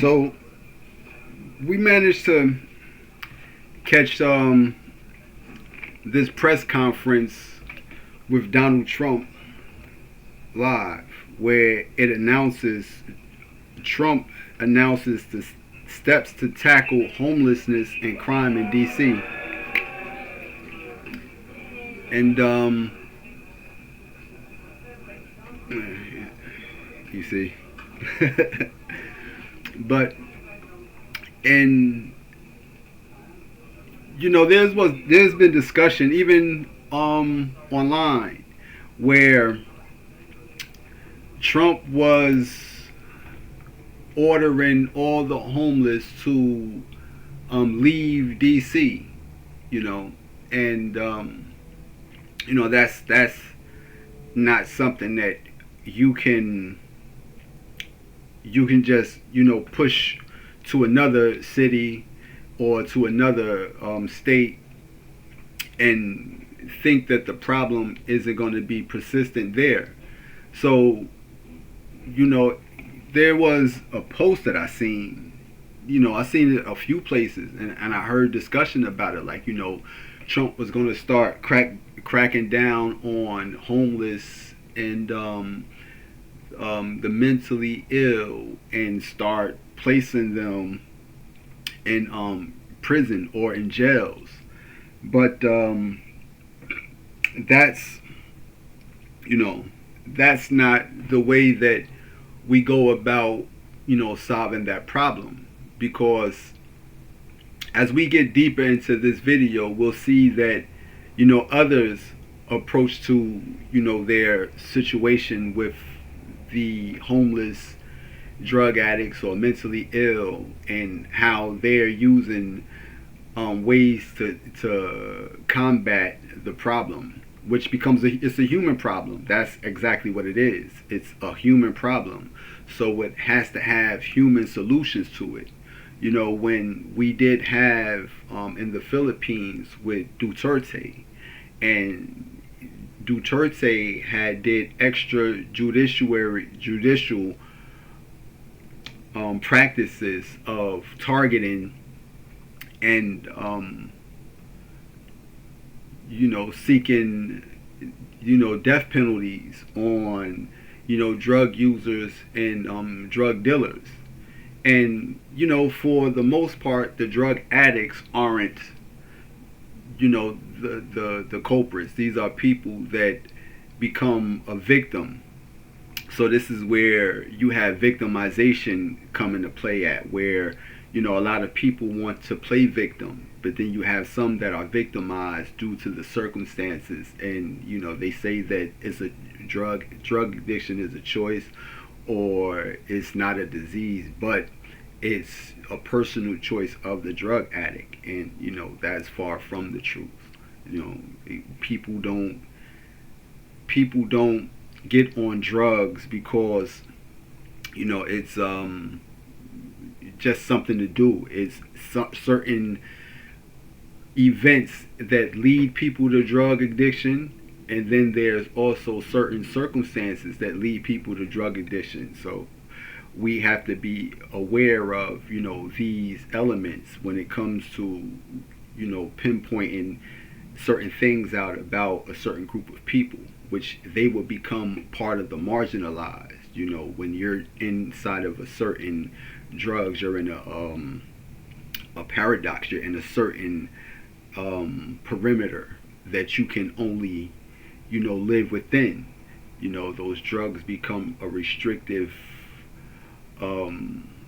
So we managed to catch this press conference with Donald Trump live, where Trump announces the steps to tackle homelessness and crime in D.C. And you see, but and there's been discussion even online where Trump was ordering all the homeless to leave D.C. You know, and that's not something that you can just push to another city or to another state and think that the problem isn't going to be persistent there. So there was a post that I seen. I seen it a few places, and I heard discussion about it. Like, Trump was going to start cracking down on homeless and the mentally ill and start placing them in prison or in jails. But that's that's not the way that we go about solving that problem, because as we get deeper into this video, we'll see that others approach to their situation with the homeless, drug addicts, or mentally ill, and how they're using ways to combat the problem, which becomes it's a human problem. That's exactly what it is. It's a human problem, so it has to have human solutions to it. When we did have in the Philippines with Duterte, and Duterte had did judicial practices of targeting and seeking death penalties on drug users and drug dealers. And for the most part, the drug addicts aren't the culprits. These are people that become a victim. So this is where you have victimization come into play at, where a lot of people want to play victim, but then you have some that are victimized due to the circumstances, and they say that it's a drug addiction is a choice, or it's not a disease, but it's a personal choice of the drug addict. And that's far from the truth. People don't get on drugs because it's just something to do. It's certain events that lead people to drug addiction, and then there's also certain circumstances that lead people to drug addiction. So we have to be aware of these elements when it comes to pinpointing certain things out about a certain group of people, which they will become part of the marginalized. When you're inside of a certain drugs, you're in a paradox. You're in a certain perimeter that you can only live within. Those drugs become a restrictive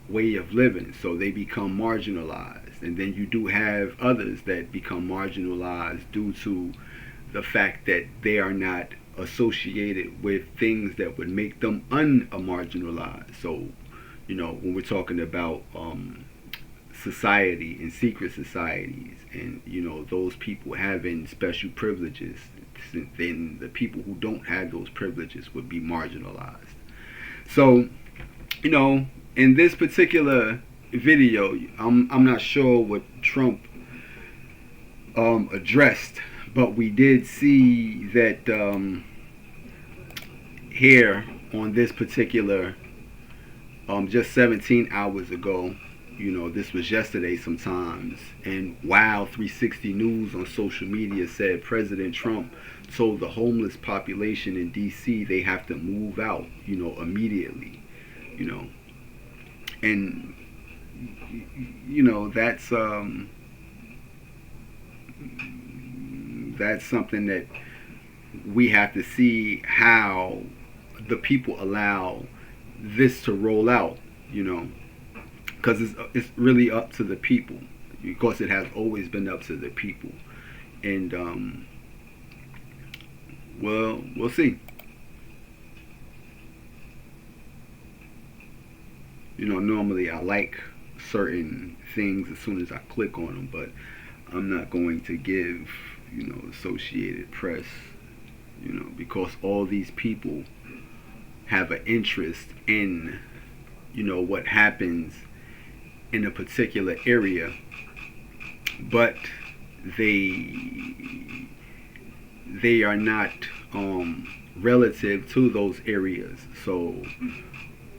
way of living, so they become marginalized. And then you do have others that become marginalized due to the fact that they are not associated with things that would make them unmarginalized. So when we're talking about society and secret societies, and those people having special privileges, then the people who don't have those privileges would be marginalized. So in this particular video, I'm not sure what Trump addressed, but we did see that here on this particular just 17 hours ago. This was yesterday sometimes. And Wow 360 News on social media said President Trump told the homeless population in D.C. they have to move out, immediately. You know, and that's something that we have to see how the people allow this to roll out. Because it's really up to the people. Because it has always been up to the people, and well, we'll see. Normally I like certain things as soon as I click on them, but I'm not going to give, Associated Press, because all these people have an interest in, what happens in a particular area, but they are not relative to those areas. So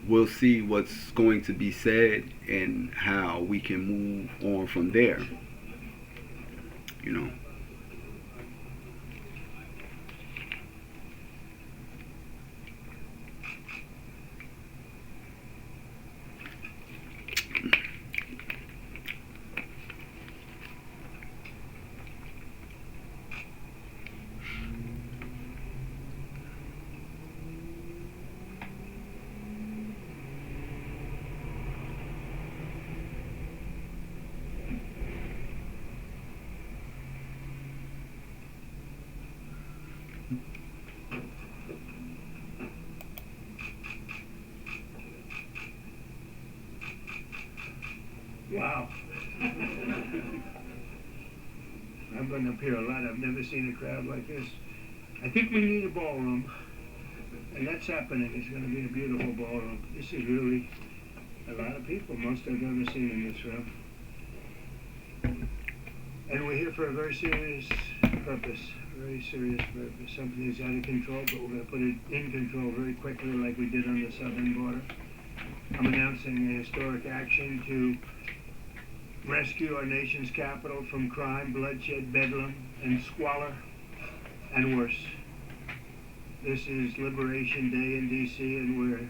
we'll see what's going to be said and how we can move on from there. You know. Wow. I've been up here a lot. I've never seen a crowd like this. I think we need a ballroom. And that's happening. It's going to be a beautiful ballroom. This is really a lot of people, most I've ever seen in this room. And we're here for a very serious purpose. Very serious purpose. Something is out of control, but we're going to put it in control very quickly like we did on the southern border. I'm announcing a historic action to rescue our nation's capital from crime, bloodshed, bedlam, and squalor, and worse. This is Liberation Day in D.C., and we're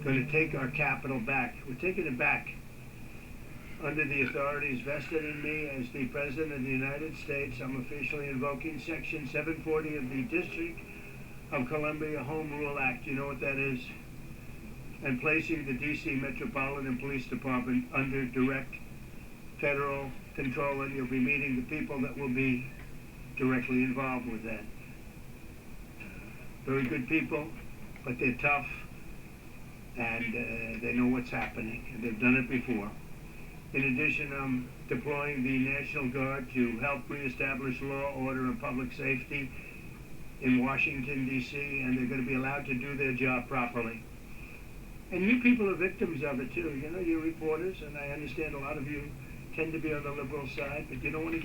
going to take our capital back. We're taking it back under the authorities vested in me as the President of the United States. I'm officially invoking Section 740 of the District of Columbia Home Rule Act. You know what that is? And placing the D.C. Metropolitan Police Department under direct federal control, and you'll be meeting the people that will be directly involved with that. Very good people, but they're tough, and they know what's happening, and they've done it before. In addition, I'm deploying the National Guard to help reestablish law, order, and public safety in Washington, D.C., and they're going to be allowed to do their job properly. And you people are victims of it, too. You're reporters, and I understand a lot of you tend to be on the liberal side, but you don't want to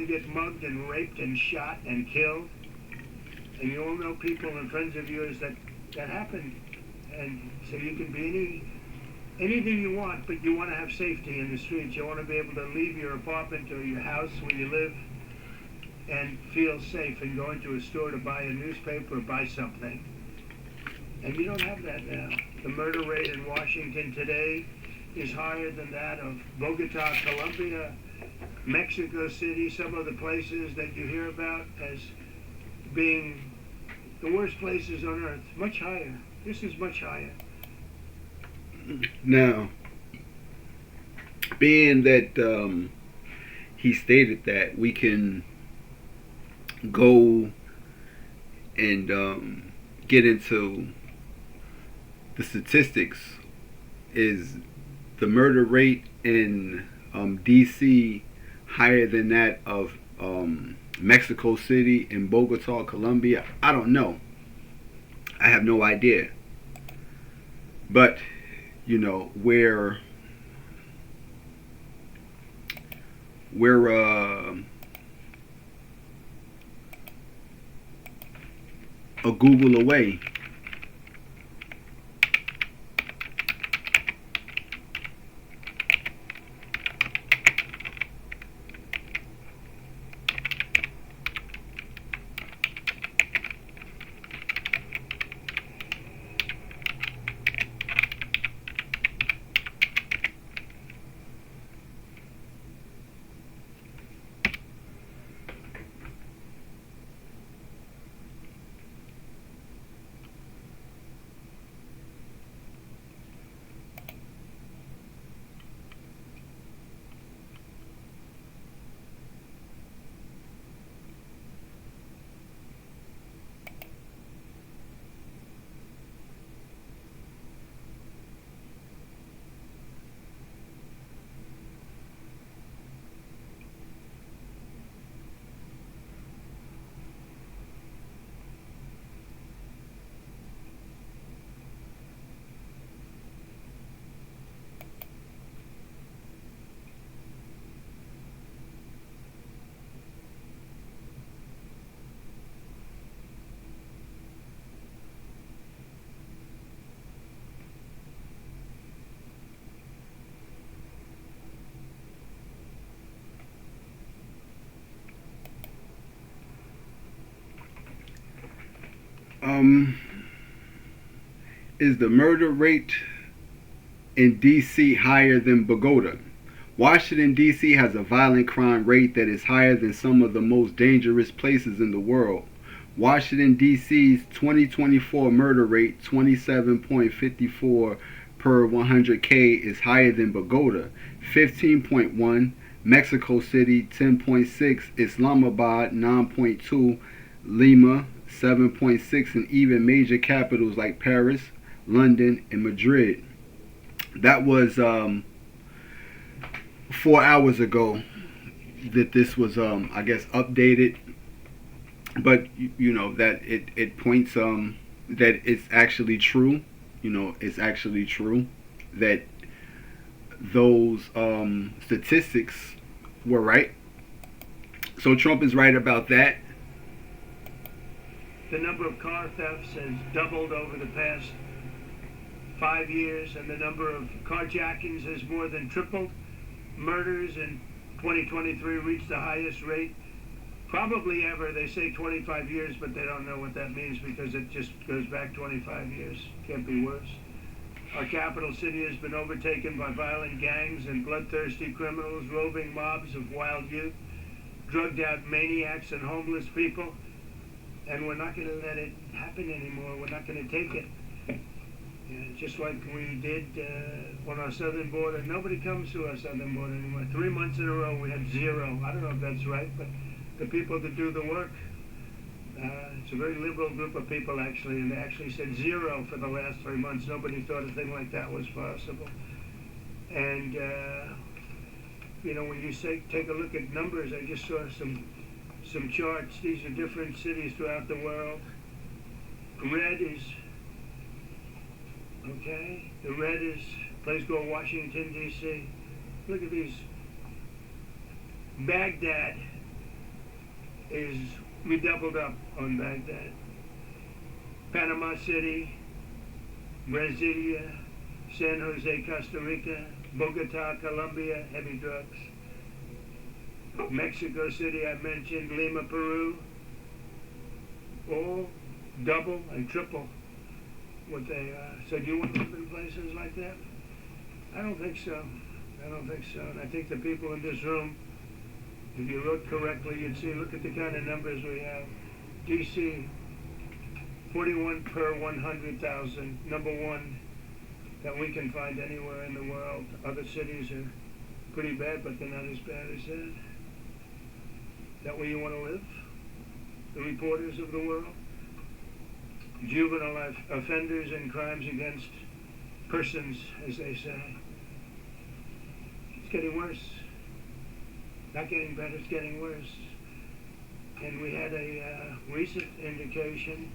get mugged and raped and shot and killed. And you all know people and friends of yours that happened. And so you can be anything you want, but you want to have safety in the streets. You want to be able to leave your apartment or your house where you live and feel safe and go into a store to buy a newspaper or buy something. And you don't have that now. The murder rate in Washington today is higher than that of Bogota, Colombia, Mexico City, some of the places that you hear about as being the worst places on earth. Much higher. This is much higher. Now, being that he stated that, we can go and get into the statistics. Is the murder rate in D.C. higher than that of Mexico City and Bogota, Colombia? I don't know. I have no idea. But, we're a Google away Um, is the murder rate in D.C. higher than Bogota? Washington, D.C. has a violent crime rate that is higher than some of the most dangerous places in the world. Washington, D.C.'s 2024 murder rate, 27.54 per 100K, is higher than Bogota, 15.1, Mexico City, 10.6, Islamabad, 9.2, Lima, 7.6, and even major capitals like Paris, London, and Madrid. That was 4 hours ago that this was, I guess, updated. But you know that it points that it's actually true. You know, it's actually true that those statistics were right. So Trump is right about that. The number of car thefts has doubled over the past 5 years, and the number of carjackings has more than tripled. Murders in 2023 reached the highest rate probably ever. They say 25 years, but they don't know what that means because it just goes back 25 years. Can't be worse. Our capital city has been overtaken by violent gangs and bloodthirsty criminals, roving mobs of wild youth, drugged out maniacs and homeless people. And we're not going to let it happen anymore. We're not going to take it. Just like we did on our southern border. Nobody comes to our southern border anymore. 3 months in a row we had zero. I don't know if that's right, but the people that do the work, it's a very liberal group of people actually, and they actually said zero for the last 3 months. Nobody thought a thing like that was possible. And, you know, when you say, take a look at numbers, I just saw some charts. These are different cities throughout the world. Red is... Okay, the red is a place called Washington, D.C. Look at these. Baghdad is, we doubled up on Baghdad. Panama City, Brasilia, San Jose, Costa Rica, Bogota, Colombia, heavy drugs. Mexico City, I mentioned, Lima, Peru, all double and triple what they are. So do you want to live in places like that? I don't think so. I don't think so. And I think the people in this room, if you look correctly, you'd see, look at the kind of numbers we have. D.C., 41 per 100,000, number one that we can find anywhere in the world. Other cities are pretty bad, but they're not as bad as that. Is that where you want to live? The reporters of the world? Juvenile offenders and crimes against persons, as they say. It's getting worse. Not getting better, it's getting worse. And we had a recent indication.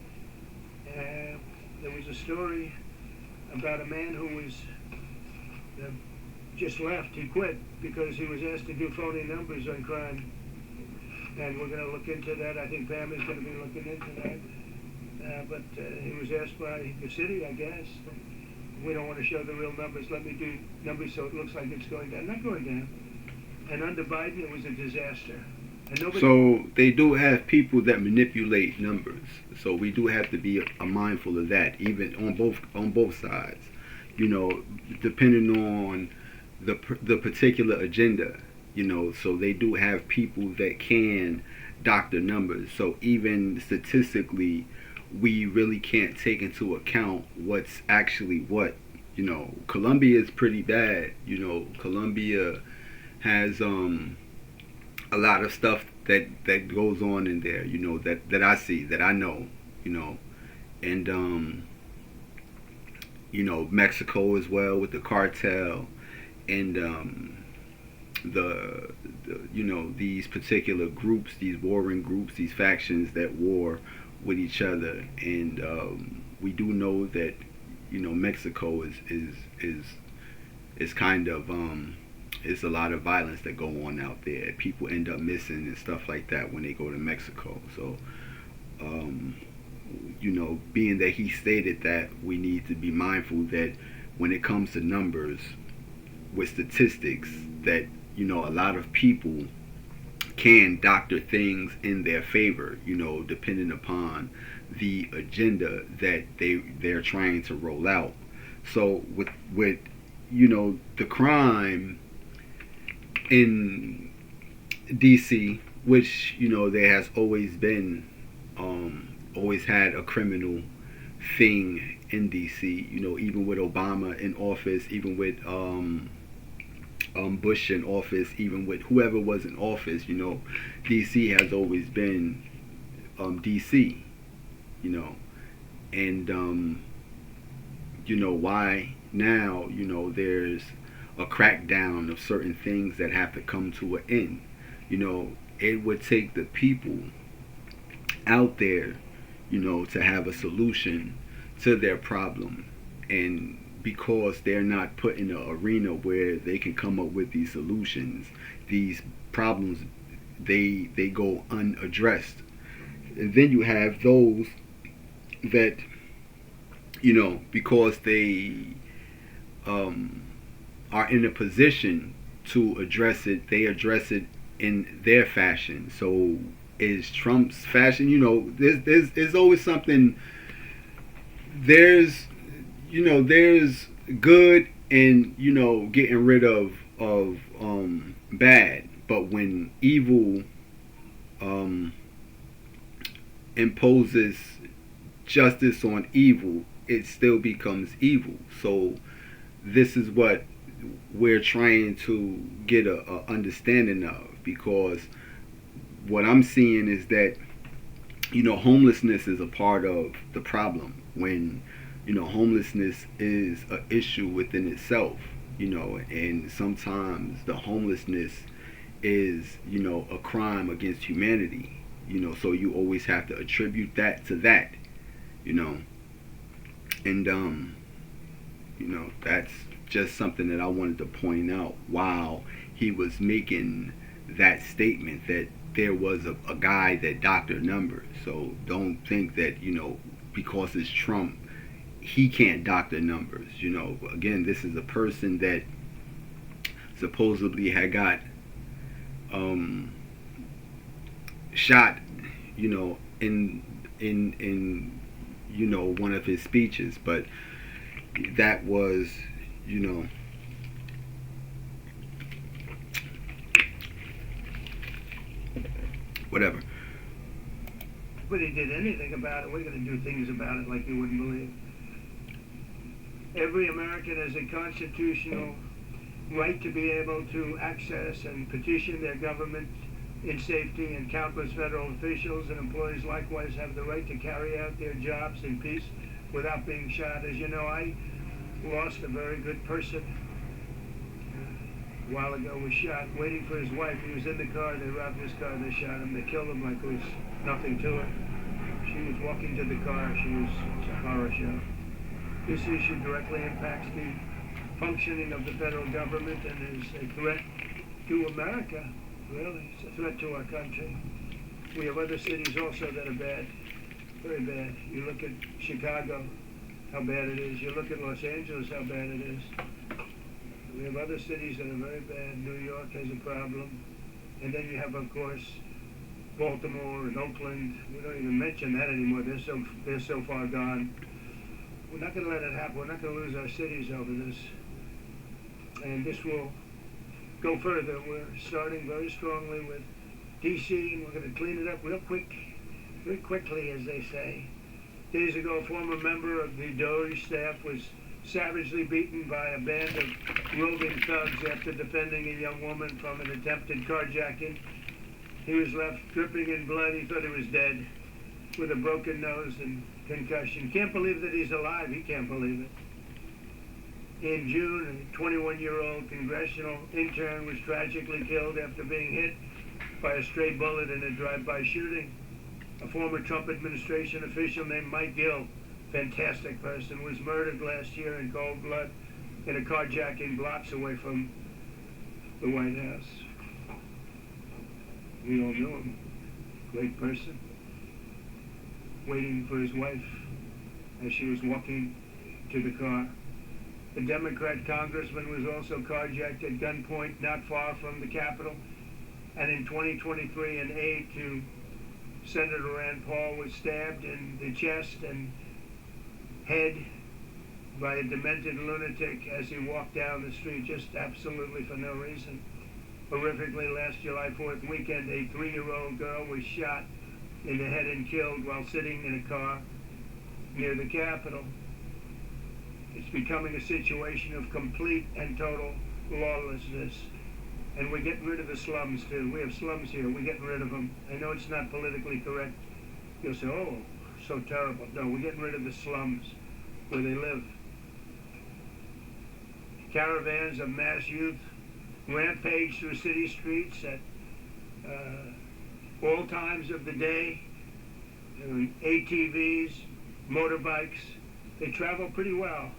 There was a story about a man who was just left. He quit because he was asked to do phony numbers on crime. And we're going to look into that. I think Pam is going to be looking into that. But he was asked by the city, I guess, we don't want to show the real numbers. Let me do numbers so it looks like it's going down. Not going down. And under Biden, it was a disaster. And nobody... So they do have people that manipulate numbers. So we do have to be mindful of that, even on both sides. You know, depending on the particular agenda. You know, so they do have people that can doctor numbers. So even statistically, we really can't take into account what's actually what. You know, Colombia is pretty bad. You know, Colombia has a lot of stuff that goes on in there. You know, that I see, that I know. You know, and you know, Mexico as well with the cartel, and the you know, these particular groups, these warring groups, these factions that war with each other. And we do know that, you know, Mexico is kind of it's a lot of violence that go on out there. People end up missing and stuff like that when they go to Mexico. So you know, being that he stated that, we need to be mindful that when it comes to numbers with statistics, that, you know, a lot of people can doctor things in their favor, you know, depending upon the agenda that they're trying to roll out. So with the crime in DC, which there has always been, always had a criminal thing in DC. Even with Obama in office, even with Bush in office, even with whoever was in office, DC has always been DC. You know, and why now? There's a crackdown of certain things that have to come to an end. It would take the people out there, to have a solution to their problem. And because they're not put in an arena where they can come up with these solutions, these problems, they go unaddressed. And then you have those that, because they are in a position to address it, they address it in their fashion. So is Trump's fashion? There's always something. There's good in getting rid of bad, but when evil imposes justice on evil, it still becomes evil. So this is what we're trying to get a understanding of, because what I'm seeing is that homelessness is a part of the problem. When homelessness is an issue within itself, and sometimes the homelessness is a crime against humanity. So you always have to attribute that to that. And that's just something that I wanted to point out while he was making that statement, that there was a guy that doctored numbers. So don't think that because it's Trump, he can't doctor numbers. Again, this is a person that supposedly had got shot in one of his speeches, but that was whatever. But he did anything about it. We're going to do things about it like you wouldn't believe. Every American has a constitutional right to be able to access and petition their government in safety, and countless federal officials and employees likewise have the right to carry out their jobs in peace without being shot. As you know, I lost a very good person a while ago, was shot waiting for his wife. He was in the car, they robbed his car, they shot him, they killed him like it was nothing to it. She was walking to the car, it's a horror show. This issue directly impacts the functioning of the federal government and is a threat to America. Really, it's a threat to our country. We have other cities also that are bad, very bad. You look at Chicago, how bad it is. You look at Los Angeles, how bad it is. We have other cities that are very bad. New York has a problem. And then you have, of course, Baltimore and Oakland. We don't even mention that anymore. They're so far gone. We're not going to let it happen. We're not going to lose our cities over this. And this will go further. We're starting very strongly with D.C., and we're going to clean it up real quick, very quickly, as they say. Days ago, a former member of the Doherty staff was savagely beaten by a band of roving thugs after defending a young woman from an attempted carjacking. He was left dripping in blood. He thought he was dead, with a broken nose and concussion. Can't believe that he's alive. He can't believe it. In June, a 21-year-old congressional intern was tragically killed after being hit by a stray bullet in a drive-by shooting. A former Trump administration official named Mike Gill, fantastic person, was murdered last year in cold blood in a carjacking blocks away from the White House. We all knew him. Great person. Waiting for his wife as she was walking to the car. A Democrat congressman was also carjacked at gunpoint not far from the Capitol. And in 2023, an aide to Senator Rand Paul was stabbed in the chest and head by a demented lunatic as he walked down the street, just absolutely for no reason. Horrifically, last July 4th weekend, a 3-year-old girl was shot in the head and killed while sitting in a car near the Capitol. It's becoming a situation of complete and total lawlessness. And we're getting rid of the slums, too. We have slums here. We're getting rid of them. I know it's not politically correct. You'll say, oh, so terrible. No, we're getting rid of the slums where they live. Caravans of mass youth rampage through city streets at all times of the day. ATVs, motorbikes, they travel pretty well.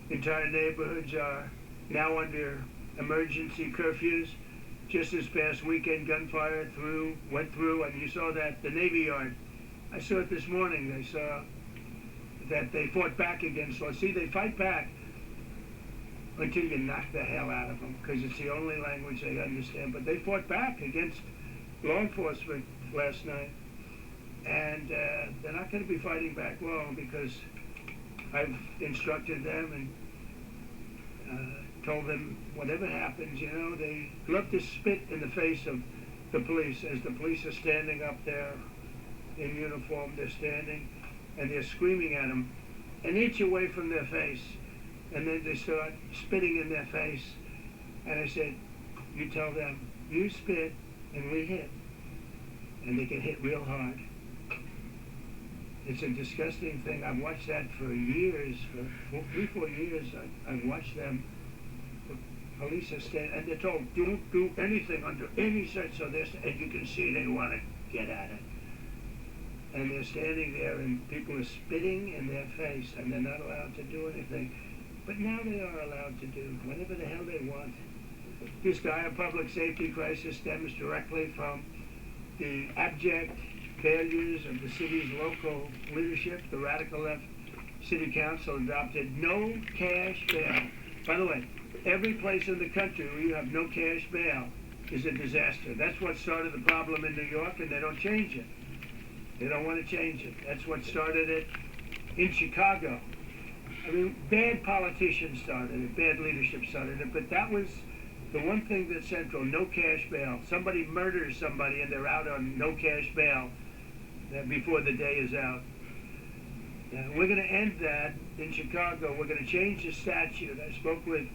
Entire neighborhoods are now under emergency curfews. Just this past weekend, gunfire went through, and you saw that, the Navy Yard. I saw it this morning. I saw that they fought back against law. See, they fight back until you knock the hell out of them, because it's the only language they understand. But they fought back against law enforcement last night, and they're not going to be fighting back long, because I've instructed them and told them whatever happens, you know, they love to spit in the face of the police. As the police are standing up there in uniform, they're standing and they're screaming at them an inch away from their face, and then they start spitting in their face. And I said, you tell them, you spit and we hit, and they get hit real hard. It's a disgusting thing. I've watched that for years, for 3-4 years. I've watched them. The police are standing, and they're told, don't do anything under any such, so this, and you can see they want to get at it. And they're standing there, and people are spitting in their face, and they're not allowed to do anything. But now they are allowed to do whatever the hell they want. This dire public safety crisis stems directly from the abject failures of the city's local leadership. The radical left city council adopted no cash bail. By the way, every place in the country where you have no cash bail is a disaster. That's what started the problem in New York, and they don't change it. They don't want to change it. That's what started it in Chicago. I mean, bad politicians started it, bad leadership started it, but that was the one thing that's central, no cash bail. Somebody murders somebody and they're out on no cash bail before the day is out. We're going to end that in Chicago. We're going to change the statute. I spoke with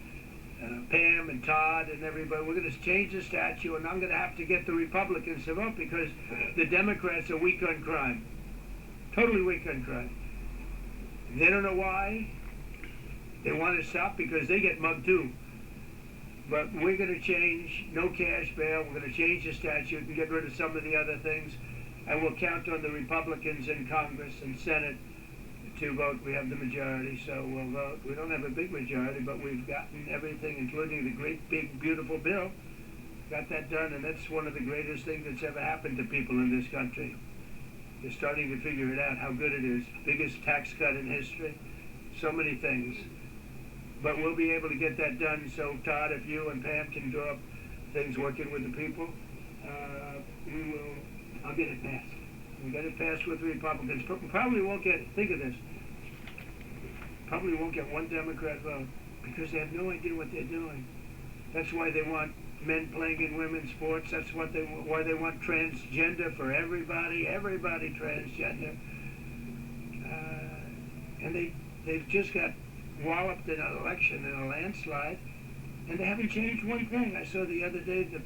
Pam and Todd and everybody. We're going to change the statute, and I'm going to have to get the Republicans to vote, because the Democrats are weak on crime. Totally weak on crime. They don't know why. They want to stop because they get mugged too. But we're going to change no cash bail. We're going to change the statute and get rid of some of the other things. And we'll count on the Republicans in Congress and Senate to vote. We have the majority, so we'll vote. We don't have a big majority, but we've gotten everything, including the great, big, beautiful bill. Got that done, and that's one of the greatest things that's ever happened to people in this country. They're starting to figure it out, how good it is. Biggest tax cut in history. So many things. But we'll be able to get that done. So, Todd, if you and Pam can draw up things working with the people, I'll get it passed. We'll get it passed with the Republicans. Probably won't get, think of this, probably won't get one Democrat vote, because they have no idea what they're doing. That's why they want men playing in women's sports. That's why they want transgender for everybody transgender. And they've just got walloped in an election in a landslide, and they haven't changed one thing. I saw the other day that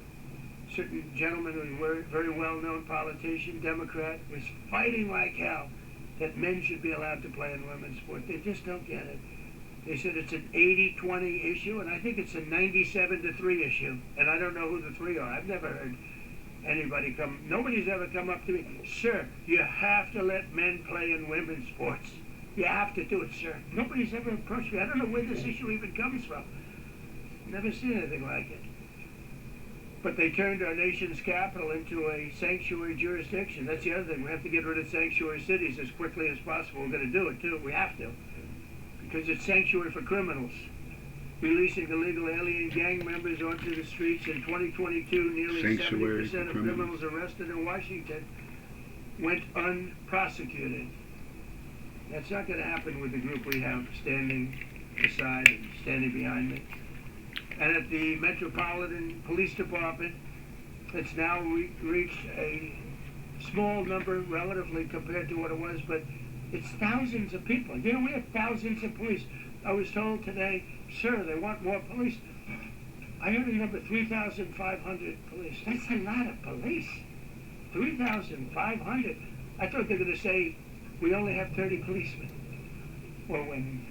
certain gentleman who was a very well-known politician, Democrat, was fighting like hell that men should be allowed to play in women's sports. They just don't get it. They said it's an 80-20 issue, and I think it's a 97-3 issue. And I don't know who the three are. I've never heard anybody nobody's ever come up to me, sir, you have to let men play in women's sports. You have to do it, sir. Nobody's ever approached me. I don't know where this issue even comes from. Never seen anything like it. But they turned our nation's capital into a sanctuary jurisdiction. That's the other thing. We have to get rid of sanctuary cities as quickly as possible. We're going to do it, too. We have to. Because it's sanctuary for criminals. Releasing illegal alien gang members onto the streets in 2022, nearly 70% of criminals arrested in Washington went unprosecuted. That's not going to happen with the group we have standing beside and standing behind me. And at the Metropolitan Police Department, it's now reached a small number relatively compared to what it was, but it's thousands of people. You know, we have thousands of police. I was told today, sir, they want more police. I heard a number, 3,500 police. That's a lot of police. 3,500. I thought they were going to say, we only have 30 policemen or women.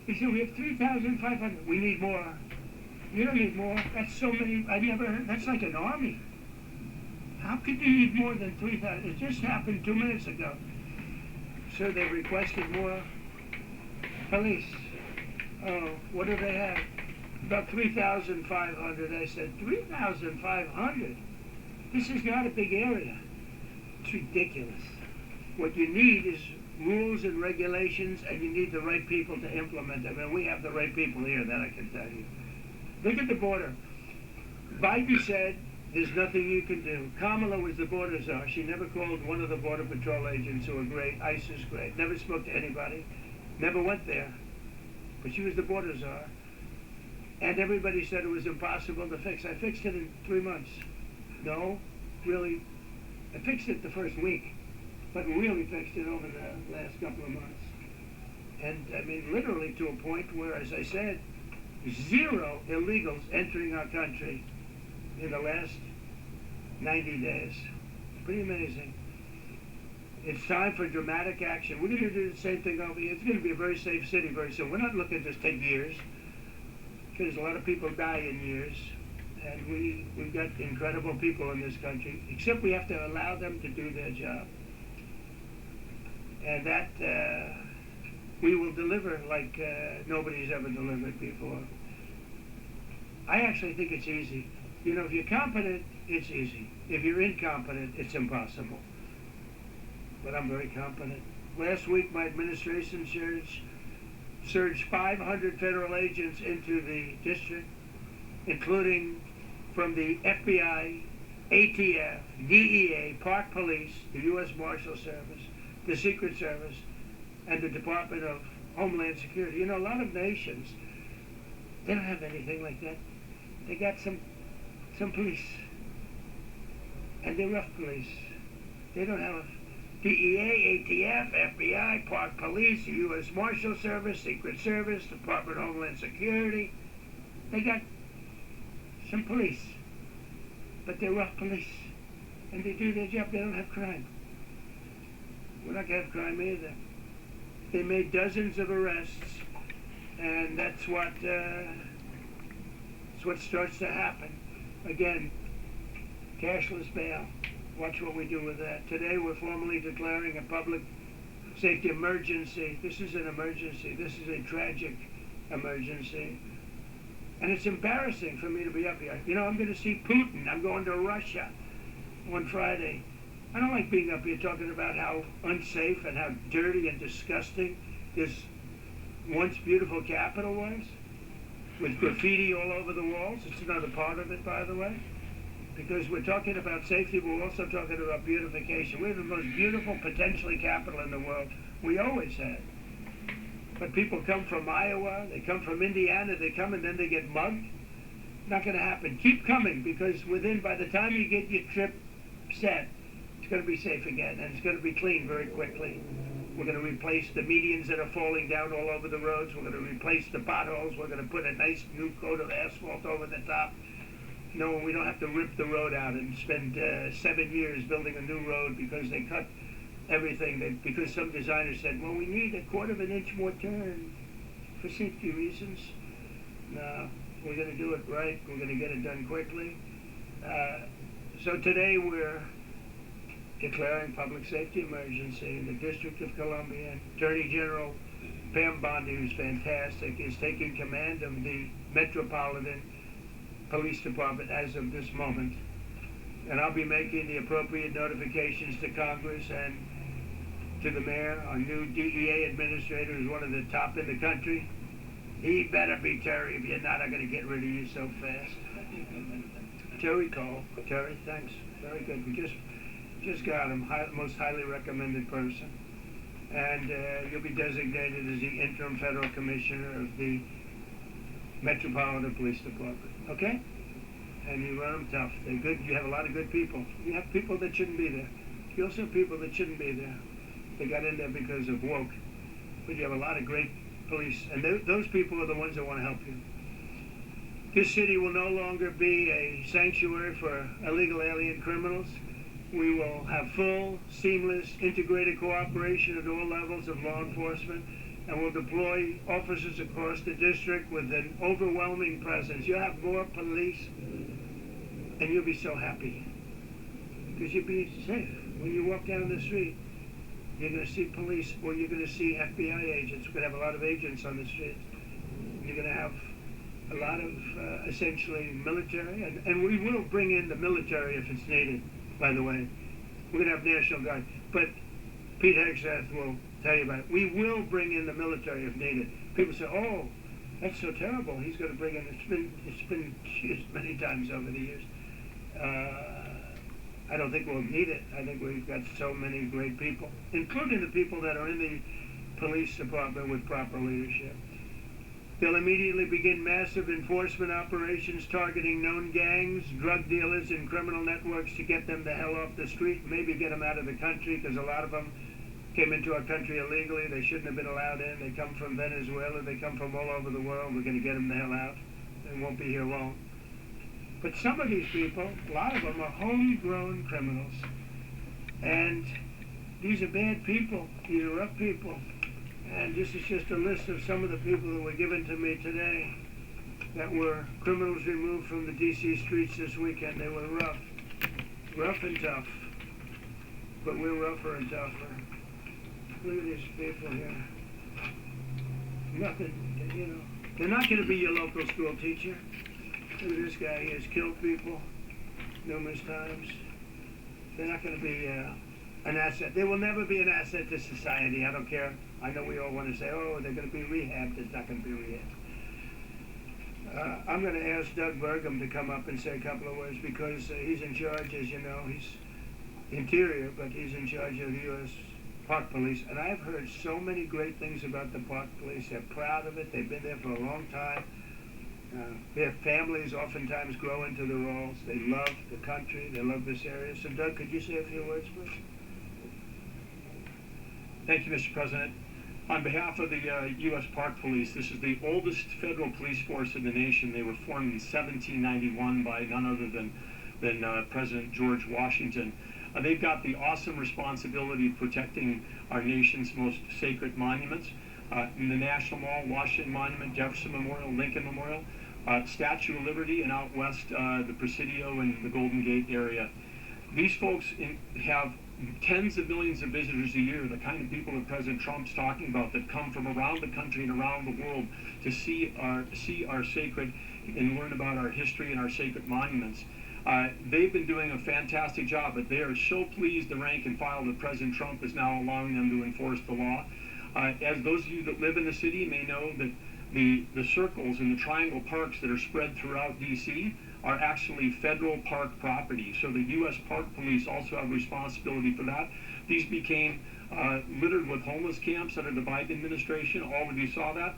He said, we have 3,500. We need more. You don't need more. That's so many. I never heard. That's like an army. How could you need more than 3,000? It just happened 2 minutes ago. Sir, they requested more police. Oh, what do they have? About 3,500. I said, 3,500? This is not a big area. It's ridiculous. What you need is rules and regulations, and you need the right people to implement them. And we have the right people here, that I can tell you. Look at the border. Biden said, there's nothing you can do. Kamala was the border czar. She never called one of the Border Patrol agents who are great. ICE is great. Never spoke to anybody. Never went there. But she was the border czar. And everybody said it was impossible to fix. I fixed it in 3 months. No, really. I fixed it the first week, but really fixed it over the last couple of months. And I mean, literally to a point where, as I said, 0 illegals entering our country in the last 90 days. Pretty amazing. It's time for dramatic action. We're going to do the same thing over here. It's going to be a very safe city very soon. We're not looking to just take years, because a lot of people die in years. And we've got incredible people in this country, except we have to allow them to do their job. And that we will deliver like nobody's ever delivered before. I actually think it's easy. You know, if you're competent, it's easy. If you're incompetent, it's impossible. But I'm very competent. Last week, my administration surged 500 federal agents into the district, including from the FBI, ATF, DEA, Park Police, the U.S. Marshal Service, the Secret Service, and the Department of Homeland Security. You know, a lot of nations, they don't have anything like that. They got some police, and they're rough police. They don't have DEA, ATF, FBI, Park Police, the U.S. Marshal Service, Secret Service, Department of Homeland Security. They got some police, but they're rough police, and they do their job. They don't have crime. We're not going to have crime either. They made dozens of arrests, and that's what starts to happen. Again, cashless bail. Watch what we do with that. Today we're formally declaring a public safety emergency. This is an emergency. This is a tragic emergency. And it's embarrassing for me to be up here. You know, I'm going to see Putin. I'm going to Russia on Friday. I don't like being up here talking about how unsafe and how dirty and disgusting this once beautiful capital was, with graffiti all over the walls. It's another part of it, by the way, because we're talking about safety, but we're also talking about beautification. We have the most beautiful, potentially, capital in the world. We always had. But people come from Iowa, they come from Indiana, they come and then they get mugged. Not going to happen. Keep coming, because by the time you get your trip set, it's going to be safe again, and it's going to be clean very quickly. We're going to replace the medians that are falling down all over the roads. We're going to replace the potholes. We're going to put a nice new coat of asphalt over the top. No, we don't have to rip the road out and spend 7 years building a new road because they cut everything. Because some designer said, well, we need a 1/4 of an inch more turn for safety reasons. No, we're going to do it right. We're going to get it done quickly. So today we're declaring public safety emergency in the District of Columbia. Attorney General Pam Bondi, who's fantastic, is taking command of the Metropolitan Police Department as of this moment. And I'll be making the appropriate notifications to Congress and to the mayor, our new DEA administrator, who's one of the top in the country. He better be Terry. If you're not, I'm going to get rid of you so fast. Terry Cole. Terry, thanks. Very good. Just got him, most highly recommended person. And you'll be designated as the interim federal commissioner of the Metropolitan Police Department. Okay? And you run them tough. They're good. You have a lot of good people. You have people that shouldn't be there. You also have people that shouldn't be there. They got in there because of woke. But you have a lot of great police. And those people are the ones that want to help you. This city will no longer be a sanctuary for illegal alien criminals. We will have full, seamless, integrated cooperation at all levels of law enforcement, and we'll deploy officers across the district with an overwhelming presence. You'll have more police, and you'll be so happy, because you'll be safe. When you walk down the street, you're going to see police, or you're going to see FBI agents. We're going to have a lot of agents on the streets. You're going to have a lot of, essentially, military, and we will bring in the military if it's needed. By the way, we're going to have National Guard, but Pete Hegseth will tell you about it. We will bring in the military if needed. People say, "Oh, that's so terrible. He's going to bring in." It's been used many times over the years. I don't think we'll need it. I think we've got so many great people, including the people that are in the police department with proper leadership. They'll immediately begin massive enforcement operations targeting known gangs, drug dealers, and criminal networks to get them the hell off the street, maybe get them out of the country, because a lot of them came into our country illegally. They shouldn't have been allowed in. They come from Venezuela. They come from all over the world. We're going to get them the hell out. They won't be here long. But some of these people, a lot of them are homegrown criminals. And these are bad people. These are rough people. And this is just a list of some of the people that were given to me today that were criminals removed from the D.C. streets this weekend. They were rough and tough. But we're rougher and tougher. Look at these people here. Nothing, you know. They're not going to be your local school teacher. Look at this guy. He has killed people numerous times. They're not going to be an asset. They will never be an asset to society. I don't care. I know we all want to say, oh, they're going to be rehabbed. It's not going to be rehabbed. I'm going to ask Doug Burgum to come up and say a couple of words, because he's in charge, as you know. He's Interior, but he's in charge of the U.S. Park Police. And I've heard so many great things about the Park Police. They're proud of it. They've been there for a long time. Their families oftentimes grow into the roles. They love the country. They love this area. So, Doug, could you say a few words, please? Thank you, Mr. President. On behalf of the U.S. Park Police, this is the oldest federal police force in the nation. They were formed in 1791 by none other than President George Washington. They've got the awesome responsibility of protecting our nation's most sacred monuments. In the National Mall, Washington Monument, Jefferson Memorial, Lincoln Memorial, Statue of Liberty, and out west, the Presidio and the Golden Gate area. These folks have tens of millions of visitors a year, the kind of people that President Trump's talking about, that come from around the country and around the world to see our sacred and learn about our history and our sacred monuments. They've been doing a fantastic job, but they are so pleased, the rank and file, that President Trump is now allowing them to enforce the law. As those of you that live in the city may know, that the circles and the triangle parks that are spread throughout D.C. are actually federal park property. So the U.S. Park Police also have responsibility for that. These became littered with homeless camps under the Biden administration. All of you saw that.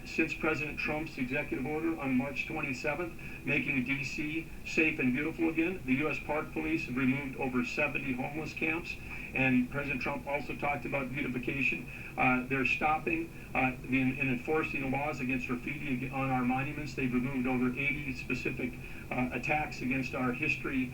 Since President Trump's executive order on March 27th, making D.C. safe and beautiful again, the U.S. Park Police have removed over 70 homeless camps. And President Trump also talked about beautification. They're stopping and enforcing the laws against graffiti on our monuments. They've removed over 80 specific attacks against our history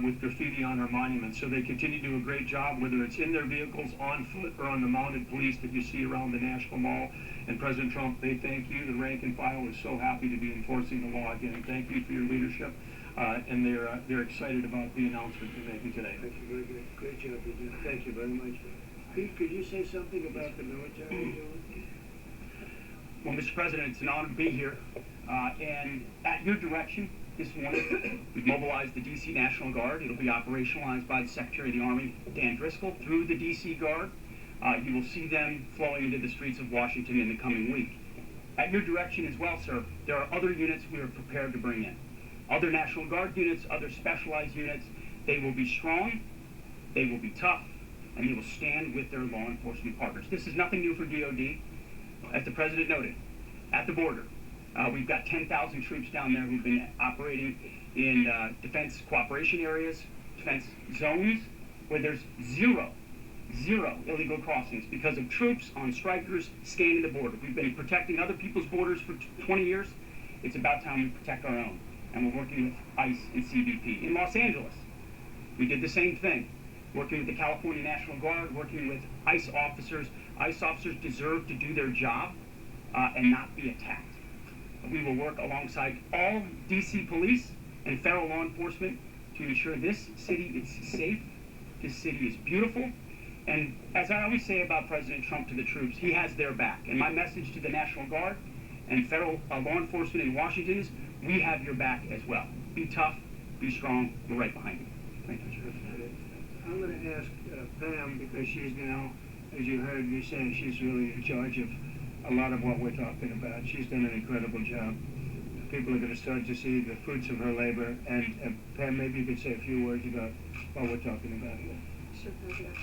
with graffiti on our monuments. So they continue to do a great job, whether it's in their vehicles, on foot, or on the mounted police that you see around the National Mall. And President Trump, they thank you. The rank and file is so happy to be enforcing the law again. And thank you for your leadership. And they're excited about the announcement you're making today. Thank you very good. Great job you did. Thank you very much. Pete, could you say something about the military? Well, Mr. President, it's an honor to be here. And at your direction this morning, we've mobilized the D.C. National Guard. It'll be operationalized by the Secretary of the Army, Dan Driscoll, through the D.C. Guard. You will see them flowing into the streets of Washington in the coming week. At your direction as well, sir, there are other units we are prepared to bring in. Other National Guard units, other specialized units. They will be strong, They will be tough, and they will stand with their law enforcement partners. This is nothing new for DOD. As the President noted, at the border, we've got 10,000 troops down there who've been operating in defense cooperation areas, defense zones, where there's zero illegal crossings because of troops on strikers scanning the border. We've been protecting other people's borders for 20 years. It's about time we protect our own. And we're working with ICE and CBP. In Los Angeles, we did the same thing. Working with the California National Guard, working with ICE officers. ICE officers deserve to do their job and not be attacked. We will work alongside all DC police and federal law enforcement to ensure this city is safe, this city is beautiful, and as I always say about President Trump to the troops, he has their back. And my message to the National Guard and federal law enforcement in Washington is, we have your back as well. Be tough, be strong, we're right behind you. Thank you. I'm going to ask Pam, because she's now, as you heard me say, she's really in charge of a lot of what we're talking about. She's done an incredible job. People are going to start to see the fruits of her labor. And Pam, maybe you could say a few words about what we're talking about here. Sure, President.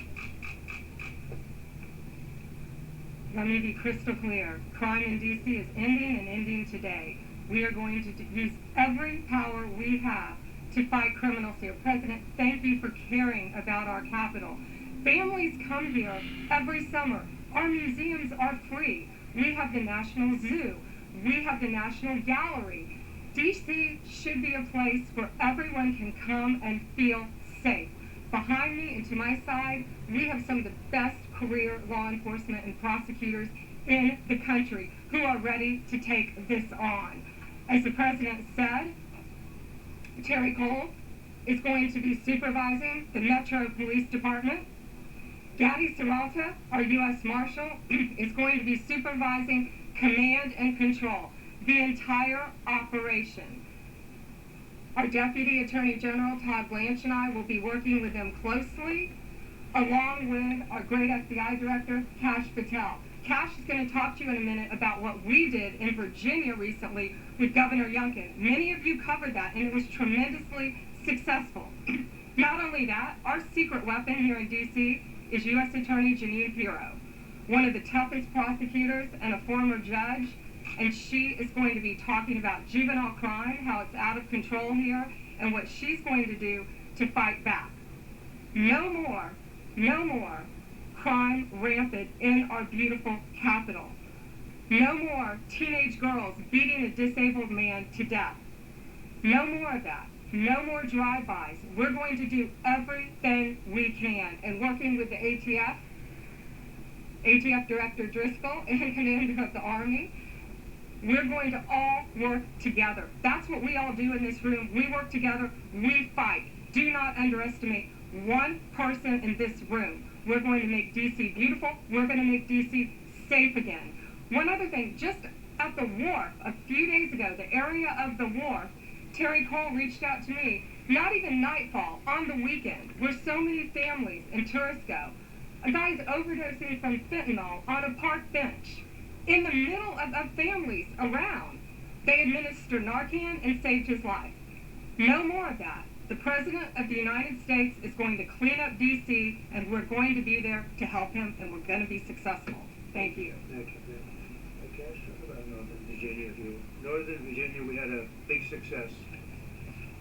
Let me be crystal clear. Crime in D.C. is ending and ending today. We are going to use every power we have to fight criminals here. President, thank you for caring about our capital. Families come here every summer. Our museums are free. We have the National Zoo. We have the National Gallery. D.C. should be a place where everyone can come and feel safe. Behind me and to my side, we have some of the best career law enforcement and prosecutors in the country who are ready to take this on. As the President said, Terry Cole is going to be supervising the Metro Police Department. Gabby Serralta, our U.S. Marshal, is going to be supervising command and control, the entire operation. Our Deputy Attorney General, Todd Blanche, and I will be working with them closely, along with our great FBI Director, Kash Patel. Kash is going to talk to you in a minute about what we did in Virginia recently with Governor Youngkin. Many of you covered that, and it was tremendously successful. Not only that, our secret weapon here in D.C. is U.S. Attorney Jeanine Pirro, one of the toughest prosecutors and a former judge, and she is going to be talking about juvenile crime, how it's out of control here, and what she's going to do to fight back. No more crime rampant in our beautiful capital. No more teenage girls beating a disabled man to death. No more of that. No more drive-bys. We're going to do everything we can. And working with the ATF Director Driscoll and Commander of the Army, we're going to all work together. That's what we all do in this room. We work together. We fight. Do not underestimate one person in this room. We're going to make D.C. beautiful. We're going to make D.C. safe again. One other thing, just at the wharf a few days ago, the area of the wharf, Terry Cole reached out to me, not even nightfall, on the weekend, where so many families and tourists go. A guy's overdosing from fentanyl on a park bench in the middle of families around. They administered Narcan and saved his life. No more of that. The President of the United States is going to clean up D.C., and we're going to be there to help him, and we're going to be successful. Thank you. Thank you. Okay, let's talk about Northern Virginia. Northern Virginia, we had a big success.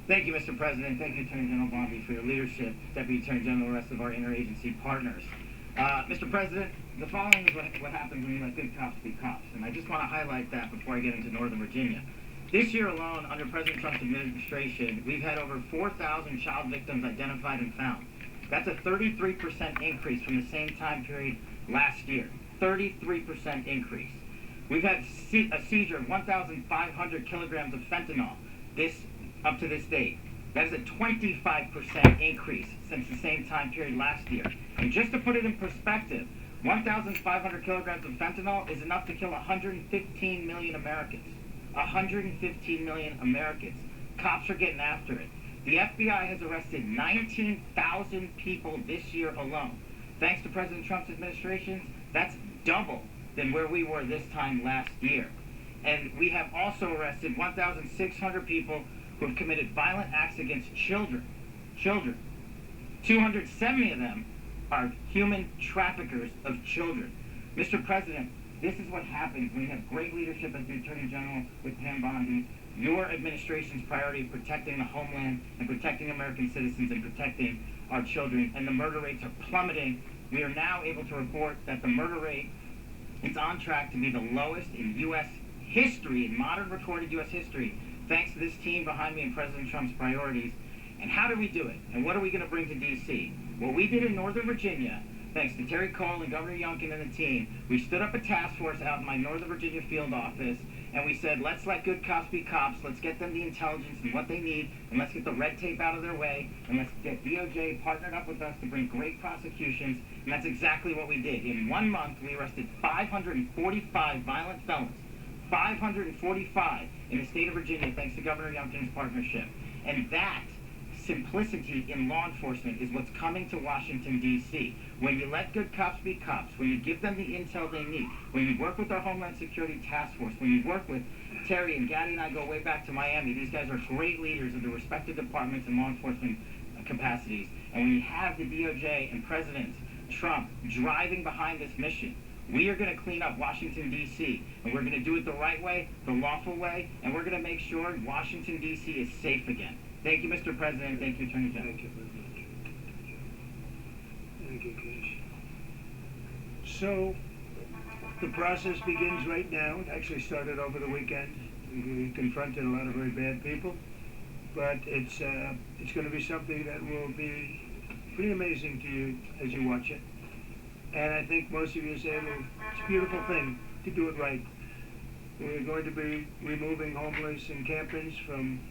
Thank you, Mr. President. Thank you, Attorney General Bondi, for your leadership, Deputy Attorney General, and the rest of our interagency partners. Mr. President, the following is what happens when you let good cops be cops, and I just want to highlight that before I get into Northern Virginia. This year alone, under President Trump's administration, we've had over 4,000 child victims identified and found. That's a 33% increase from the same time period last year. 33% increase. We've had a seizure of 1,500 kilograms of fentanyl up to this date. That is a 25% increase since the same time period last year. And just to put it in perspective, 1,500 kilograms of fentanyl is enough to kill 115 million Americans. 115 million Americans. Cops are getting after it. The FBI has arrested 19,000 people this year alone. Thanks to President Trump's administration, that's double than where we were this time last year. And we have also arrested 1,600 people who have committed violent acts against children. 270 of them are human traffickers of children. Mr. President, this is what happens when you have great leadership as the Attorney General with Pam Bondi. Your administration's priority of protecting the homeland and protecting American citizens and protecting our children, and the murder rates are plummeting. We are now able to report that the murder rate is on track to be the lowest in U.S. history, in modern recorded U.S. history, thanks to this team behind me and President Trump's priorities. And how do we do it? And what are we going to bring to D.C.? What we did in Northern Virginia, thanks to Terry Cole and Governor Youngkin and the team, we stood up a task force out in my Northern Virginia field office, and we said, let's let good cops be cops, let's get them the intelligence and what they need, and let's get the red tape out of their way, and let's get DOJ partnered up with us to bring great prosecutions, and that's exactly what we did. In 1 month, we arrested 545 violent felons, 545 in the state of Virginia, thanks to Governor Youngkin's partnership. And that simplicity in law enforcement is what's coming to Washington, D.C. When you let good cops be cops, when you give them the intel they need, when you work with our Homeland Security Task Force, when you work with Terry and Gaddy and I go way back to Miami, these guys are great leaders of the respective departments and law enforcement capacities. And when you have the DOJ and President Trump driving behind this mission, we are going to clean up Washington, D.C., and we're going to do it the right way, the lawful way, and we're going to make sure Washington, D.C. is safe again. Thank you, Mr. President. Thank you, Attorney General. Thank you very much. Thank you, Chris. So, the process begins right now. It actually started over the weekend. We confronted a lot of very bad people, but it's going to be something that will be pretty amazing to you as you watch it. And I think most of you say, well, it's a beautiful thing to do it right. We're going to be removing homeless encampments from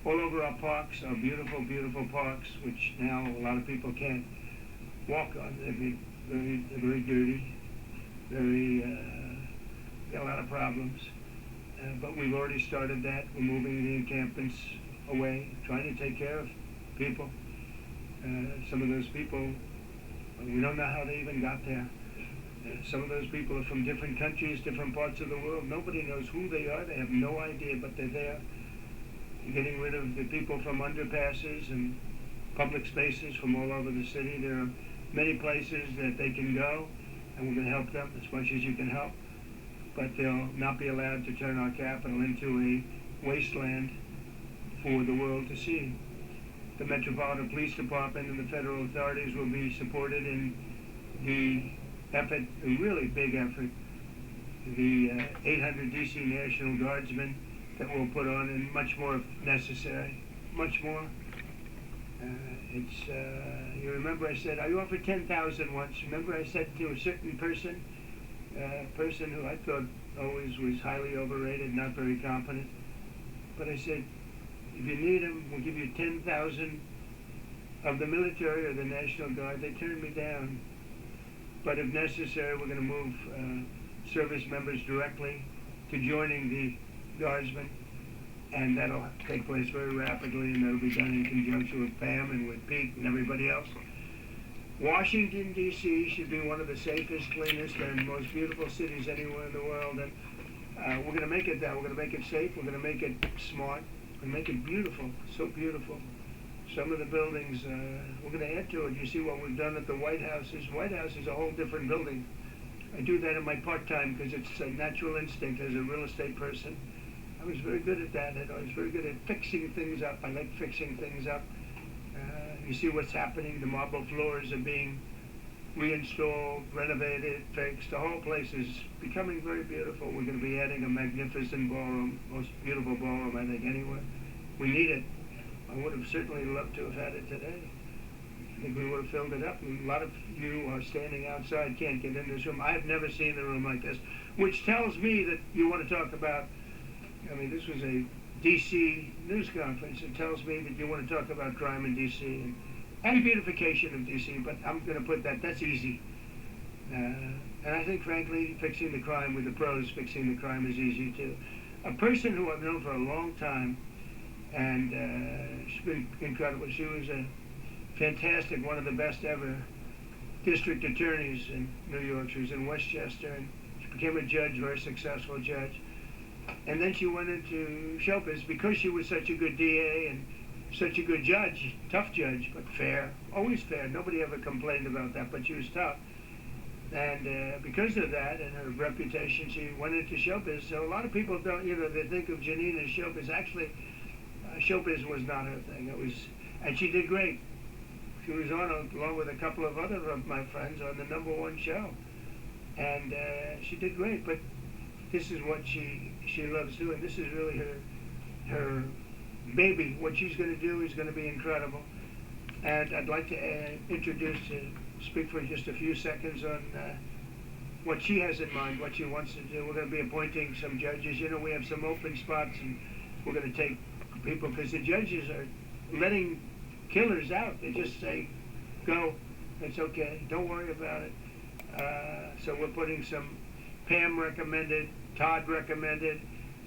all over our parks, our beautiful, beautiful parks, which now a lot of people can't walk on. They're very dirty, got a lot of problems. But we've already started that. We're moving the encampments away, trying to take care of people. Some of those people, we don't know how they even got there. Some of those people are from different countries, different parts of the world. Nobody knows who they are. They have no idea, but they're there. Getting rid of the people from underpasses and public spaces from all over the city. There are many places that they can go, and we're going to help them as much as you can help. But they'll not be allowed to turn our capital into a wasteland for the world to see. The Metropolitan Police Department and the federal authorities will be supported in the effort, a really big effort, the 800 D.C. National Guardsmen that we'll put on, and much more if necessary, much more. You remember I said, I offered 10,000 once. Remember I said to a certain person, person who I thought always was highly overrated, not very competent, but I said, if you need them, we'll give you 10,000 of the military or the National Guard. They turned me down. But if necessary, we're going to move service members directly to joining the Guardsmen, and that'll take place very rapidly, and that'll be done in conjunction with Pam and with Pete and everybody else. Washington, D.C. should be one of the safest, cleanest, and most beautiful cities anywhere in the world, and we're going to make it that. We're going to make it safe. We're going to make it smart. We're going to make it beautiful, so beautiful. Some of the buildings, we're going to add to it. You see what we've done at the White House. White House is a whole different building. I do that in my part-time because it's a natural instinct as a real estate person. I was very good at that. I was very good at fixing things up. I like fixing things up. You see what's happening. The marble floors are being reinstalled, renovated, fixed. The whole place is becoming very beautiful. We're going to be adding a magnificent ballroom, most beautiful ballroom, I think, anywhere. We need it. I would have certainly loved to have had it today. I think we would have filled it up. And a lot of you are standing outside, can't get in this room. I have never seen a room like this, which tells me that you want to talk about, I mean, this was a D.C. news conference. It tells me that you want to talk about crime in D.C. and beautification of D.C., but I'm going to put that's easy. And I think, frankly, fixing the crime with the pros, fixing the crime is easy, too. A person who I've known for a long time, and she's been incredible. She was a fantastic, one of the best ever district attorneys in New York. She was in Westchester, and she became a judge, very successful judge. And then she went into showbiz because she was such a good DA, and such a good judge, tough judge, but fair, always fair. Nobody ever complained about that, but she was tough. And because of that and her reputation, she went into showbiz. So a lot of people don't, they think of Janine as showbiz. Actually, showbiz was not her thing. It was, and she did great. She was on, along with a couple of other of my friends, on the #1 show. And she did great, but this is what she loves doing. This is really her baby. What she's going to do is going to be incredible. And I'd like to speak for just a few seconds on what she has in mind, what she wants to do. We're going to be appointing some judges. We have some open spots, and we're going to take people, because the judges are letting killers out. They just say, go, it's okay, don't worry about it. So we're putting some, Pam recommended, Todd recommended,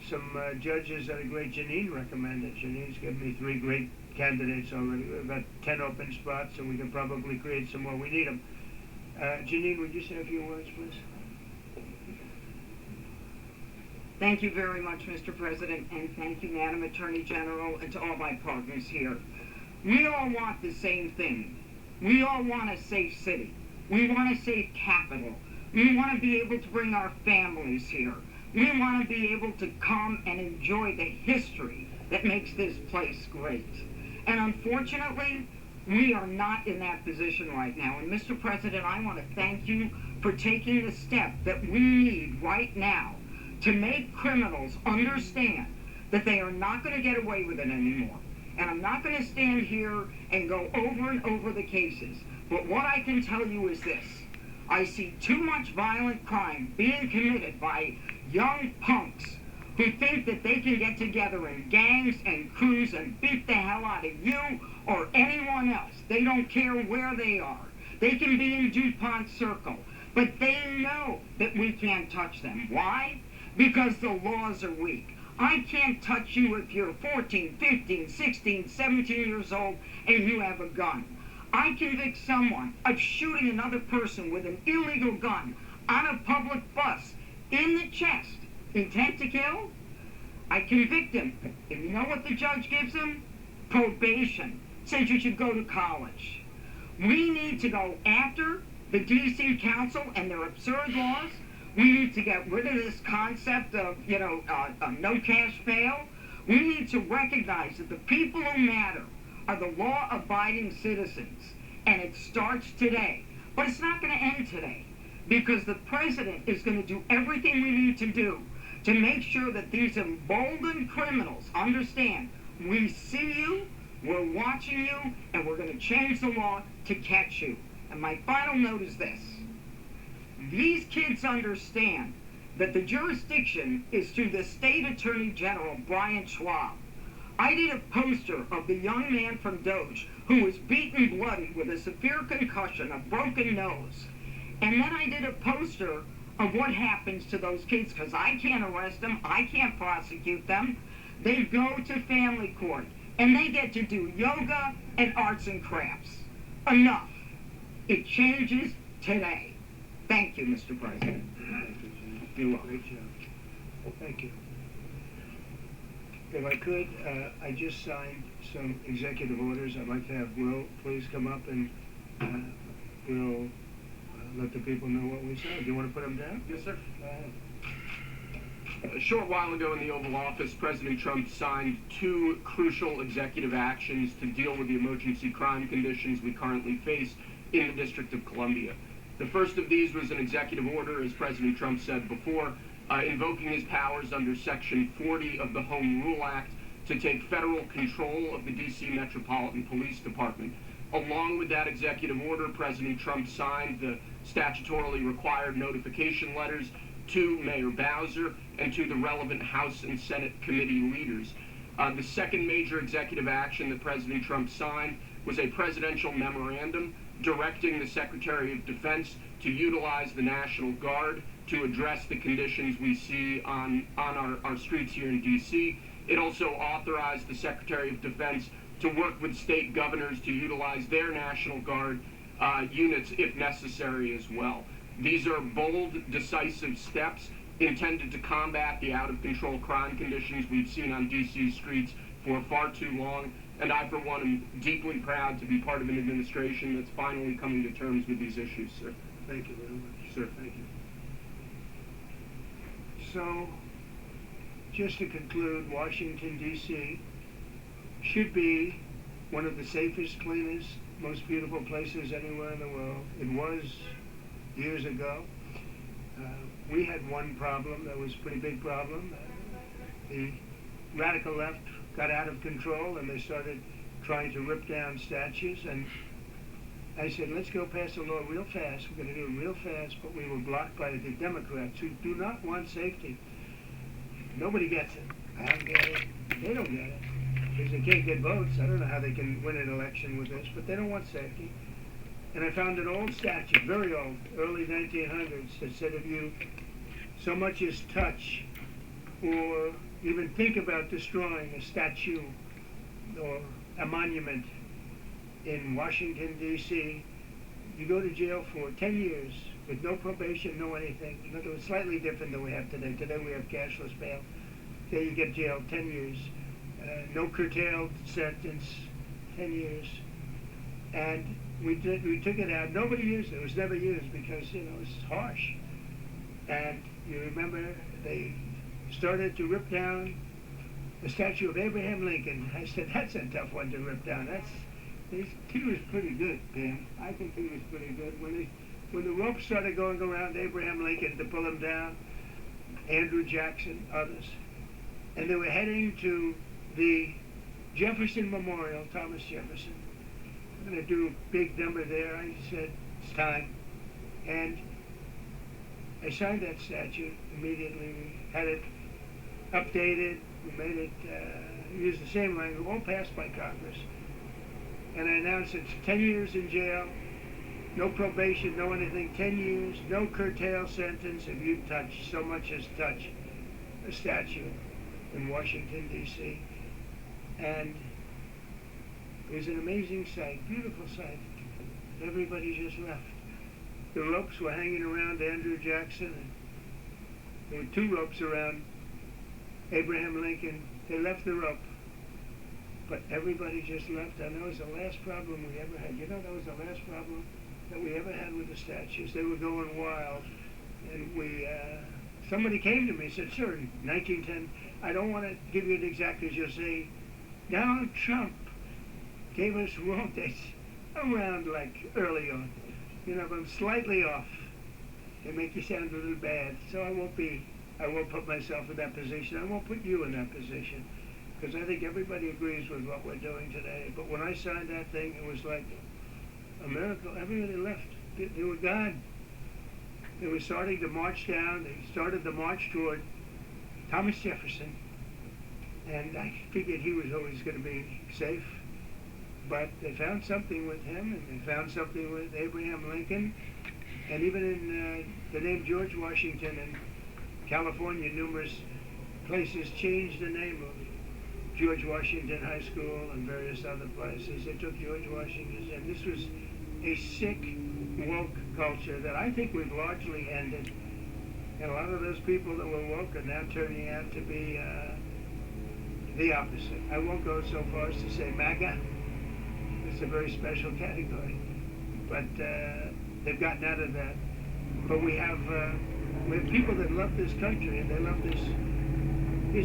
some judges that are great. Janine recommended. Janine's given me 3 great candidates already. We've got 10 open spots, and we can probably create some more. We need them. Janine, would you say a few words, please? Thank you very much, Mr. President, and thank you, Madam Attorney General, and to all my partners here. We all want the same thing. We all want a safe city. We want a safe capital. We want to be able to bring our families here. We want to be able to come and enjoy the history that makes this place great. And unfortunately, we are not in that position right now. And Mr. President, I want to thank you for taking the step that we need right now to make criminals understand that they are not going to get away with it anymore. And I'm not going to stand here and go over and over the cases. But what I can tell you is this. I see too much violent crime being committed by young punks who think that they can get together in gangs and crews and beat the hell out of you or anyone else. They don't care where they are. They can be in DuPont Circle. But they know that we can't touch them. Why? Because the laws are weak. I can't touch you if you're 14, 15, 16, 17 years old and you have a gun. I convict someone of shooting another person with an illegal gun on a public bus in the chest, intent to kill. I convict him. And you know what the judge gives him? Probation. Says you should go to college. We need to go after the D.C. Council and their absurd laws. We need to get rid of this concept of, no cash bail. We need to recognize that the people who matter are the law-abiding citizens, and it starts today. But it's not going to end today, because the president is going to do everything we need to do to make sure that these emboldened criminals understand we see you, we're watching you, and we're going to change the law to catch you. And my final note is this. These kids understand that the jurisdiction is through the State Attorney General, Brian Schwab. I did a poster of the young man from Doge who was beaten bloody with a severe concussion, a broken nose. And then I did a poster of what happens to those kids, because I can't arrest them, I can't prosecute them. They go to family court, and they get to do yoga and arts and crafts. Enough. It changes today. Thank you, Mr. President. You're welcome. Great job. Thank you. If I could, I just signed some executive orders. I'd like to have Will please come up, and we'll let the people know what we signed. Do you want to put them down? Yes, sir. Go ahead. A short while ago in the Oval Office, President Trump signed 2 crucial executive actions to deal with the emergency crime conditions we currently face in the District of Columbia. The first of these was an executive order, as President Trump said before, invoking his powers under Section 40 of the Home Rule Act to take federal control of the D.C. Metropolitan Police Department. Along with that executive order, President Trump signed the statutorily required notification letters to Mayor Bowser and to the relevant House and Senate committee leaders. The second major executive action that President Trump signed was a presidential memorandum directing the Secretary of Defense to utilize the National Guard to address the conditions we see on our streets here in D.C. It also authorized the Secretary of Defense to work with state governors to utilize their National Guard units if necessary as well. These are bold, decisive steps intended to combat the out-of-control crime conditions we've seen on D.C. streets for far too long. And I, for one, am deeply proud to be part of an administration that's finally coming to terms with these issues, sir. Thank you very much. Sir, thank you. So, just to conclude, Washington, D.C. should be one of the safest, cleanest, most beautiful places anywhere in the world. It was years ago. We had one problem that was a pretty big problem. The radical left got out of control and they started trying to rip down statues, and I said, let's go pass a law real fast. We're going to do it real fast, but we were blocked by the Democrats who do not want safety. Nobody gets it. I don't get it. They don't get it. Because they can't get votes. I don't know how they can win an election with this, but they don't want safety. And I found an old statute, very old, early 1900s, that said if you so much as touch or even think about destroying a statue or a monument in Washington, D.C., you go to jail for 10 years with no probation, no anything. In other words, slightly different than we have today. Today we have cashless bail. There you get jailed 10 years. No curtailed sentence, 10 years. And we took it out. Nobody used it. It was never used because, it's harsh. And you remember they started to rip down the statue of Abraham Lincoln. I said, that's a tough one to rip down. He was pretty good, Pam. I think he was pretty good. When the rope started going around Abraham Lincoln to pull him down, Andrew Jackson, others, and they were heading to the Jefferson Memorial, Thomas Jefferson. I'm going to do a big number there. I said, it's time. And I signed that statute immediately. We had it updated. We made it, use the same language, all passed by Congress. And I announced it's 10 years in jail, no probation, no anything, 10 years, no curtail sentence if you touch, so much as touch a statue in Washington, D.C. And it was an amazing sight, beautiful sight. Everybody just left. The ropes were hanging around Andrew Jackson, and there were 2 ropes around Abraham Lincoln. They left the rope, but everybody just left. And that was the last problem we ever had. That was the last problem that we ever had with the statues. They were going wild, and somebody came to me and said, sir, in 1910, I don't want to give you it exactly as you'll say, Donald Trump gave us wrong dates around like early on. But I'm slightly off. They make you sound a little bad. So I won't put myself in that position. I won't put you in that position. Because I think everybody agrees with what we're doing today. But when I signed that thing, it was like a miracle. Everybody left. They were gone. They were starting to march down. They started the march toward Thomas Jefferson. And I figured he was always going to be safe. But they found something with him, and they found something with Abraham Lincoln. And even in the name George Washington in California, numerous places changed the name of George Washington High School and various other places. They took George Washington, and this was a sick, woke culture that I think we've largely ended. And a lot of those people that were woke are now turning out to be the opposite. I won't go so far as to say MAGA. It's a very special category. But they've gotten out of that. But we have people that love this country, and they love this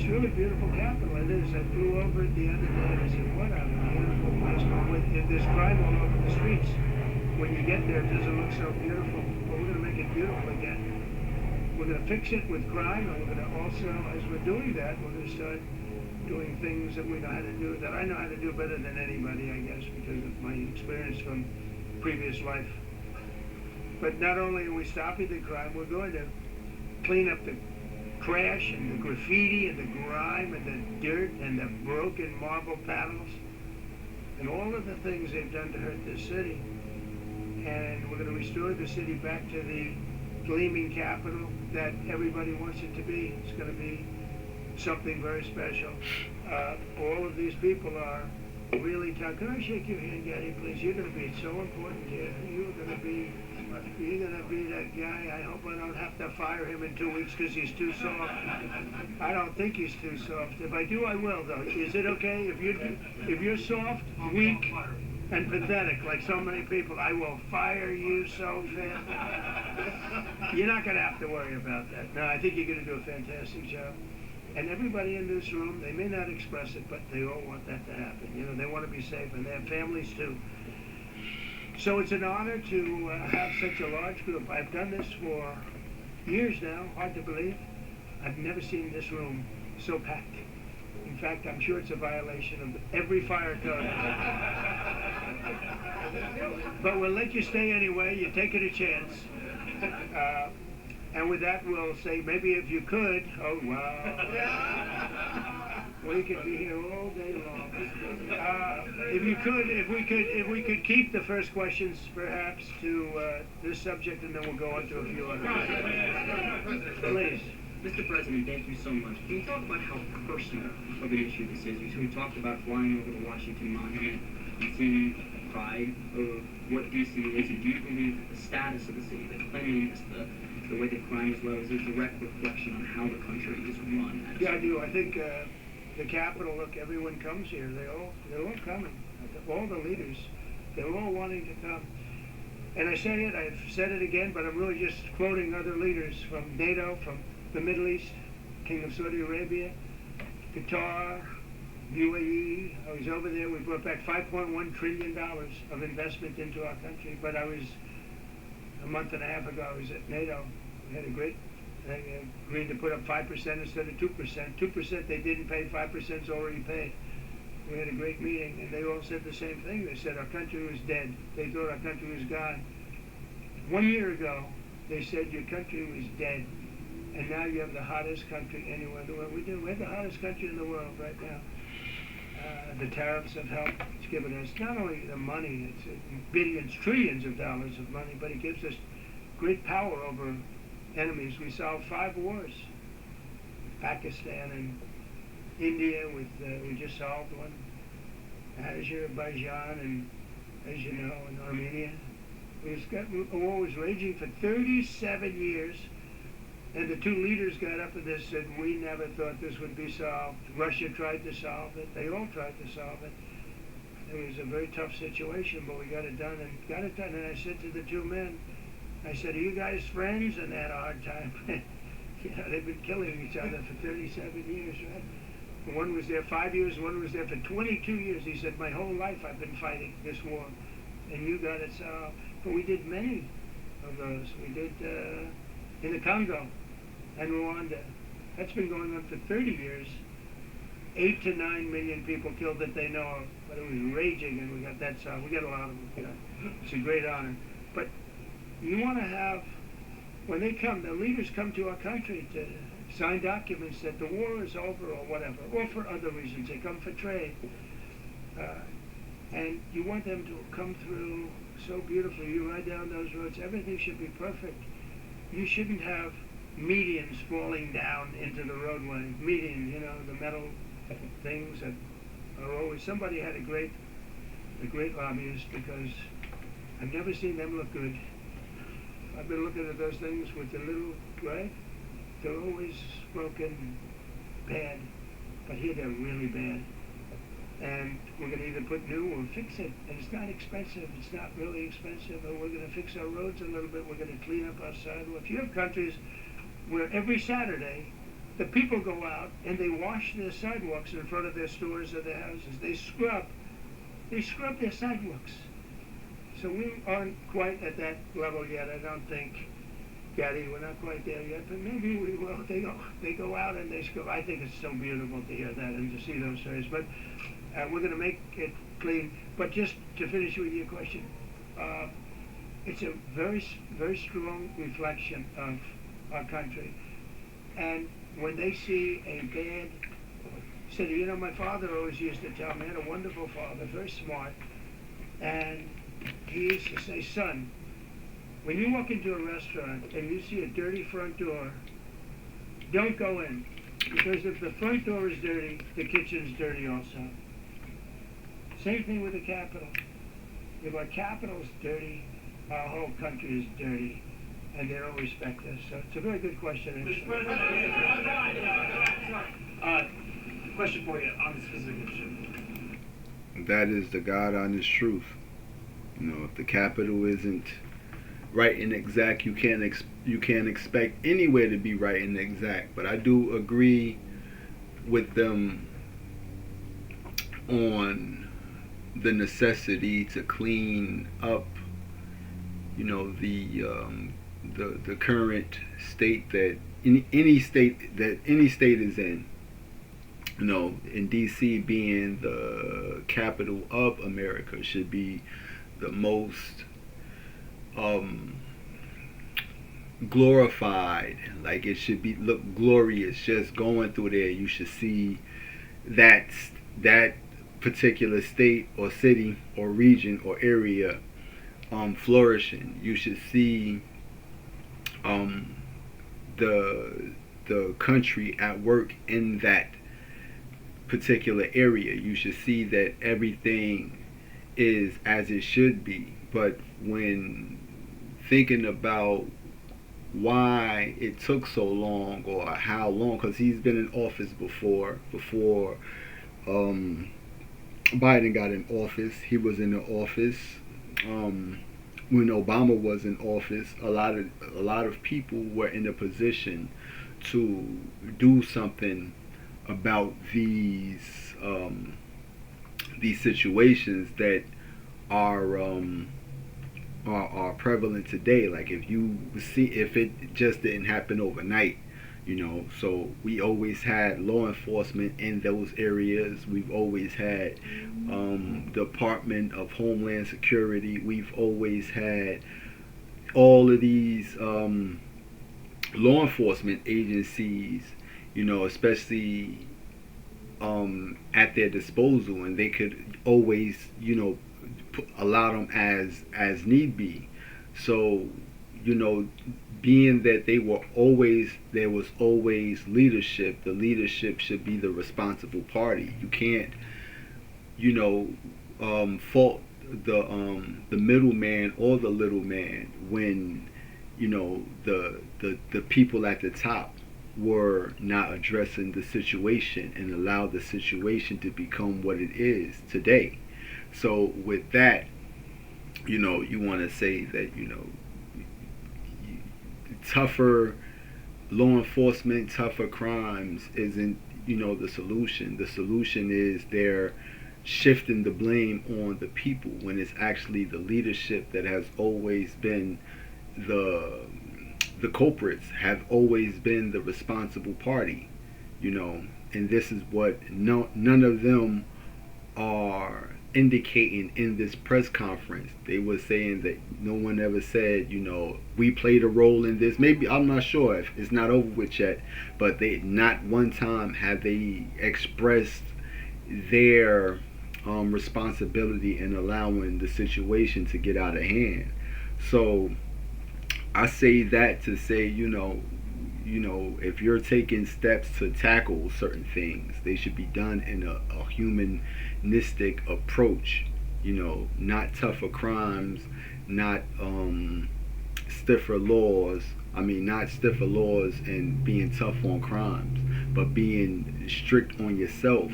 really beautiful capital. It is. I flew over it the other day, and I said, what a beautiful place. But there's crime all over the streets. When you get there, it doesn't look so beautiful. But we're going to make it beautiful again. We're going to fix it with crime, and we're going to also, as we're doing that, we're going to start doing things that we know how to do, that I know how to do better than anybody, I guess, because of my experience from previous life. But not only are we stopping the crime, we're going to clean up the trash and the graffiti and the grime and the dirt and the broken marble panels and all of the things they've done to hurt this city. And we're going to restore the city back to the gleaming capital that everybody wants it to be. It's going to be something very special. All of these people are really tough. Can I shake your hand, Gaddy, please? You're going to be so important here. You're going to be You're gonna be that guy. I hope I don't have to fire him in 2 weeks because he's too soft. I don't think he's too soft. If I do, I will though. Is it okay if you're soft, weak, and pathetic like so many people? I will fire you so fast. You're not gonna have to worry about that. No, I think you're gonna do a fantastic job. And everybody in this room, they may not express it, but they all want that to happen. You know, they want to be safe, and they have families too. So it's an honor to have such a large group. I've done this for years now, hard to believe. I've never seen this room so packed. In fact, I'm sure it's a violation of every fire code. But we'll let you stay anyway. You're taking a chance. And with that, we'll say, maybe if you could, oh wow, we could be here all day long. If we could keep the first questions, perhaps, to this subject, and then we'll go on to a few others. Please. Mr. President, thank you so much. Can you talk about how personal of an issue this is? We talked about flying over the Washington Monument and seeing pride of what D.C. is. And do you believe that the status of the city, the cleanliness, the way that crime is low, is a direct reflection on how the country is run? Yeah, I do. I think the Capitol, look, everyone comes here. They're all coming. All the leaders, they're all wanting to come. And I say it, I've said it again, but I'm really just quoting other leaders from NATO, from the Middle East, King of Saudi Arabia, Qatar, UAE. I was over there. We brought back $5.1 trillion of investment into our country. But I was, a month and a half ago, I was at NATO. We had a great, they agreed to put up 5% instead of 2%. 2% they didn't pay, 5% is already paid. We had a great meeting, and they all said the same thing. They said our country was dead. They thought our country was gone. 1 year ago, they said your country was dead. And now you have the hottest country anywhere in the world. We do. We're the hottest country in the world right now. The tariffs have helped. It's given us not only the money, it's billions, trillions of dollars of money, but it gives us great power over enemies. We solved 5 wars. Pakistan and India, we just solved one. Azerbaijan and, as you know, and Armenia. A war was raging for 37 years. And the 2 leaders got up and they said, we never thought this would be solved. Russia tried to solve it. They all tried to solve it. It was a very tough situation, but we got it done. And I said to the 2 men, I said, are you guys friends? And they had a hard time. They've been killing each other for 37 years, right? One was there 5 years, one was there for 22 years. He said, my whole life I've been fighting this war. And you got it solved. But we did many of those. We did in the Congo and Rwanda. That's been going on for 30 years. 8 to 9 million people killed that they know of, but it was raging, and we got that solved. We got a lot of them. You know. It's a great honor. But you want to have, when they come, the leaders come to our country to sign documents that the war is over or whatever, or for other reasons. They come for trade. And you want them to come through so beautifully. You ride down those roads, everything should be perfect. You shouldn't have medians falling down into the roadway. Medians, you know, the metal things that are always, somebody had a great lobbyist, because I've never seen them look good. I've been looking at those things with the little, right? They're always broken, bad, but here they're really bad. And we're going to either put new or fix it. And it's not expensive. It's not really expensive. But we're going to fix our roads a little bit. We're going to clean up our sidewalks. You have countries where every Saturday the people go out and they wash their sidewalks in front of their stores or their houses. They scrub their sidewalks. So we aren't quite at that level yet, I don't think. Gaddy, we're not quite there yet, but maybe we will. They go out and they scrub. I think it's so beautiful to hear that and to see those stories. But we're going to make it clean. But just to finish with your question, it's a very, very strong reflection of our country. And when they see a bad city, you know, my father always used to tell me, I had a wonderful father, very smart, and he used to say, son, when you walk into a restaurant and you see a dirty front door, don't go in. Because if the front door is dirty, the kitchen's dirty also. Same thing with the Capitol. If our Capitol's dirty, our whole country is dirty, and they don't respect us. So it's a very good question. Mr. President, question for you on this specific issue. That is the God honest truth. You know, if the capital isn't right and exact, you can't expect anywhere to be right and exact. But I do agree with them on the necessity to clean up, you know, the current state that any state is in. You know, in D.C. being the capital of America should be the most glorified. Like, it should be look glorious just going through there. You should see that particular state or city or region or area flourishing. You should see the country at work in that particular area. You should see that everything is as it should be. But when thinking about why it took so long or how long, because he's been in office before Biden got in office. He was in the office when Obama was in office. A lot of people were in a position to do something about these situations that are prevalent today. Like, if it just didn't happen overnight, you know. So we always had law enforcement in those areas. We've always had Department of Homeland Security. We've always had all of these law enforcement agencies, you know, especially at their disposal, and they could always, you know, allow them as need be. So, you know, being that there was always leadership. The leadership should be the responsible party. You can't, you know, fault the middleman or the little man when, you know, the people at the top were not addressing the situation and allow the situation to become what it is today. So with that, you know, you want to say that, you know, tougher law enforcement, tougher crimes isn't, you know, the solution. The solution is they're shifting the blame on the people when it's actually the leadership that has always been the culprits, have always been the responsible party, you know. And this is what none of them are indicating in this press conference. They were saying that no one ever said, you know, we played a role in this. Maybe, I'm not sure if it's not over with yet, but they not one time have they expressed their responsibility in allowing the situation to get out of hand. So I say that to say, you know, if you're taking steps to tackle certain things, they should be done in a humanistic approach. You know, not tougher crimes, not stiffer laws. I mean, not stiffer laws and being tough on crimes, but being strict on yourself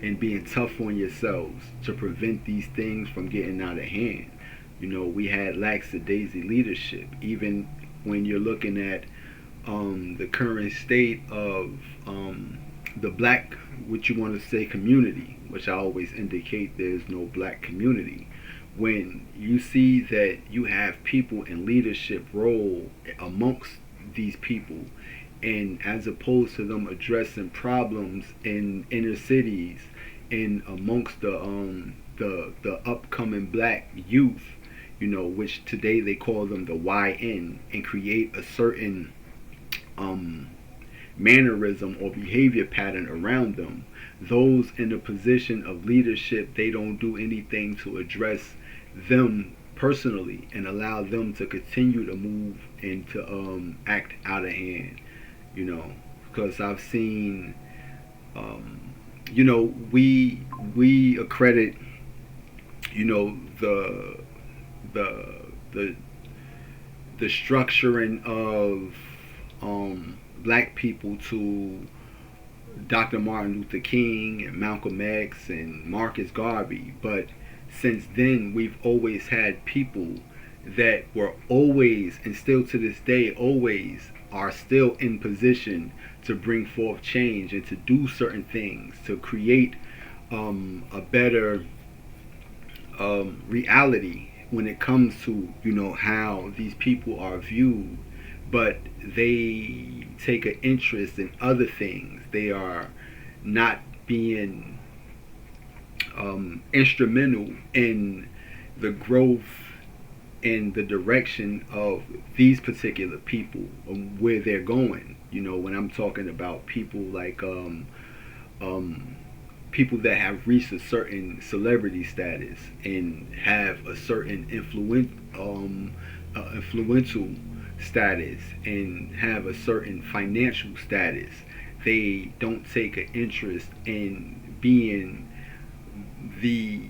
and being tough on yourselves to prevent these things from getting out of hand. You know, we had lackadaisy leadership. Even when you're looking at the current state of the black, what you want to say, community, which I always indicate there's no black community. When you see that you have people in leadership role amongst these people, and as opposed to them addressing problems in inner cities and amongst the upcoming black youth, you know, which today they call them the YN, and create a certain mannerism or behavior pattern around them, those in a position of leadership, they don't do anything to address them personally and allow them to continue to move and to act out of hand, you know. Because I've seen, you know, we accredit, you know, the the structuring of black people to Dr. Martin Luther King and Malcolm X and Marcus Garvey. But since then, we've always had people that were always, and still to this day, always are still in position to bring forth change and to do certain things to create a better reality when it comes to, you know, how these people are viewed. But they take an interest in other things. They are not being instrumental in the growth and the direction of these particular people, where they're going. You know, when I'm talking about people like people that have reached a certain celebrity status and have a certain influential status and have a certain financial status, they don't take an interest in being the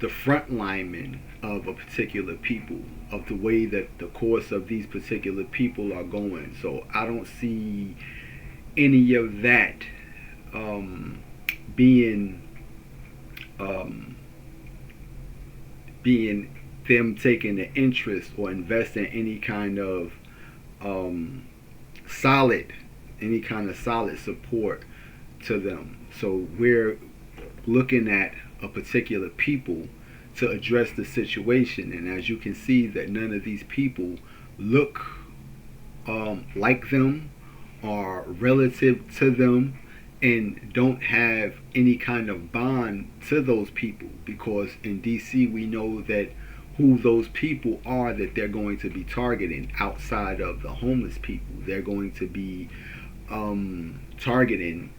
front lineman of a particular people, of the way that the course of these particular people are going. So I don't see any of that being them taking an interest or investing any kind of solid support to them. So we're looking at a particular people to address the situation, and as you can see, that none of these people look like them, are relative to them, and don't have any kind of bond to those people, because in DC we know that who those people are that they're going to be targeting outside of the homeless people. They're going to be targeting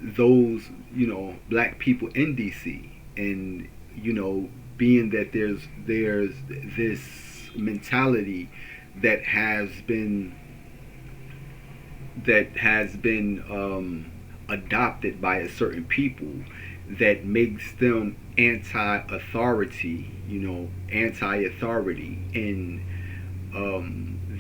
those, you know, black people in DC. And, you know, being that there's this mentality that has been adopted by a certain people that makes them anti-authority, you know, anti-authority, and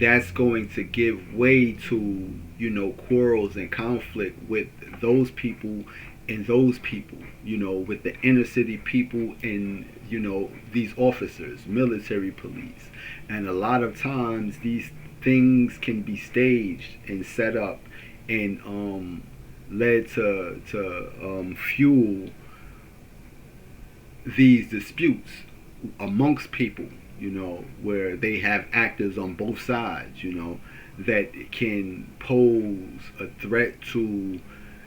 that's going to give way to, you know, quarrels and conflict with those people and those people, you know, with the inner city people and, you know, these officers, military police. And a lot of times these things can be staged and set up and led to fuel these disputes amongst people, you know, where they have actors on both sides, you know, that can pose a threat to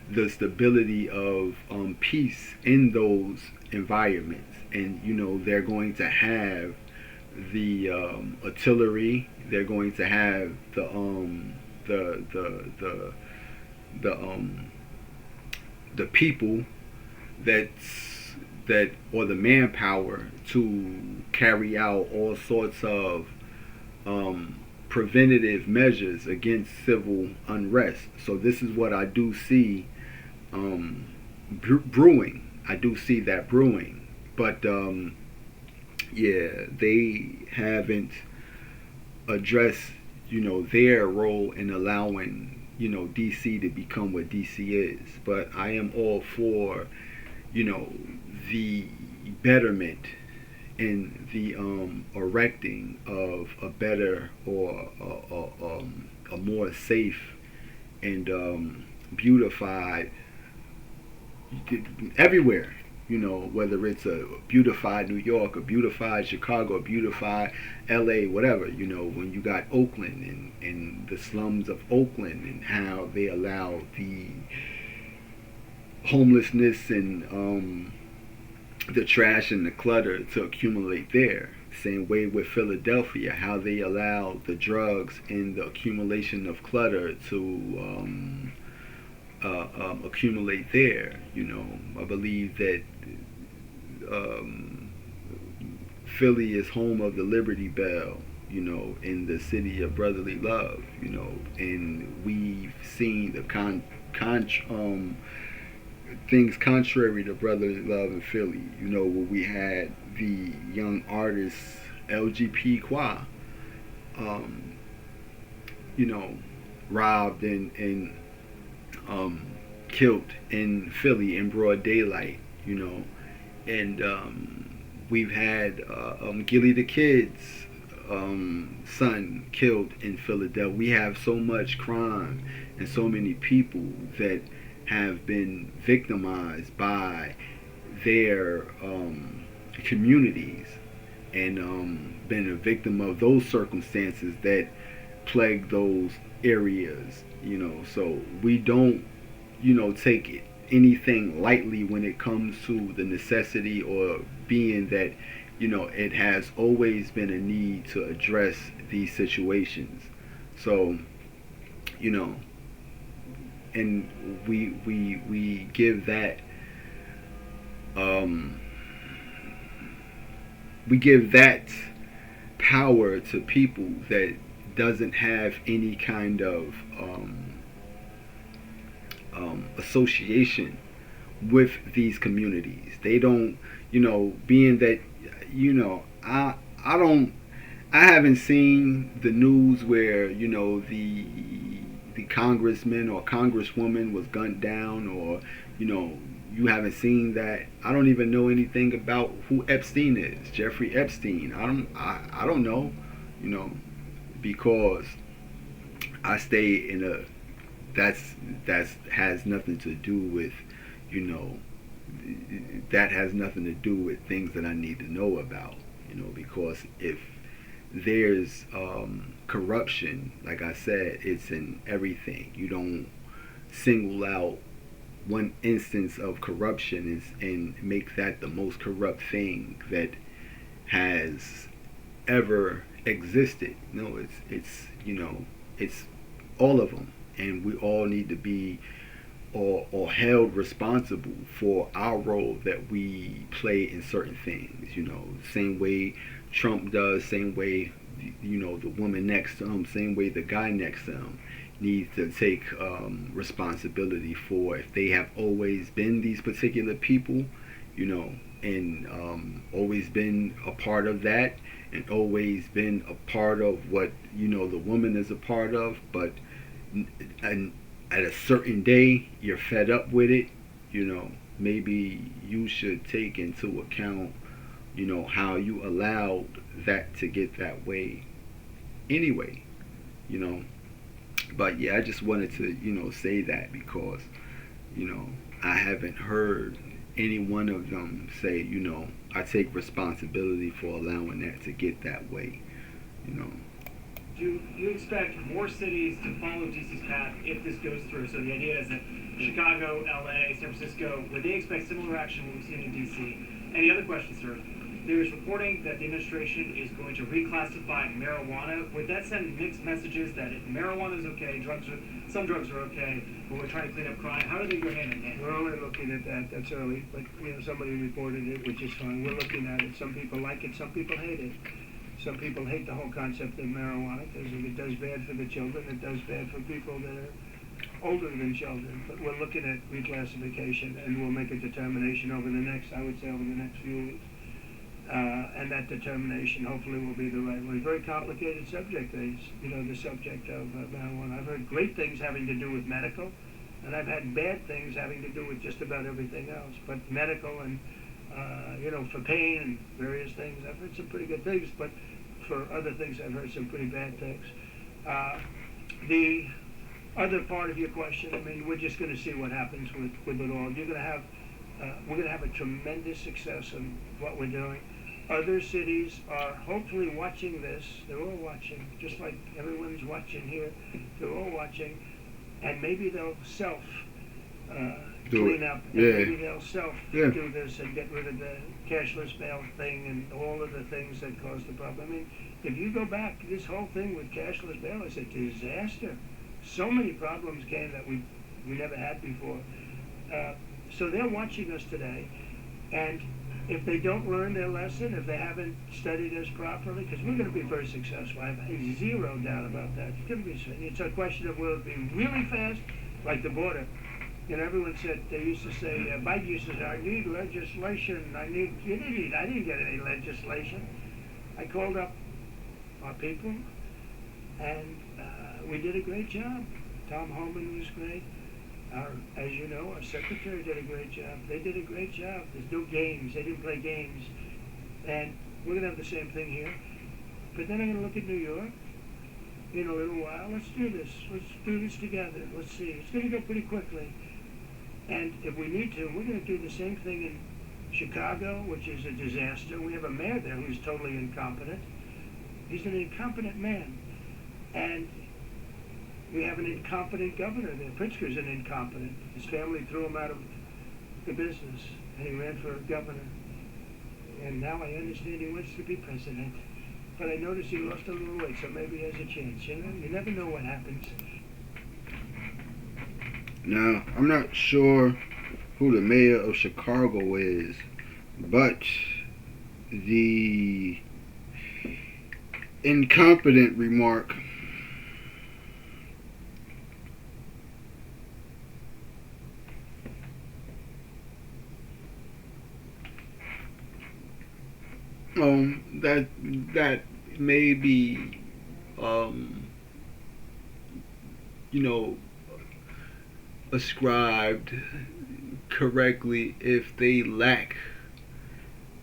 the stability of peace in those environments. And, you know, they're going to have the artillery, they're going to have the people or the manpower to carry out all sorts of preventative measures against civil unrest. So this is what I do see brewing. I do see that brewing, but yeah, they haven't addressed, you know, their role in allowing, you know, DC to become what DC is. But I am all for, you know, the betterment and the erecting of a better or a more safe and beautified everywhere, you know, whether it's a beautified New York, a beautified Chicago, a beautified LA, whatever, you know, when you got Oakland and the slums of Oakland and how they allow the homelessness and the trash and the clutter to accumulate there. Same way with Philadelphia, how they allow the drugs and the accumulation of clutter to accumulate there. You know, I believe that Philly is home of the Liberty Bell, you know, in the city of brotherly love, you know, and we've seen the things contrary to brotherly love in Philly, you know, where we had the young artists LGBTQI, you know, robbed and killed in Philly in broad daylight, you know, and we've had Gilly the Kid's son killed in Philadelphia. We have so much crime and so many people that have been victimized by their communities and been a victim of those circumstances that plague those areas, you know. So we don't, you know, take it anything lightly when it comes to the necessity or being that, you know, it has always been a need to address these situations. So, you know, and we give that we give that power to people that doesn't have any kind of association with these communities. They don't, you know, being that, you know, I haven't seen the news where, you know, the congressman or congresswoman was gunned down, or, you know, you haven't seen that. I don't even know anything about who Epstein is, Jeffrey Epstein. I don't know, you know, because I stay in a that's has nothing to do with, you know, that has nothing to do with things that I need to know about, you know, because if there's corruption, like I said, it's in everything. You don't single out one instance of corruption and make that the most corrupt thing that has ever existed. No, it's you know, it's all of them, and we all need to be or held responsible for our role that we play in certain things. You know, same way Trump does, same way, you know, the woman next to him, same way the guy next to him needs to take responsibility for if they have always been these particular people, you know, and always been a part of that, and always been a part of what, you know, the woman is a part of, but and at a certain day you're fed up with it, you know, maybe you should take into account, you know, how you allowed that to get that way anyway, you know. But yeah, I just wanted to, you know, say that because, you know, I haven't heard any one of them say, you know, I take responsibility for allowing that to get that way, you know. Do you expect more cities to follow DC's path if this goes through? So the idea is that Chicago, LA, San Francisco, would they expect similar action what we've seen in DC? And the other question, sir, there's reporting that the administration is going to reclassify marijuana. Would that send mixed messages that if marijuana is okay, some drugs are okay, but we're trying to clean up crime? How do they go hand in hand? We're only looking at that. That's early, but you know, somebody reported it, which is fine. We're looking at it. Some people like it, some people hate it. Some people hate the whole concept of marijuana because it does bad for the children. It does bad for people that are older than children. But we're looking at reclassification, and we'll make a determination over the next, I would say, over the next few weeks. And that determination hopefully will be the right one. Very complicated subject, you know, the subject of marijuana. I've heard great things having to do with medical, and I've had bad things having to do with just about everything else. But medical and, you know, for pain and various things, I've heard some pretty good things, but for other things I've heard some pretty bad things. The other part of your question, I mean, we're just going to see what happens with it all. You're going to have, we're going to have a tremendous success in what we're doing. Other cities are hopefully watching this. They're all watching, just like everyone's watching here. They're all watching, and maybe they'll clean up, and maybe they'll do this and get rid of the cashless mail thing and all of the things that caused the problem. I mean, if you go back, this whole thing with cashless mail is a disaster. So many problems came that we never had before. So they're watching us today, and if they don't learn their lesson, if they haven't studied us properly, because we're going to be very successful. I have zero doubt about that. It's going to be. It's a question of will it be really fast, like the border. You know, everyone said, they used to say, Biden used to say, I need legislation. I didn't get any legislation. I called up our people, and we did a great job. Tom Homan was great. As you know, our secretary did a great job. They did a great job. There's no games. They didn't play games. And we're going to have the same thing here. But then I'm going to look at New York in a little while. Let's do this. Let's do this together. Let's see. It's going to go pretty quickly. And if we need to, we're going to do the same thing in Chicago, which is a disaster. We have a mayor there who's totally incompetent. He's an incompetent man. And we have an incompetent governor there. Pritzker's an incompetent. His family threw him out of the business, and he ran for governor. And now I understand he wants to be president. But I noticed he lost a little weight, so maybe he has a chance. You know, you never know what happens. Now, I'm not sure who the mayor of Chicago is, but the incompetent remark that may be ascribed correctly if they lack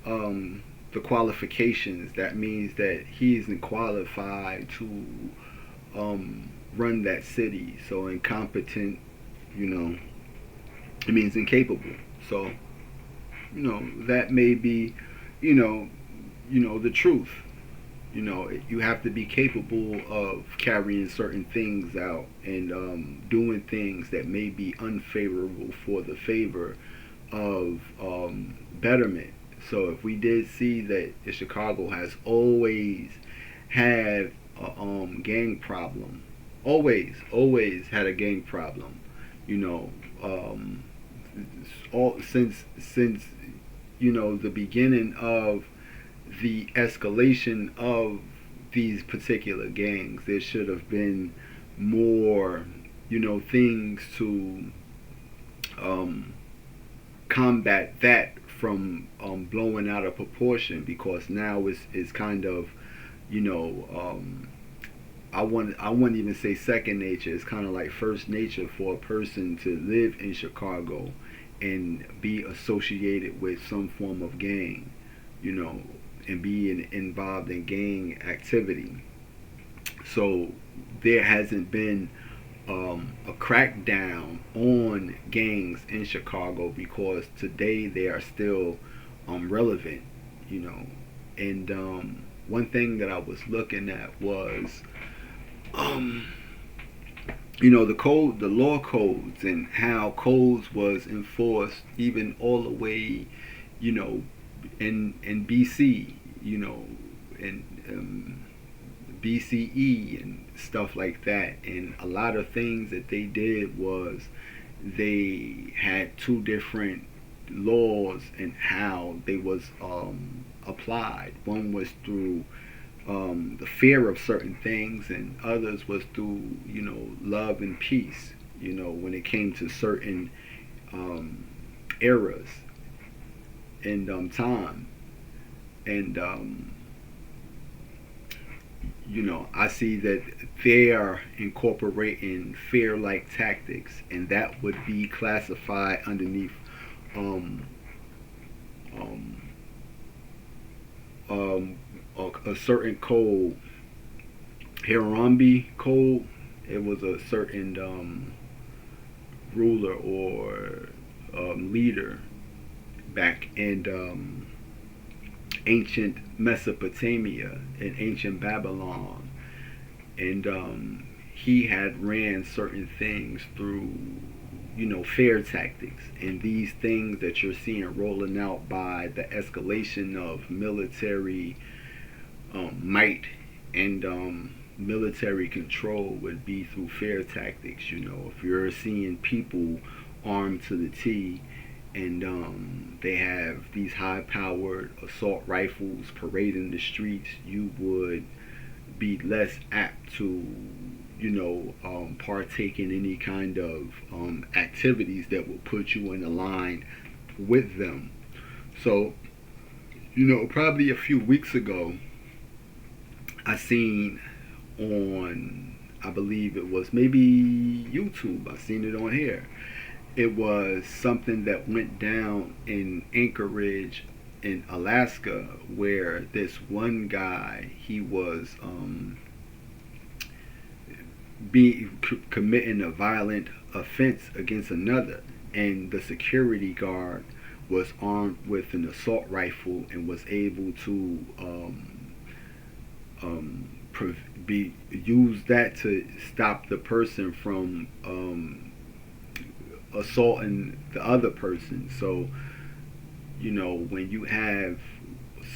the qualifications. That means that he isn't qualified to run that city. So incompetent, it means incapable. So that may be the truth. You have to be capable of carrying certain things out and doing things that may be unfavorable for the favor of betterment. So if we did see that Chicago has always had a gang problem, always had a gang problem, all since the beginning of the escalation of these particular gangs. There should have been more, things to combat that from blowing out of proportion, because now it's kind of, I wouldn't even say second nature. It's kind of like first nature for a person to live in Chicago and be associated with some form of gang, and being involved in gang activity. So there hasn't been a crackdown on gangs in Chicago because today they are still relevant, And one thing that I was looking at was, the law codes and how codes was enforced even all the way, in BC, and BCE and stuff like that. And a lot of things that they did was they had two different laws and how they was applied. One was through the fear of certain things, and others was through love and peace, when it came to certain eras and time. And I see that they are incorporating fear-like tactics, and that would be classified underneath a certain code, Harambe code. It was a certain ruler or leader back in ancient Mesopotamia and ancient Babylon, and he had ran certain things through fear tactics. And these things that you're seeing rolling out by the escalation of military might and military control would be through fear tactics. If you're seeing people armed to the T, and they have these high-powered assault rifles parading the streets, you would be less apt to, partake in any kind of activities that will put you in a line with them. So, probably a few weeks ago, I seen on, I believe it was maybe YouTube. I seen it on here. It was something that went down in Anchorage in Alaska, where this one guy, he was committing a violent offense against another, and the security guard was armed with an assault rifle and was able to use that to stop the person from assaulting the other person. So, you know, when you have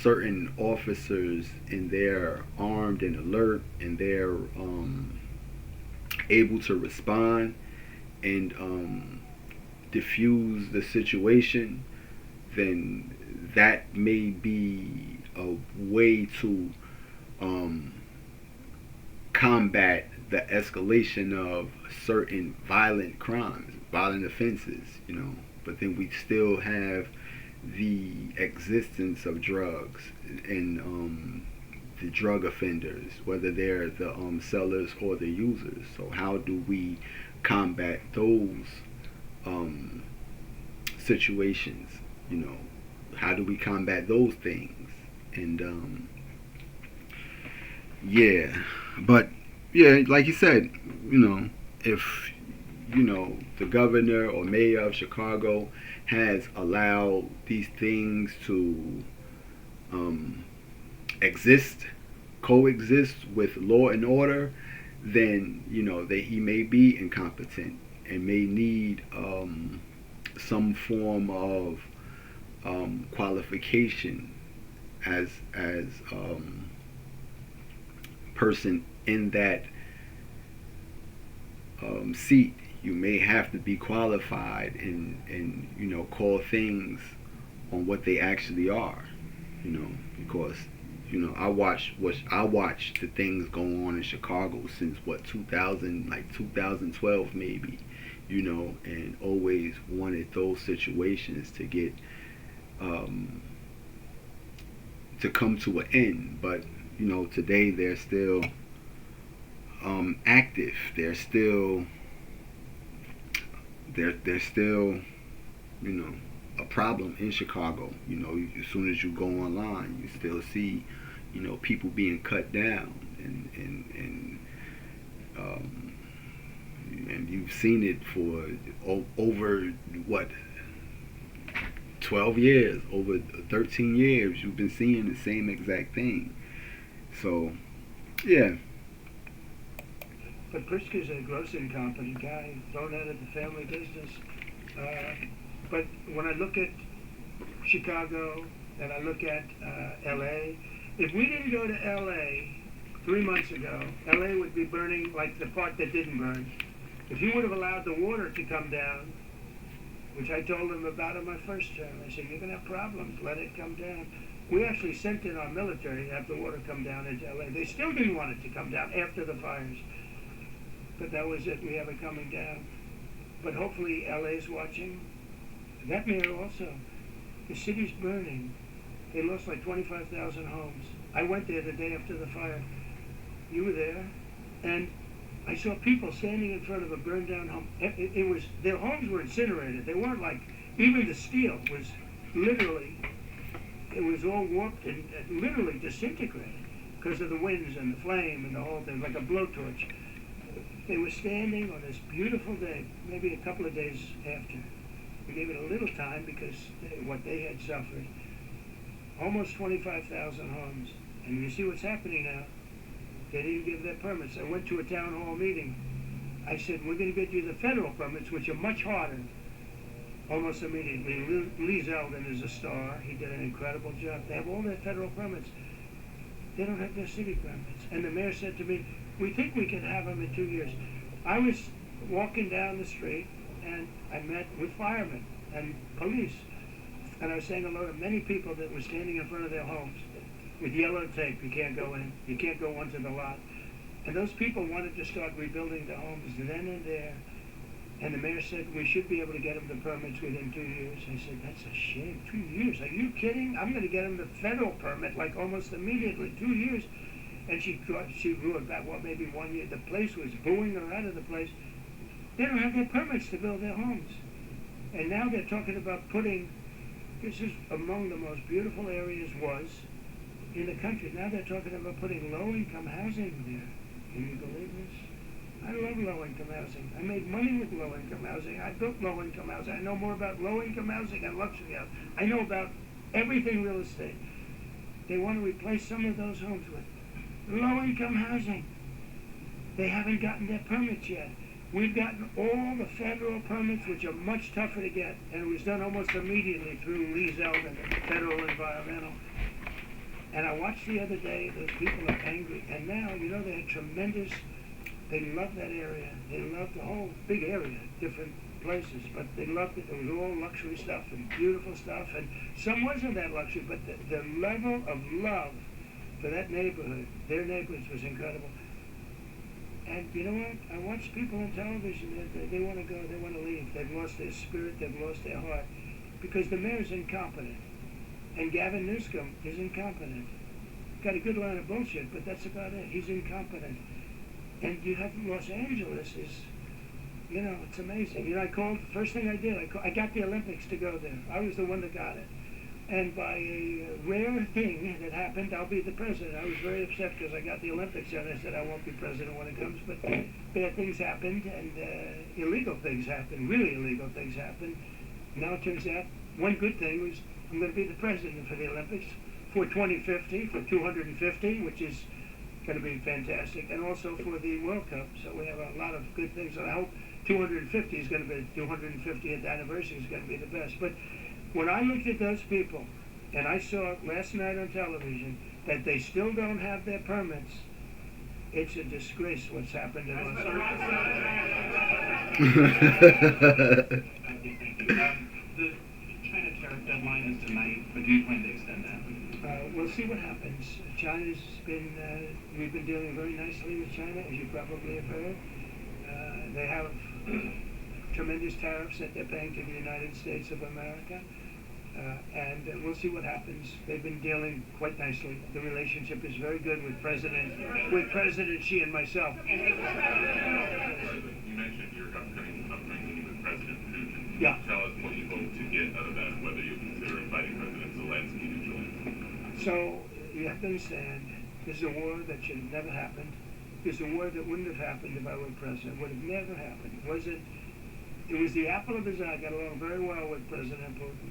certain officers and they're armed and alert and they're able to respond and diffuse the situation, then that may be a way to combat the escalation of certain violent crimes, violent offenses, you know. But then we still have the existence of drugs and the drug offenders, whether they're the sellers or the users. So how do we combat those situations? You know, how do we combat those things? And yeah, but yeah, like you said, you know, if you know the governor or mayor of Chicago has allowed these things to coexist with law and order, then you know that he may be incompetent and may need some form of qualification as person in that seat. You may have to be qualified and you know call things on what they actually are, you know, because you know I watched the things going on in Chicago since what 2000, like 2012 maybe, you know, and always wanted those situations to get to come to an end. But you know today they're still active. They're still you know a problem in Chicago. You know, as soon as you go online, you still see you know people being cut down and you've seen it for over what 12 years, over 13 years. You've been seeing the same exact thing. So yeah. But Pritzker's a grossing company guy, thrown out of the family business. But when I look at Chicago and I look at L.A., if we didn't go to L.A. 3 months ago, L.A. would be burning like the part that didn't burn. If he would have allowed the water to come down, which I told him about in my first term, I said, you're going to have problems, let it come down. We actually sent in our military to have the water come down into L.A. They still didn't want it to come down after the fires. But that was it, we have it coming down. But hopefully LA's watching. That mayor also, the city's burning. They lost like 25,000 homes. I went there the day after the fire. You were there. And I saw people standing in front of a burned down home. It was, their homes were incinerated. They weren't like, even the steel was literally, it was all warped and literally disintegrated because of the winds and the flame and the whole thing, like a blowtorch. They were standing on this beautiful day, maybe a couple of days after. We gave it a little time because what they had suffered. Almost 25,000 homes. And you see what's happening now. They didn't give their permits. I went to a town hall meeting. I said, we're going to get you the federal permits, which are much harder. Almost immediately. Lee Zeldin is a star. He did an incredible job. They have all their federal permits. They don't have their city permits. And the mayor said to me, we think we can have them in 2 years. I was walking down the street and I met with firemen and police. And I was saying hello to many people that were standing in front of their homes with yellow tape. You can't go in. You can't go onto the lot. And those people wanted to start rebuilding the homes then and there. And the mayor said, we should be able to get them the permits within 2 years. I said, that's a shame. 2 years? Are you kidding? I'm going to get them the federal permit like almost immediately. 2 years. and she grew it back, maybe 1 year. The place was booing her out of the place. They don't have their permits to build their homes. And now they're talking about this is among the most beautiful areas in the country. Now they're talking about putting low-income housing there. Can you believe this? I love low-income housing. I made money with low-income housing. I built low-income housing. I know more about low-income housing and luxury housing. I know about everything real estate. They want to replace some of those homes with low-income housing. They haven't gotten their permits yet. We've gotten all the federal permits, which are much tougher to get, and it was done almost immediately through Lee Zeldin, Federal Environmental. And I watched the other day, those people are angry, and now, they had they loved that area. They loved the whole big area, different places, but they loved it. It was all luxury stuff and beautiful stuff, and some wasn't that luxury, but the level of love for that neighborhood, their neighborhoods, was incredible. And you know what? I watch people on television, they want to go, they want to leave. They've lost their spirit, they've lost their heart, because the mayor's incompetent. And Gavin Newsom is incompetent. Got a good line of bullshit, but that's about it. He's incompetent. And you have Los Angeles is, it's amazing. I called, first thing I did, I got the Olympics to go there. I was the one that got it. And by a rare thing that happened, I'll be the president. I was very upset because I got the Olympics and I said I won't be president when it comes. But bad things happened and illegal things happened, really illegal things happened. Now it turns out one good thing was I'm going to be the president for the Olympics for 2050, for 250, which is going to be fantastic, and also for the World Cup. So we have a lot of good things. And I hope 250 is going to be 250th anniversary is going to be the best. But when I looked at those people, and I saw last night on television that they still don't have their permits, it's a disgrace what's happened in Los Angeles. The China tariff deadline is tonight, but do you plan to extend that? We'll see what happens. China's been, we've been dealing very nicely with China, as you probably have heard. They have tremendous tariffs that they're paying to the United States of America. And we'll see what happens. They've been dealing quite nicely. The relationship is very good with President Xi and myself. You mentioned your upcoming meeting with President Putin. Yeah. Tell us what you hope to get out of that, whether you consider inviting President Zelensky to join. So you have to understand, this is a war that should have never happened. It's a war that wouldn't have happened if I were president. Would have never happened. It was the apple of his eye. I got along very well with President Putin.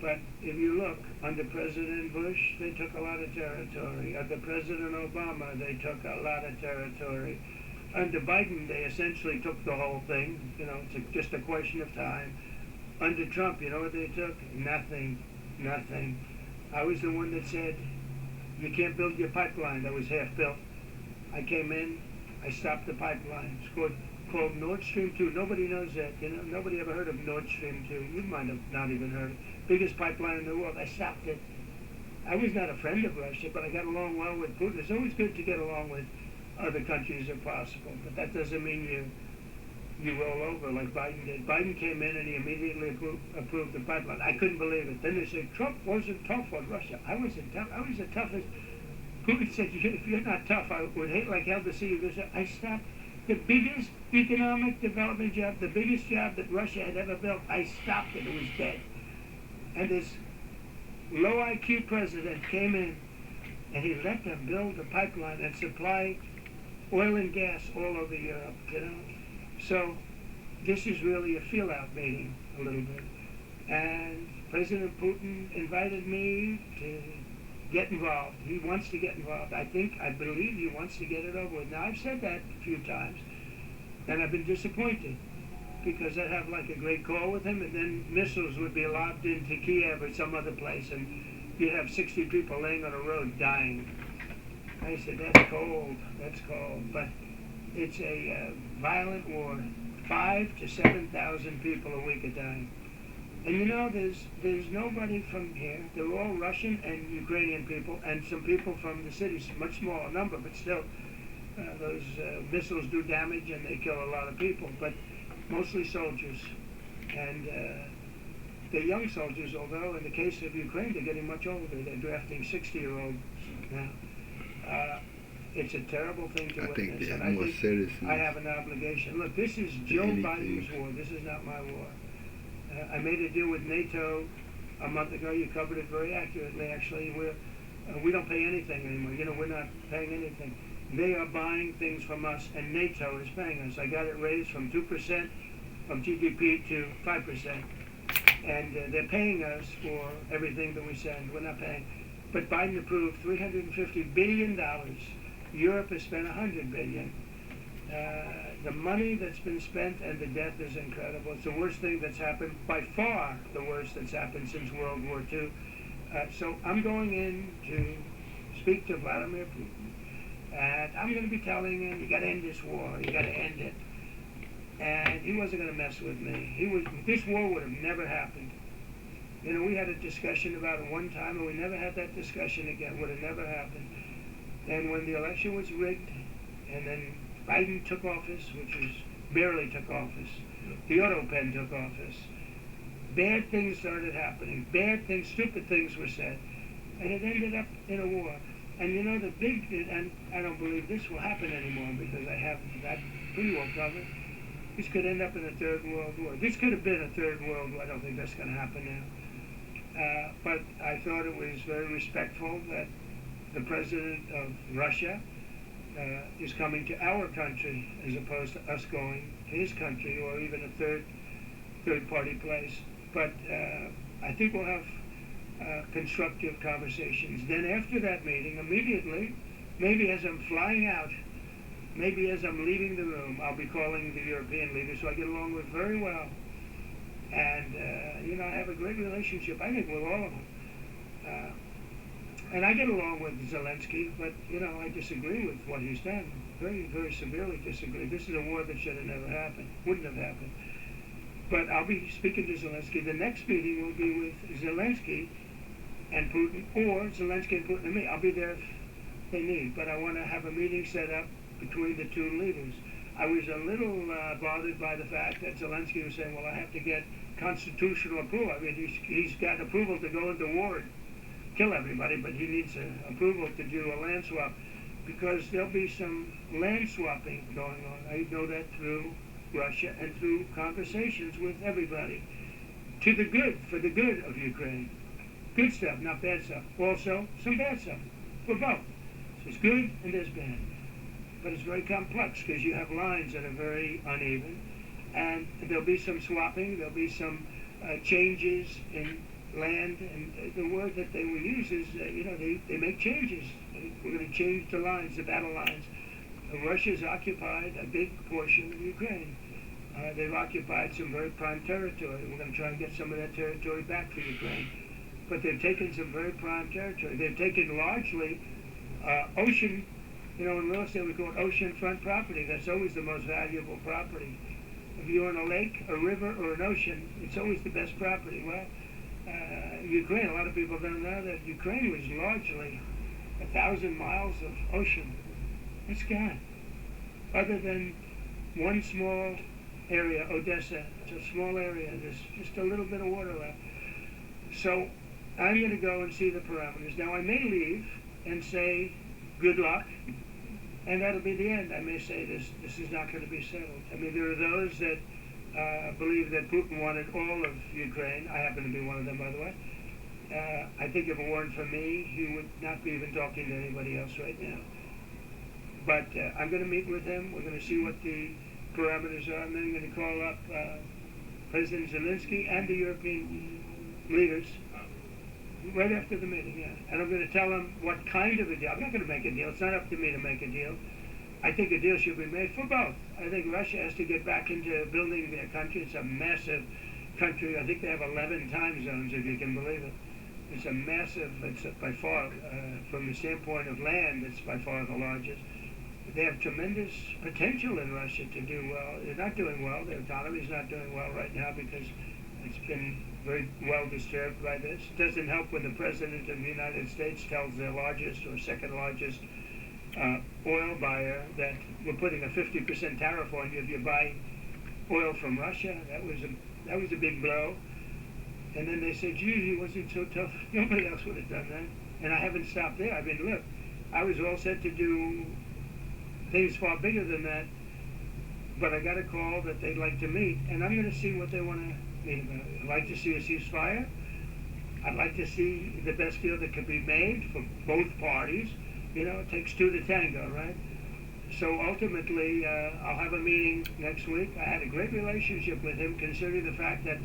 But if you look, under President Bush, they took a lot of territory. Under President Obama, they took a lot of territory. Under Biden, they essentially took the whole thing. It's just a question of time. Under Trump, you know what they took? Nothing. I was the one that said, you can't build your pipeline that was half built. I came in, I stopped the pipeline. It's called Nord Stream 2. Nobody knows that. Nobody ever heard of Nord Stream 2. You might have not even heard it. Biggest pipeline in the world. I stopped it. I was not a friend of Russia, but I got along well with Putin. It's always good to get along with other countries if possible, but that doesn't mean you roll over like Biden did. Biden came in and he immediately approved the pipeline. I couldn't believe it. Then they said Trump wasn't tough on Russia. I wasn't tough. I was the toughest. Putin said, if you're not tough, I would hate like hell to see you. I stopped the biggest economic development job, the biggest job that Russia had ever built. I stopped it. It was dead. And this low IQ president came in and he let them build the pipeline and supply oil and gas all over Europe, So this is really a feel-out meeting a little bit. And President Putin invited me to get involved. He wants to get involved. I believe he wants to get it over with. Now, I've said that a few times, and I've been disappointed because I'd have like a great call with him, and then missiles would be lobbed into Kiev or some other place, and you'd have 60 people laying on a road dying. I said, that's cold, but it's a violent war. 5,000 to 7,000 people a week are dying. And there's nobody from here. They're all Russian and Ukrainian people, and some people from the cities, much smaller number, but still, those missiles do damage and they kill a lot of people, but mostly soldiers. And they're young soldiers, although in the case of Ukraine, they're getting much older. They're drafting 60-year-olds now. It's a terrible thing to I think witness, they and have I more think citizens. I have an obligation. Look, this is Joe anything. Biden's war. This is not my war. I made a deal with NATO a month ago. You covered it very accurately, actually. We don't pay anything anymore. You know, we're not paying anything. They are buying things from us, and NATO is paying us. I got it raised from 2% of GDP to 5%. And they're paying us for everything that we send. We're not paying. But Biden approved $350 billion. Europe has spent $100 billion. The money that's been spent and the death is incredible. It's the worst thing that's happened, by far the worst that's happened since World War II. So I'm going in to speak to Vladimir Putin, and I'm going to be telling him, you got to end this war, you got to end it. And he wasn't going to mess with me. This war would have never happened. You know, we had a discussion about it one time, and we never had that discussion again. Would have never happened. And when the election was rigged, and then Biden took office, which was barely took office, the auto pen took office, bad things started happening. Bad things, stupid things were said, and it ended up in a war. And you know, and I don't believe this will happen anymore because I have that pretty well covered. This could end up in a third world war. This could have been a third world war. I don't think that's going to happen now. But I thought it was very respectful that the president of Russia is coming to our country as opposed to us going to his country or even a third party place. But I think we'll have constructive conversations. Then after that meeting, immediately, maybe as I'm flying out, maybe as I'm leaving the room, I'll be calling the European leaders who I get along with very well. And, you know, I have a great relationship, I think, with all of them. And I get along with Zelensky, but, you know, I disagree with what he's done. Very, very severely disagree. This is a war that should have never happened, wouldn't have happened. But I'll be speaking to Zelensky. The next meeting will be with Zelensky and Putin, or Zelensky and Putin and me. I'll be there if they need, but I want to have a meeting set up between the two leaders. I was a little bothered by the fact that Zelensky was saying, well, I have to get constitutional approval. I mean, he's got approval to go into war and kill everybody, but he needs approval to do a land swap because there'll be some land swapping going on. I know that through Russia and through conversations with everybody. To the good, for the good of Ukraine. Good stuff, not bad stuff. Also, some bad stuff, for both. So there's good and there's bad. But it's very complex because you have lines that are very uneven. And there'll be some swapping, there'll be some changes in land. And the word that they will use is, you know, they make changes. We're going to change the lines, the battle lines. Russia's occupied a big portion of Ukraine. They've occupied some very prime territory. We're going to try and get some of that territory back for Ukraine. But they've taken some very prime territory. They've taken largely ocean, you know, in real estate we call it oceanfront property. That's always the most valuable property. If you're in a lake, a river, or an ocean, it's always the best property. Well, Ukraine, a lot of people don't know that Ukraine was largely 1,000 miles of ocean. It's gone. Other than one small area, Odessa, it's a small area, there's just a little bit of water left. So I'm going to go and see the parameters. Now I may leave and say good luck, and that'll be the end. I may say this is not going to be settled. I mean, there are those that believe that Putin wanted all of Ukraine. I happen to be one of them, by the way. I think if it weren't for me, he would not be even talking to anybody else right now. But I'm going to meet with him. We're going to see what the parameters are. And then I'm going to call up President Zelensky and the European leaders right after the meeting, yeah. And I'm going to tell them what kind of a deal. I'm not going to make a deal. It's not up to me to make a deal. I think a deal should be made for both. I think Russia has to get back into building their country. It's a massive country. I think they have 11 time zones, if you can believe it. It's a massive, it's by far, from the standpoint of land, it's by far the largest. They have tremendous potential in Russia to do well. They're not doing well. Their economy's not doing well right now because it's been very well disturbed by this. It doesn't help when the President of the United States tells their largest or second largest oil buyer that we're putting a 50% tariff on you if you buy oil from Russia. That was a big blow. And then they said, gee, he wasn't so tough. Nobody else would have done that. And I haven't stopped there. I mean, look, I was all set to do things far bigger than that, but I got a call that they'd like to meet, and I'm going to see what they want to meet about. I'd like to see a ceasefire. I'd like to see the best deal that could be made for both parties. You know, it takes two to tango, right? So ultimately, I'll have a meeting next week. I had a great relationship with him, considering the fact that,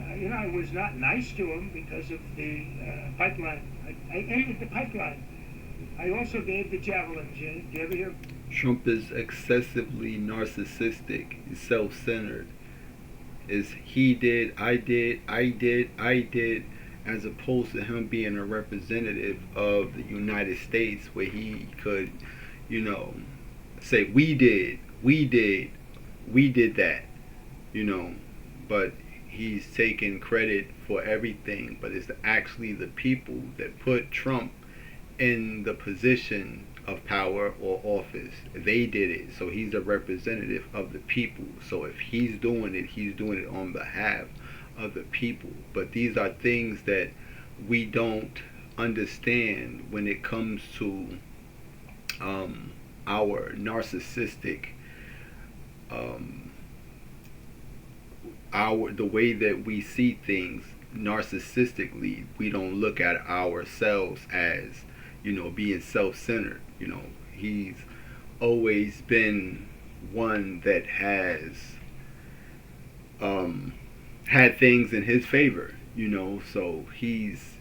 I was not nice to him because of the pipeline. I ended the pipeline. I also gave the javelins. Do you ever hear? Trump is excessively narcissistic, self-centered. Is he did, I did, I did, I did, as opposed to him being a representative of the United States where he could, say we did, we did that, but he's taking credit for everything, but it's actually the people that put Trump in the position of power or office. They did it, so he's a representative of the people. So if he's doing it on behalf of the people. But these are things that we don't understand when it comes to our narcissistic, the way that we see things narcissistically. We don't look at ourselves as being self-centered. He's always been one that has had things in his favor, so he's,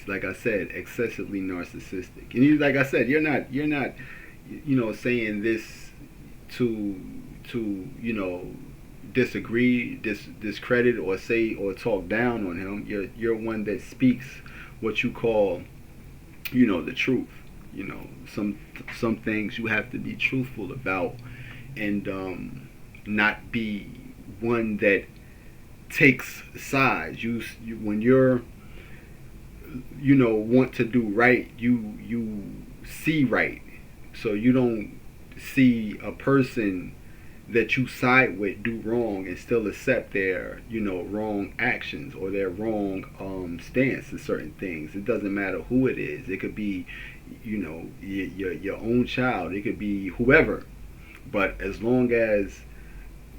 like I said, excessively narcissistic. And he's, like I said, you're not saying this to disagree, discredit, or say or talk down on him. You're one that speaks what you call, the truth. Some things you have to be truthful about, and not be one that takes sides. You when you're want to do right, you see right. So you don't see a person that you side with do wrong and still accept their wrong actions or their wrong stance to certain things. It doesn't matter who it is. It could be your own child. It could be whoever. But as long as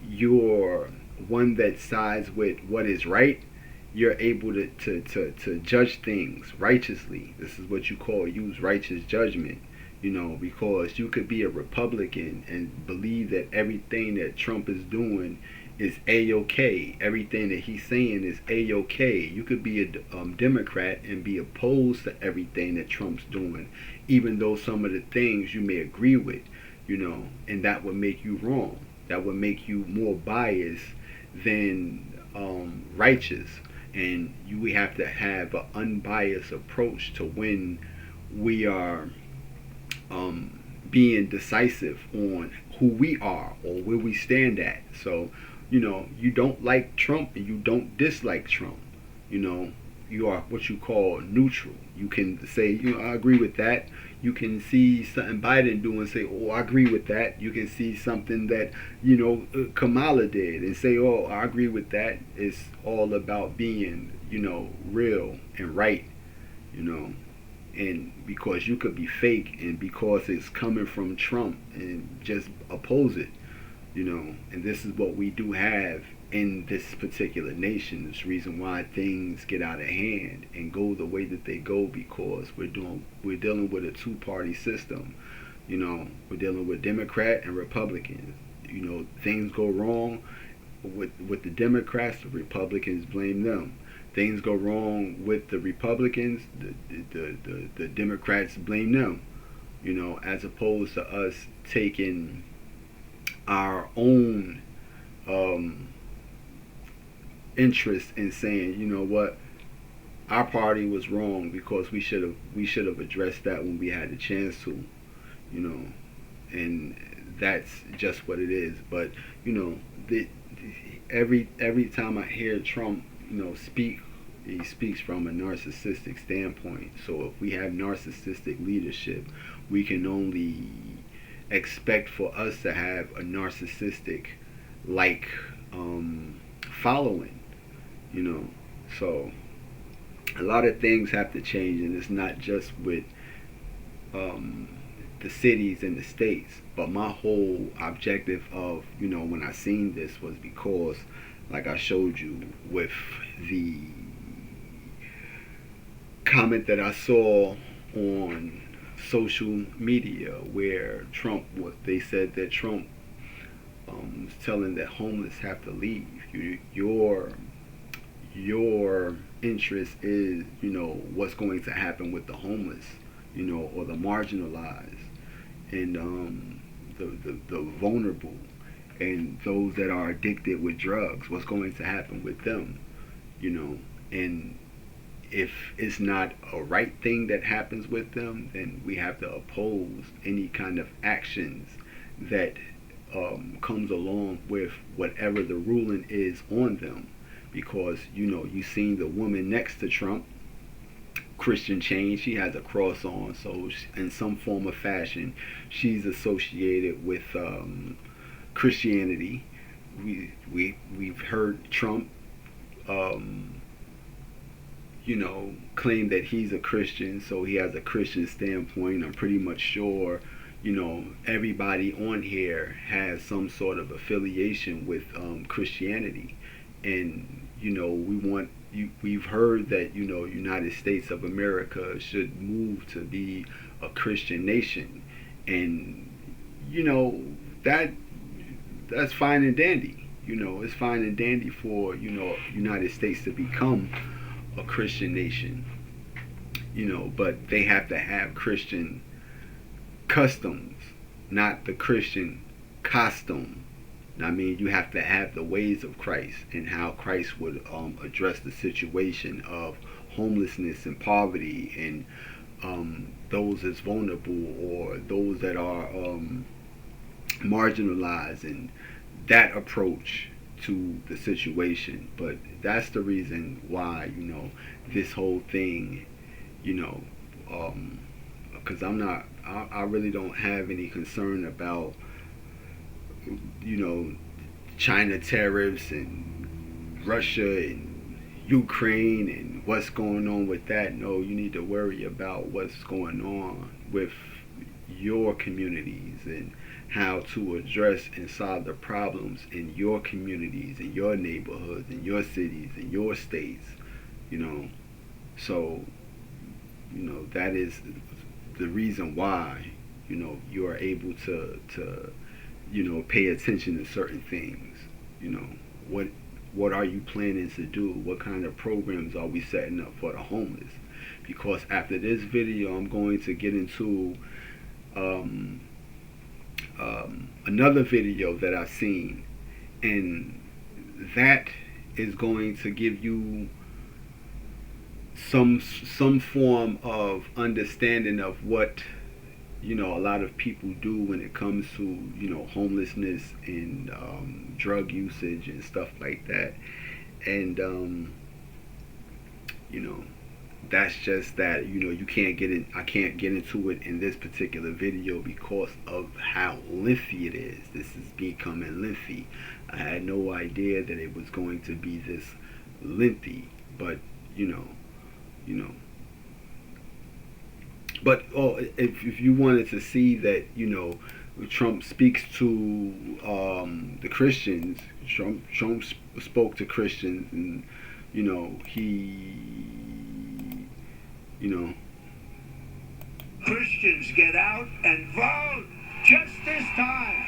you're one that sides with what is right, you're able to judge things righteously. This is what you call use righteous judgment. Because you could be a Republican and believe that everything that Trump is doing is A-OK. Everything that he's saying is A-OK. You could be a Democrat and be opposed to everything that Trump's doing, even though some of the things you may agree with, and that would make you wrong. That would make you more biased than righteous. And we have to have an unbiased approach to when we are being decisive on who we are or where we stand at. So, you don't like Trump and you don't dislike Trump. You are what you call neutral. You can say, I agree with that. You can see something Biden do and say, oh, I agree with that. You can see something that, Kamala did and say, oh, I agree with that. It's all about being, real and right, and because you could be fake, and because it's coming from Trump, and just oppose it, and this is what we do have in this particular nation. This reason why things get out of hand and go the way that they go, because we're dealing with a two-party system. We're dealing with Democrat and Republicans. Things go wrong with the Democrats, the Republicans blame them. Things go wrong with the Republicans, the Democrats blame them, as opposed to us taking our own interest in saying, what, our party was wrong because we should have addressed that when we had the chance to, and that's just what it is. But every time I hear Trump speak, he speaks from a narcissistic standpoint. So if we have narcissistic leadership, we can only expect for us to have a narcissistic following. So a lot of things have to change, and it's not just with um, the cities and the states. But my whole objective of, when I seen this was because, like I showed you with the comment that I saw on social media where they said that Trump was telling that homeless have to leave. Your interest is, what's going to happen with the homeless, or the marginalized, and the vulnerable, and those that are addicted with drugs. What's going to happen with them, and if it's not a right thing that happens with them, then we have to oppose any kind of actions that comes along with whatever the ruling is on them. Because you seen the woman next to Trump, Christian Change. She has a cross on, so in some form of fashion, she's associated with Christianity. We've heard Trump, claim that he's a Christian, so he has a Christian standpoint. I'm pretty much sure, everybody on here has some sort of affiliation with Christianity, and we've heard that United States of America should move to be a Christian nation, and that's fine and dandy. It's fine and dandy for United States to become a Christian nation, but they have to have Christian customs, not the Christian costume. I mean, you have to have the ways of Christ and how Christ would address the situation of homelessness and poverty, and those that's vulnerable or those that are marginalized, and that approach to the situation. But that's the reason why this whole thing, because I really don't have any concern about China tariffs and Russia and Ukraine and what's going on with that. No, you need to worry about what's going on with your communities and how to address and solve the problems in your communities, in your neighborhoods, in your cities, in your states. So that is the reason why you are able to pay attention to certain things. What are you planning to do? What kind of programs are we setting up for the homeless? Because after this video, I'm going to get into another video that I've seen, and that is going to give you some form of understanding of what a lot of people do when it comes to homelessness and drug usage and stuff like that. And that's just that. You can't get it. I can't get into it in this particular video because of how lengthy it is. This is becoming lengthy. I had no idea that it was going to be this lengthy, but But if you wanted to see that Trump speaks to the Christians, Trump spoke to Christians, and he Christians, get out and vote just this time.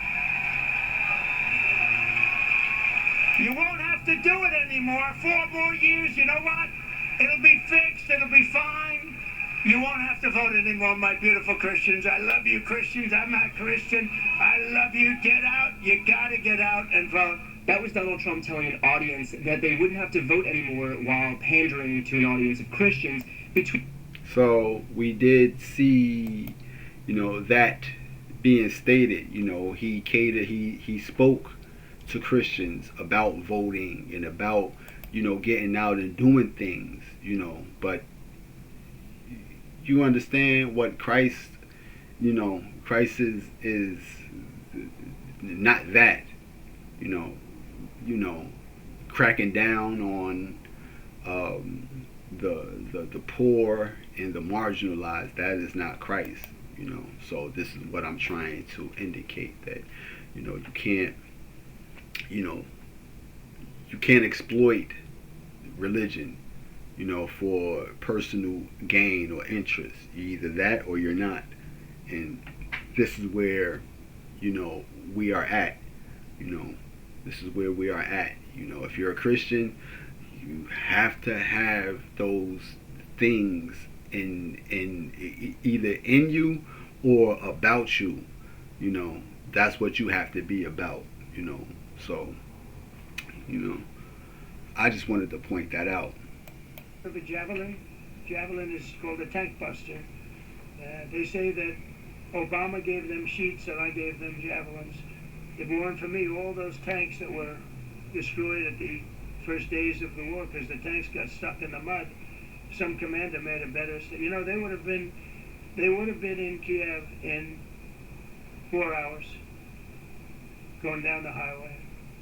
You won't have to do it anymore. 4 more years, you know what? It'll be fixed. It'll be fine. You won't have to vote anymore, my beautiful Christians. I love you, Christians. I'm not Christian. I love you. Get out. You got to get out and vote. That was Donald Trump telling an audience that they wouldn't have to vote anymore while pandering to an audience of Christians. So we did see, that being stated. He spoke to Christians about voting and about, getting out and doing things, but you understand what Christ, Christ is not that, cracking down on the poor and the marginalized. That is not Christ. you know. So this is what I'm trying to indicate, that, you know, you can't, you know, you can't exploit religion, you know, for personal gain or interest. You're either that or you're not. And this is where, you know, we are at. You know, this is where we are at. You know, if you're a Christian, you have to have those things either in you or about you. You know, that's what you have to be about. You know, so, you know, I just wanted to point that out. The javelin is called a tank buster. They say that Obama gave them sheets and I gave them javelins. If it weren't for me, all those tanks that were destroyed at the first days of the war, because the tanks got stuck in the mud, some commander made a better. You know, they would have been in Kiev in 4 hours, going down the highway.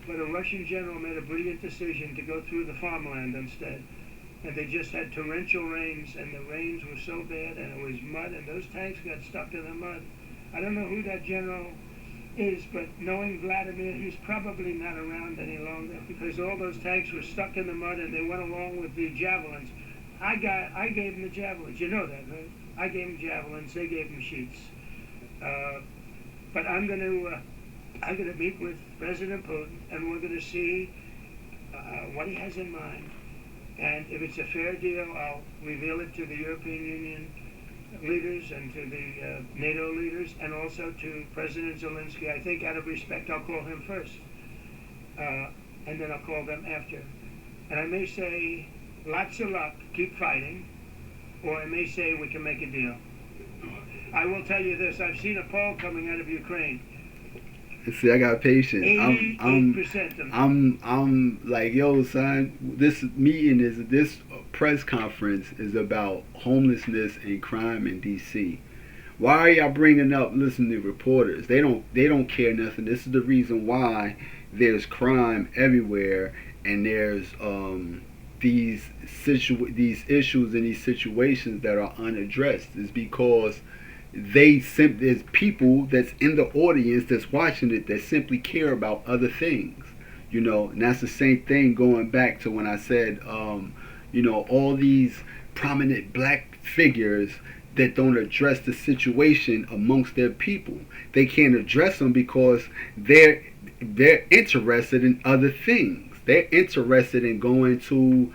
But a Russian general made a brilliant decision to go through the farmland instead. And they just had torrential rains, and the rains were so bad, and it was mud, and those tanks got stuck in the mud. I don't know who that general is, but knowing Vladimir, he's probably not around any longer, because all those tanks were stuck in the mud, and they went along with the javelins. I gave them the javelins. You know that, right? I gave them javelins. They gave them sheets. But I'm going to meet with President Putin, and we're going to see what he has in mind. And if it's a fair deal, I'll reveal it to the European Union leaders and to the NATO leaders, and also to President Zelensky. I think out of respect, I'll call him first, and then I'll call them after. And I may say, lots of luck, keep fighting, or I may say we can make a deal. I will tell you this, I've seen a poll coming out of Ukraine. See, I got patience. 88% I'm like, yo, son, this press conference is about homelessness and crime in D.C. Why are y'all bringing up listening to reporters? They don't care nothing. This is the reason why there's crime everywhere, and there's these issues and these situations that are unaddressed, is because there's people that's in the audience that's watching it that simply care about other things, you know. And that's the same thing going back to when I said, you know, all these prominent black figures that don't address the situation amongst their people. They can't address them because they're interested in other things. They're interested in going to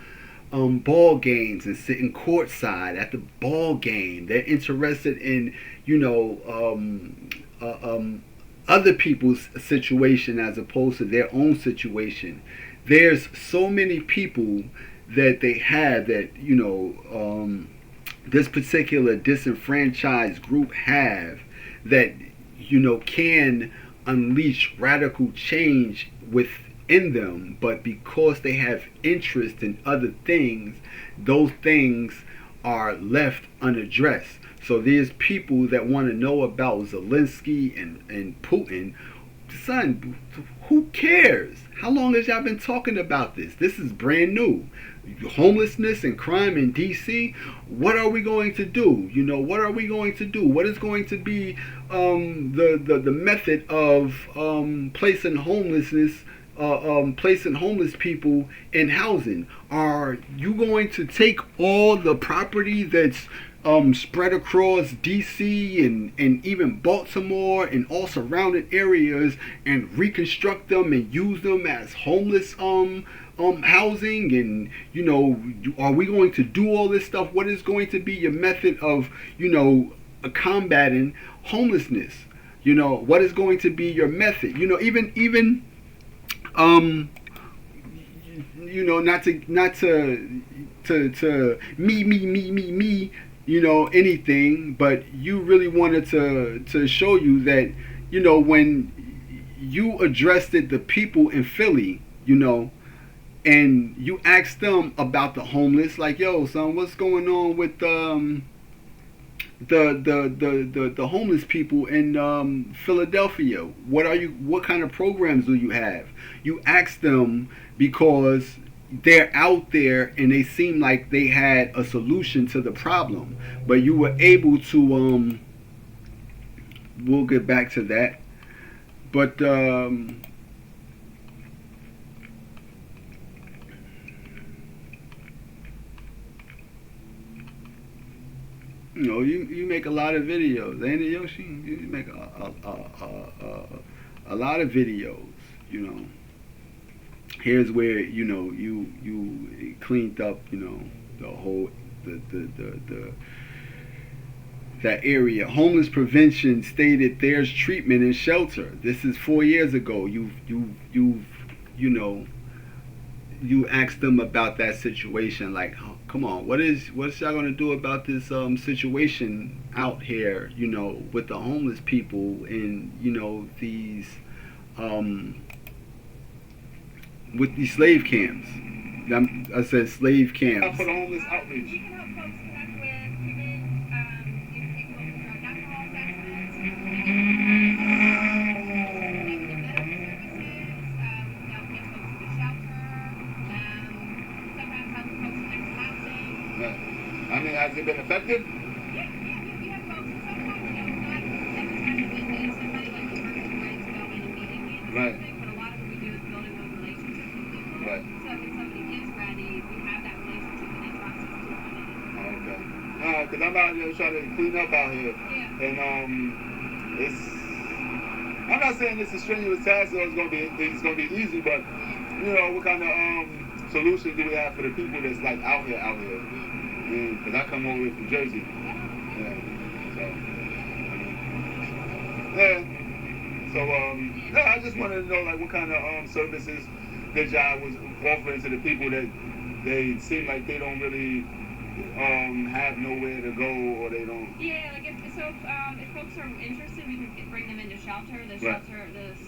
ball games and sitting courtside at the ball game. They're interested in, you know, other people's situation as opposed to their own situation. There's so many people that they have that, you know, this particular disenfranchised group have, that, you know, can unleash radical change within them, but because they have interest in other things, those things are left unaddressed. So there's people that want to know about Zelensky and Putin. Son, who cares? How long has y'all been talking about this? This is brand new. Homelessness and crime in D.C. What are we going to do? You know, what are we going to do? What is going to be the method of placing homeless people in housing? Are you going to take all the property that's spread across DC and even Baltimore and all surrounding areas and reconstruct them and use them as homeless housing? And, you know, are we going to do all this stuff? What is going to be your method of, you know, combating homelessness? You know, what is going to be your method? You know, even you know, not to me, you know, anything, but you really wanted to show you that, you know, when you addressed the people in Philly, you know, and you asked them about the homeless, like, yo, son, what's going on with the homeless people in Philadelphia? What kind of programs do you have? You ask them because they're out there and they seem like they had a solution to the problem, but you were able to we'll get back to that. But you make a lot of videos, ain't it, Yoshi? You make a lot of videos. Here's where you cleaned up the whole the that area. Homeless prevention stated there's treatment and shelter. This is 4 years ago. You asked them about that situation. Like, oh, come on, what's y'all gonna do about this situation out here? With the homeless people and these with these slave camps. I said slave camps. For the homeless outreach. We can help folks connect with treatment, you can take them over drug alcohol assessments, get folks to the shelter, sometimes help folks connect to housing. Right. I mean, has it been effective? Yeah, we have folks, and sometimes, not every time that we need somebody, like the person is ready to go in immediately and Right. something, but a lot of what we do is building those relationships with people. Right. So if somebody is ready, we have that relationship and they trust us to come in. Okay. Because I'm out here trying to clean up out here. Yeah. And it's. I'm not saying it's a strenuous task or it's gonna be easy, but what kind of solutions do we have for the people that's like out here? Because I come all the way from Jersey. Yeah. So I just wanted to know like what kind of services that y'all was offering to the people that they seem like they don't really have nowhere to go or they don't. Yeah, like if folks are interested, we can bring them into shelter. The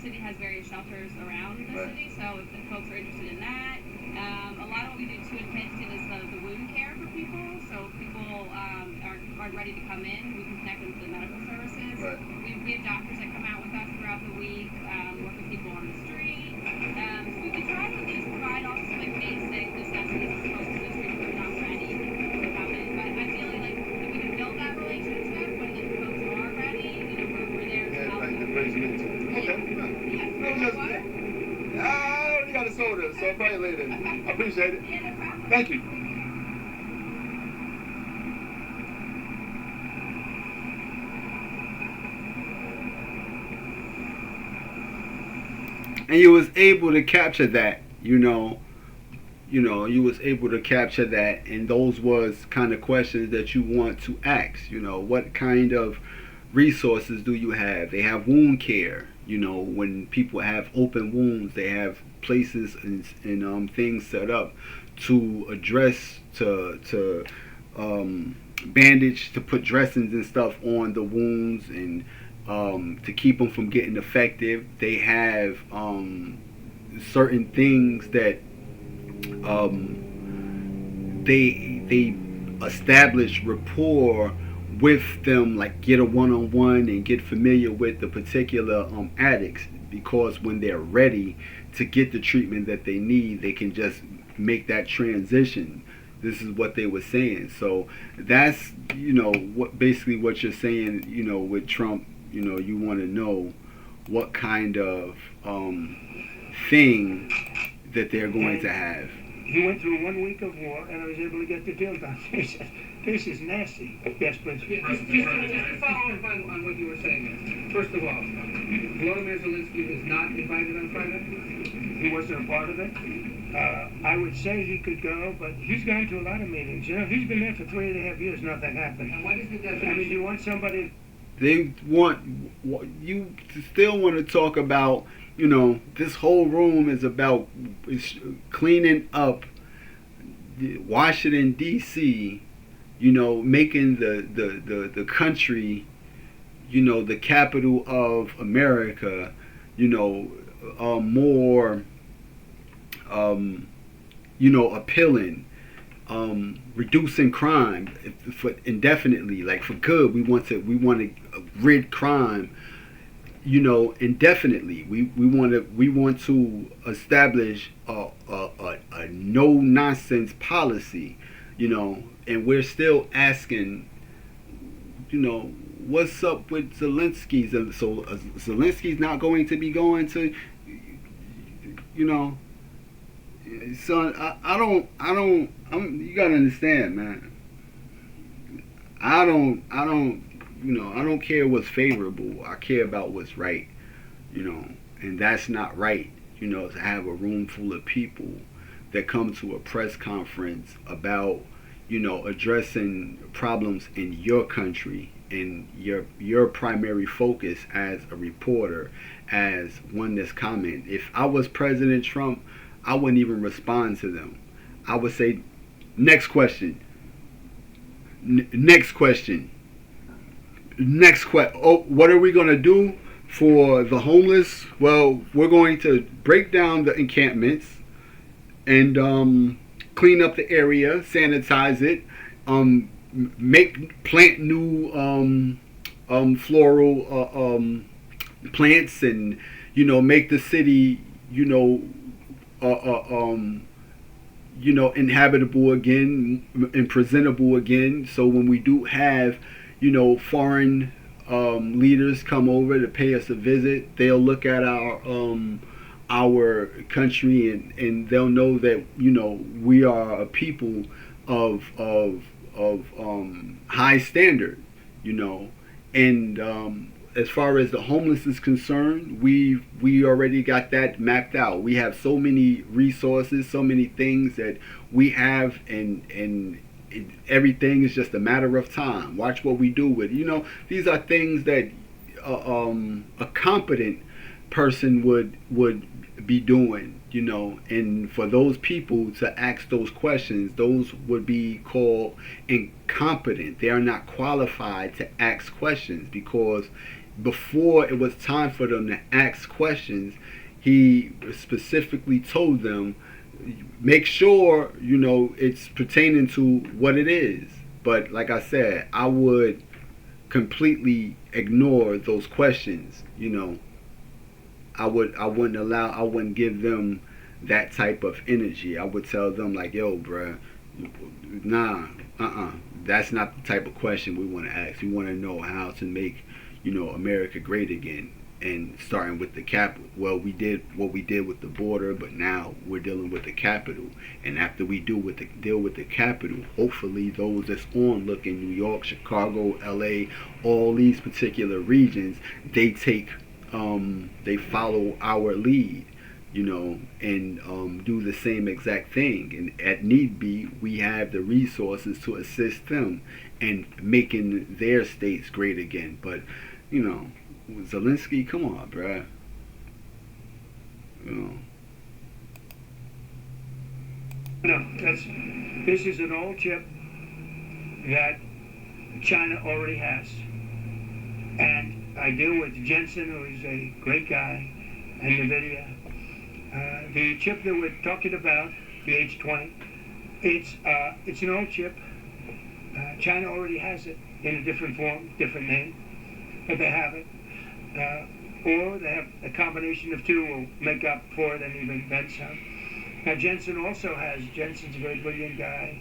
city has various shelters around the city, so if folks are interested in that, a lot of what we do too in Kingston is the wound care for people. So if people aren't ready to come in, we can connect them to the medical services. Right. We have doctors that come out with us throughout the week, work with people on the street. So we try to at least provide also some like basic necessities for folks in the street if they're not ready to come in. But ideally, like if we can build that relationship when the folks are ready, we're there to help Like the them. raise them into. Okay. I already got a soda, so I'll probably later. I appreciate it. Yeah, no problem. Thank you. And you was able to capture that, you was able to capture that, and those was kind of questions that you want to ask. What kind of resources do you have? They have wound care. When people have open wounds, they have places and things set up to address to bandage, to put dressings and stuff on the wounds and to keep them from getting infected. They have certain things that they establish rapport with them, like get a one-on-one and get familiar with the particular addicts, because when they're ready to get the treatment that they need, they can just make that transition. This is what they were saying. So that's what basically what you're saying. With Trump, you want to know what kind of thing that they're going to have. He went through 1 week of war, and I was able to get the deal done. This is nasty. Yes, please. Yeah, just to follow up on what you were saying. First of all, Volodymyr Zelensky was not invited on Friday? He wasn't a part of it. I would say he could go, but he's gone to a lot of meetings. He's been there for 3.5 years, nothing happened. And what is the definition? I mean, you want somebody... They want, you still want to talk about, this whole room is about cleaning up Washington, D.C., making the country, the capital of America, more, appealing, reducing crime for indefinitely, like for good. We want to rid crime, indefinitely. We want to establish a no nonsense policy, and we're still asking, what's up with Zelensky? So Zelensky's not going to be going to, you know. Son, you gotta understand, man. I don't care what's favorable. I care about what's right, and that's not right, to have a room full of people that come to a press conference about, addressing problems in your country and your primary focus as a reporter, as one that's comment. If I was President Trump, I wouldn't even respond to them. I would say, next question. Next question. Oh, what are we going to do for the homeless? Well, we're going to break down the encampments and clean up the area, sanitize it, plant new floral plants, and make the city inhabitable again and presentable again. So when we do have, foreign leaders come over to pay us a visit, they'll look at our country and they'll know that we are a people of high standard, and as far as the homeless is concerned, we already got that mapped out. We have so many resources, so many things that we have, and everything is just a matter of time. Watch what we do with it. These are things that a competent person would be doing, and for those people to ask those questions, those would be called incompetent. They are not qualified to ask questions, because before it was time for them to ask questions, he specifically told them, make sure it's pertaining to what it is. But like I said, I would completely ignore those questions. I wouldn't give them that type of energy. I would tell them, like, yo, bruh, nah, that's not the type of question we want to ask. We want to know how to make America great again, and starting with the capital. Well, we did what we did with the border, but now we're dealing with the capital. And after we deal with the capital, hopefully those that's on look in New York, Chicago, LA, all these particular regions, they follow our lead, and do the same exact thing. And at need be, we have the resources to assist them in making their states great again. But Zelensky, come on, bruh. This is an old chip that China already has. And I deal with Jensen, who is a great guy, and NVIDIA. The chip that we're talking about, the H20, it's an old chip. China already has it in a different form, different name, but they have it. Or they have a combination of two will make up for it and even then some. Now Jensen's a very brilliant guy,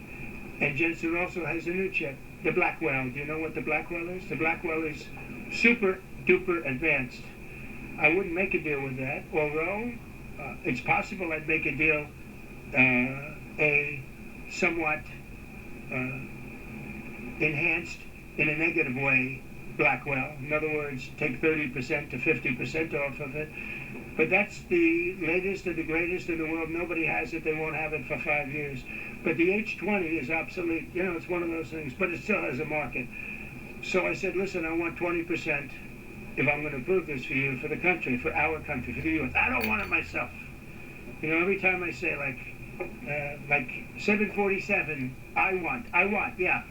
and Jensen also has a new chip, the Blackwell. Do you know what the Blackwell is? The Blackwell is super duper advanced. I wouldn't make a deal with that, although it's possible I'd make a deal, a somewhat enhanced in a negative way Blackwell. In other words, take 30% to 50% off of it. But that's the latest and the greatest in the world. Nobody has it. They won't have it for 5 years. But the H20 is obsolete. It's one of those things, but it still has a market. So I said, listen, I want 20% if I'm going to prove this for you, for the country, for our country, for the U.S. I don't want it myself. Every time I say, like 747, I want, yeah,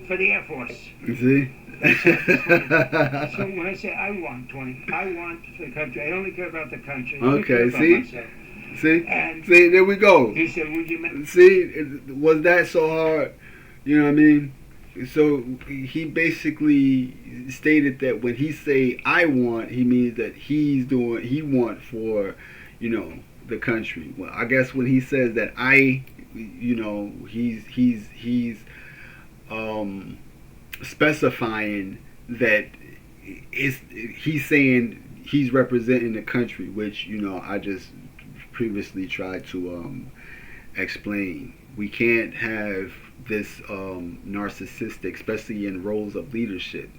for the Air Force. You see? So when I say I want 20, I want for the country. I only care about the country. Okay, see? And See, there we go. He said, would you... See, was that so hard? You know what I mean? So he basically stated that when he say I want, he means that he want for, the country. Well, I guess when he says that he's specifying that he's saying he's representing the country, which I just previously tried to explain. We can't have this narcissistic, especially in roles of leadership.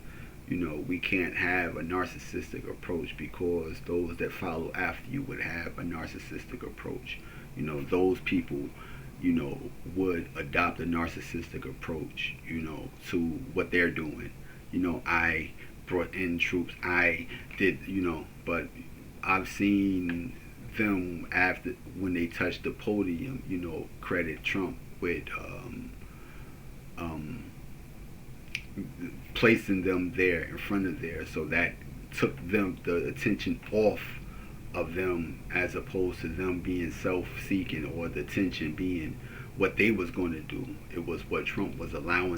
We can't have a narcissistic approach, because those that follow after you would have a narcissistic approach. Those people, would adopt a narcissistic approach, to what they're doing. I brought in troops. I did, but I've seen them after, when they touched the podium, credit Trump with placing them there in front of there, so that took them the attention off of them, as opposed to them being self-seeking, or the attention being what they was going to do. It was what Trump was allowing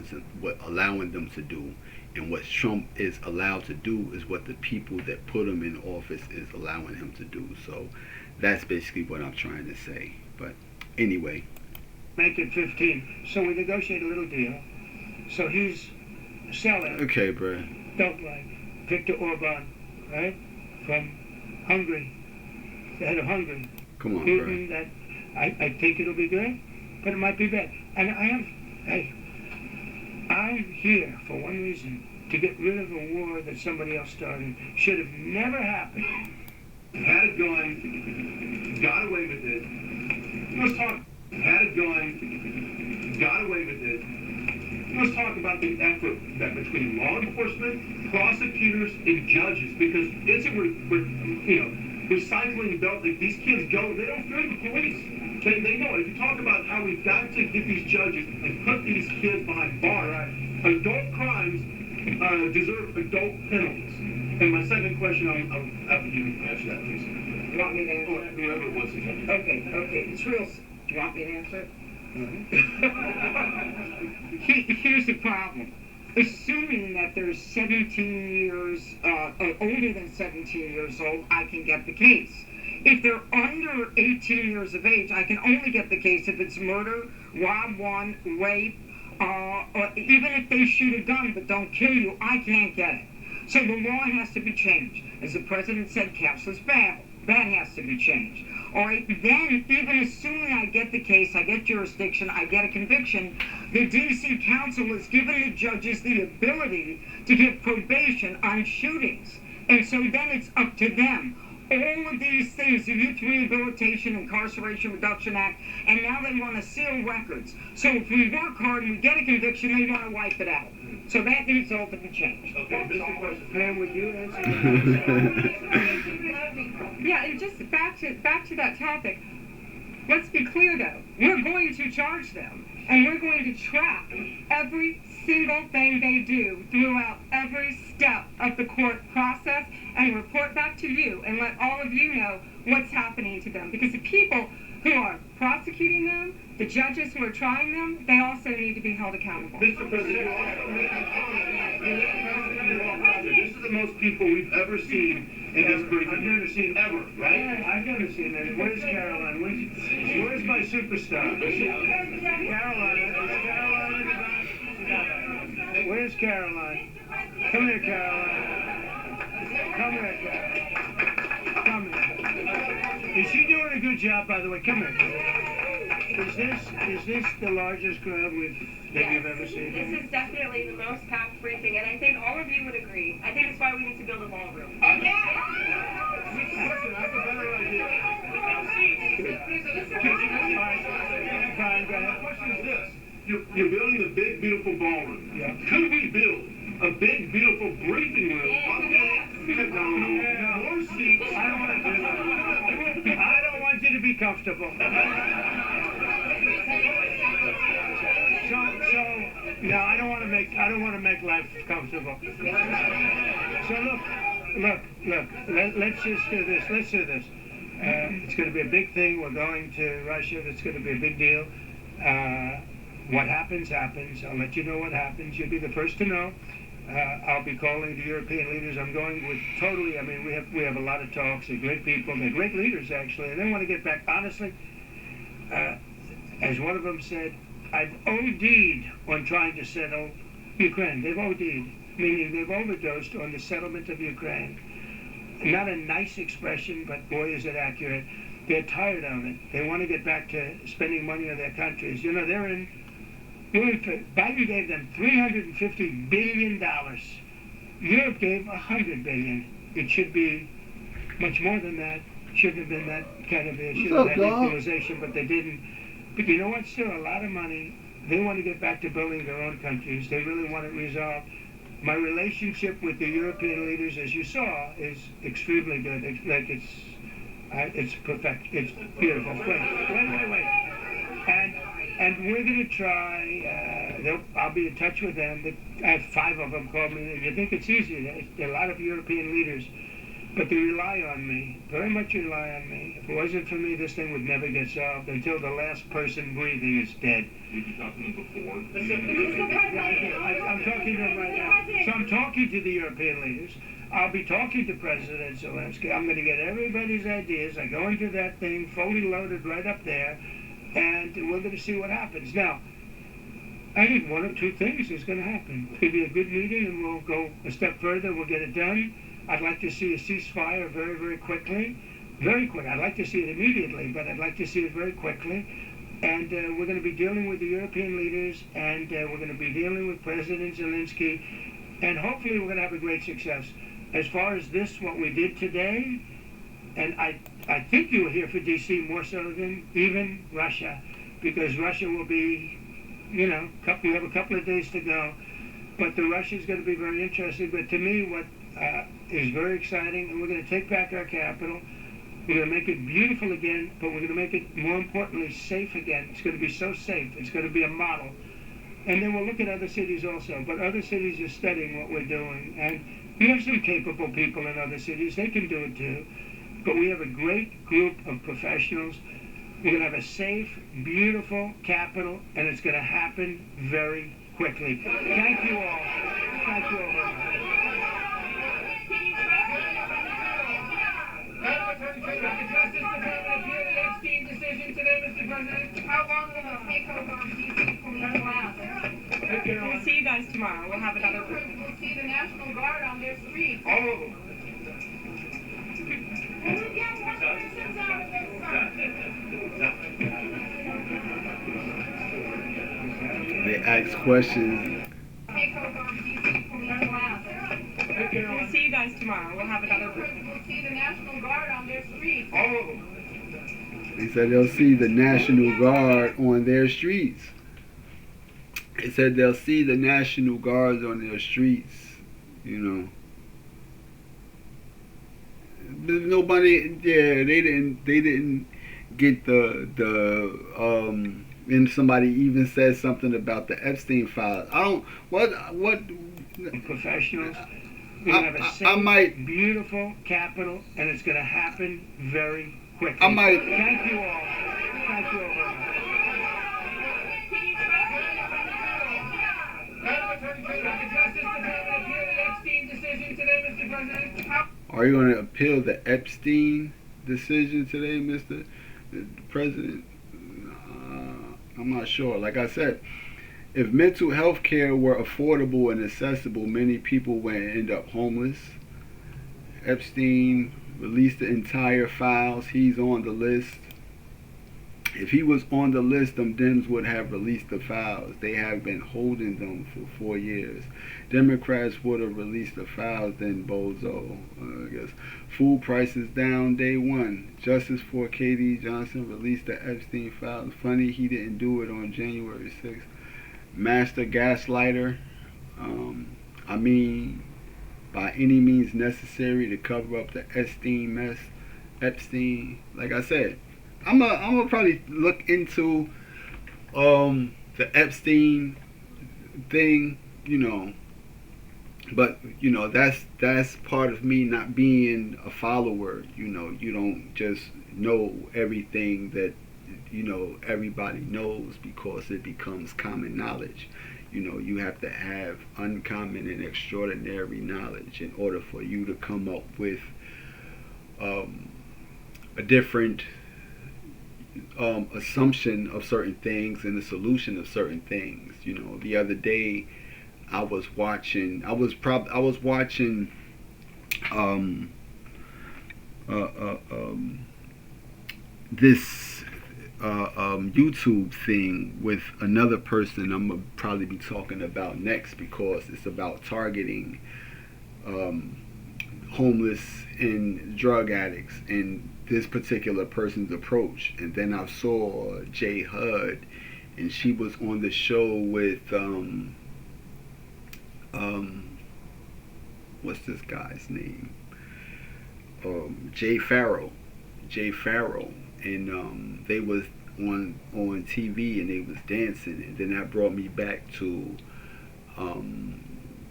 them to do, and what Trump is allowed to do is what the people that put him in office is allowing him to do. So that's basically what I'm trying to say. But anyway, make it 15. So we negotiate a little deal. So he's selling. Okay, bro. Don't like Viktor Orban, right? From Hungary, the head of Hungary. Come on, Putin, bro. that I think it'll be good, but it might be bad. And I'm here for one reason: to get rid of a war that somebody else started. Should have never happened. Had a gun, got away with it. Let's talk. Had a gun, got away with it. Let's talk about the effort that between law enforcement, prosecutors, and judges, because it's recycling belt. Like, these kids go, they don't fear the police. They know. If you talk about how we've got to get these judges and put these kids behind bars, adult crimes deserve adult penalties. And my second question, I'll have you answer that, please. You want me to answer it? Whoever wants to. Okay. It's real. Do you want me to answer it? Here's the problem. Assuming that they're 17 years, older than 17 years old, I can get the case. If they're under 18 years of age, I can only get the case if it's murder, rob one, rape, or even if they shoot a gun but don't kill you, I can't get it. So the law has to be changed. As the president said, capseless bail. That has to be changed. All right, then, even assuming I get the case, I get jurisdiction, I get a conviction, the D.C. Council has given the judges the ability to give probation on shootings. And so then it's up to them. All of these things, the Youth Rehabilitation Incarceration Reduction Act, and now they want to seal records. So if we work hard and we get a conviction, they want to wipe it out. So that needs all to be changed. Okay, Mr. President. Pam, would you answer? Yeah, and just back to that topic. Let's be clear, though. We're going to charge them, and we're going to track every single thing they do throughout every step of the court process, and report back to you and let all of you know what's happening to them. Because the people who are prosecuting them, the judges who are trying them, they also need to be held accountable. Mr. President, this is the most people we've ever seen in this briefing. I've never seen ever, right? Yeah, I've never seen that. Where's Caroline? Where's my superstar? Caroline. Where's Caroline? Come here, Caroline. Come here, Caroline. Come here. Is she doing a good job, by the way? Come here. Is this the largest crowd that you've ever seen? This is definitely the most packed briefing, and I think all of you would agree. I think it's why we need to build a ballroom. Listen, I have a better idea. Fine, go ahead. My question is this. You're building a big, beautiful ballroom. Yeah. Could we build a big, beautiful briefing room? No. More seats. I don't want to do that. I don't want you to be comfortable. So no, I don't want to make life comfortable. So look. Let's just do this. It's going to be a big thing. We're going to Russia. It's going to be a big deal. What happens. I'll let you know what happens. You'll be the first to know. I'll be calling the European leaders. I'm going with totally. I mean, we have a lot of talks. They're great people. They're great leaders, actually. And they want to get back. Honestly, as one of them said, I've OD'd on trying to settle Ukraine. They've OD'd. meaning they've overdosed on the settlement of Ukraine. Not a nice expression, but boy is it accurate. They're tired of it. They want to get back to spending money on their countries. You know, Biden gave them $350 billion. Europe gave $100 billion. It should be much more than that. Shouldn't have been that kind of a, should have had equalization, but they didn't. But you know what? Still a lot of money. They want to get back to building their own countries. They really want it resolved. My relationship with the European leaders, as you saw, is extremely good. It's perfect. It's beautiful. Wait. And we're going to try. I'll be in touch with them. I have 5 of them call me. You think it's easy? There are a lot of European leaders, but they rely on me. Very much rely on me. If it wasn't for me, this thing would never get solved until the last person breathing is dead. Did you talk to them before? I'm talking to them right now. So I'm talking to the European leaders. I'll be talking to President Zelensky. I'm going to get everybody's ideas. I go into that thing fully loaded right up there, and we're going to see what happens. Now, I think 1 or 2 things is going to happen. It's going to be a good meeting, and we'll go a step further. We'll get it done. I'd like to see a ceasefire very, very quickly. Very quick. I'd like to see it immediately, but I'd like to see it very quickly. And we're going to be dealing with the European leaders, and we're going to be dealing with President Zelensky, and hopefully we're going to have a great success. As far as this, what we did today, and I think you were here for D.C. more so than even Russia, because Russia will be, we have a couple of days to go, but the Russians going to be very interested. But to me, what is very exciting, and we're going to take back our capital. We're going to make it beautiful again, but we're going to make it, more importantly, safe again. It's going to be so safe. It's going to be a model. And then we'll look at other cities also. But other cities are studying what we're doing. And we have some capable people in other cities. They can do it too. But we have a great group of professionals. We're going to have a safe, beautiful capital, and it's going to happen very quickly. Thank you all. Thank you all very much. Madam Attorney General, the Justice Department appeal the Epstein decision today, Mr. President. How long will the takeover of DC police last? We'll see you guys tomorrow. We'll have another. We'll see the National Guard on their streets. All of them. And we get more citizens out of this. They ask questions. Takeover of DC police last. We'll see you guys tomorrow. We'll have another. We'll see the National Guard on their streets. All of them. They said they'll see the National Guard on their streets. They said they'll see the National Guards on their streets, But nobody, they didn't get and somebody even said something about the Epstein files. Professionals. We're going to have a safe, beautiful capital, and it's going to happen very quickly. Thank you all. Thank you all very much. Madam Attorney General, the Justice Department appeal the Epstein decision today, Mr. President. Are you going to appeal the Epstein decision today, Mr. President? I'm not sure. Like I said, if mental health care were affordable and accessible, many people wouldn't end up homeless. Epstein released the entire files. He's on the list. If he was on the list, them Dems would have released the files. They have been holding them for 4 years. Democrats would have released the files, then bozo, I guess. Food prices down day 1. Justice for K.D. Johnson released the Epstein files. Funny he didn't do it on January 6th. Master gaslighter. By any means necessary to cover up the Epstein mess. Epstein, like I said, I'm gonna probably look into the Epstein thing, but that's part of me not being a follower. You don't just know everything that everybody knows because it becomes common knowledge. You have to have uncommon and extraordinary knowledge in order for you to come up with a different assumption of certain things and the solution of certain things. The other day I was watching. I was watching um, this YouTube thing with another person I'm gonna probably be talking about next, because it's about targeting um, homeless and drug addicts and this particular person's approach. And then I saw Jay Hud, and she was on the show with what's this guy's name? Jay Farrell. Jay Farrell, and they was on TV and they was dancing, and then that brought me back to um,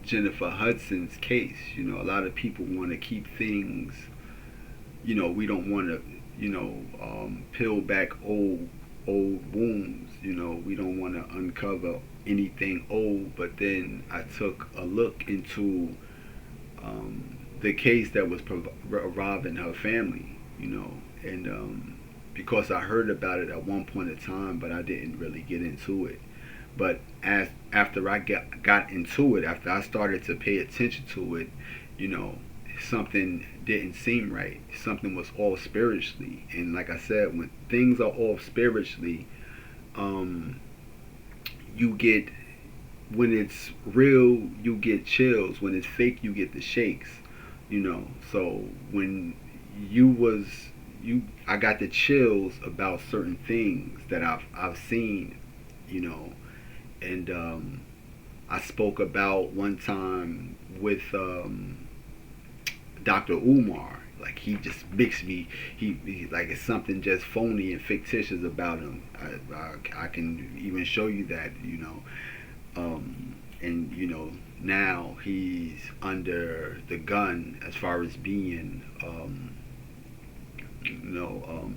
Jennifer Hudson's case. You know, a lot of people want to keep things. You know, we don't want to, peel back old wounds. You know, we don't want to uncover anything old. But then I took a look into the case that was robbing her family. You know, and because I heard about it at one point in time, but I didn't really get into it. But after I got into it, after I started to pay attention to it, you know, something didn't seem right. Something was off spiritually. And like I said, when things are off spiritually, you get, when it's real, you get chills. When it's fake, you get the shakes. You know, so when I got the chills about certain things that I've seen, you know, and I spoke about one time with Dr. Umar. Like, he just makes me, he like, it's something just phony and fictitious about him. I can even show you that, you know, and you know, now he's under the gun as far as being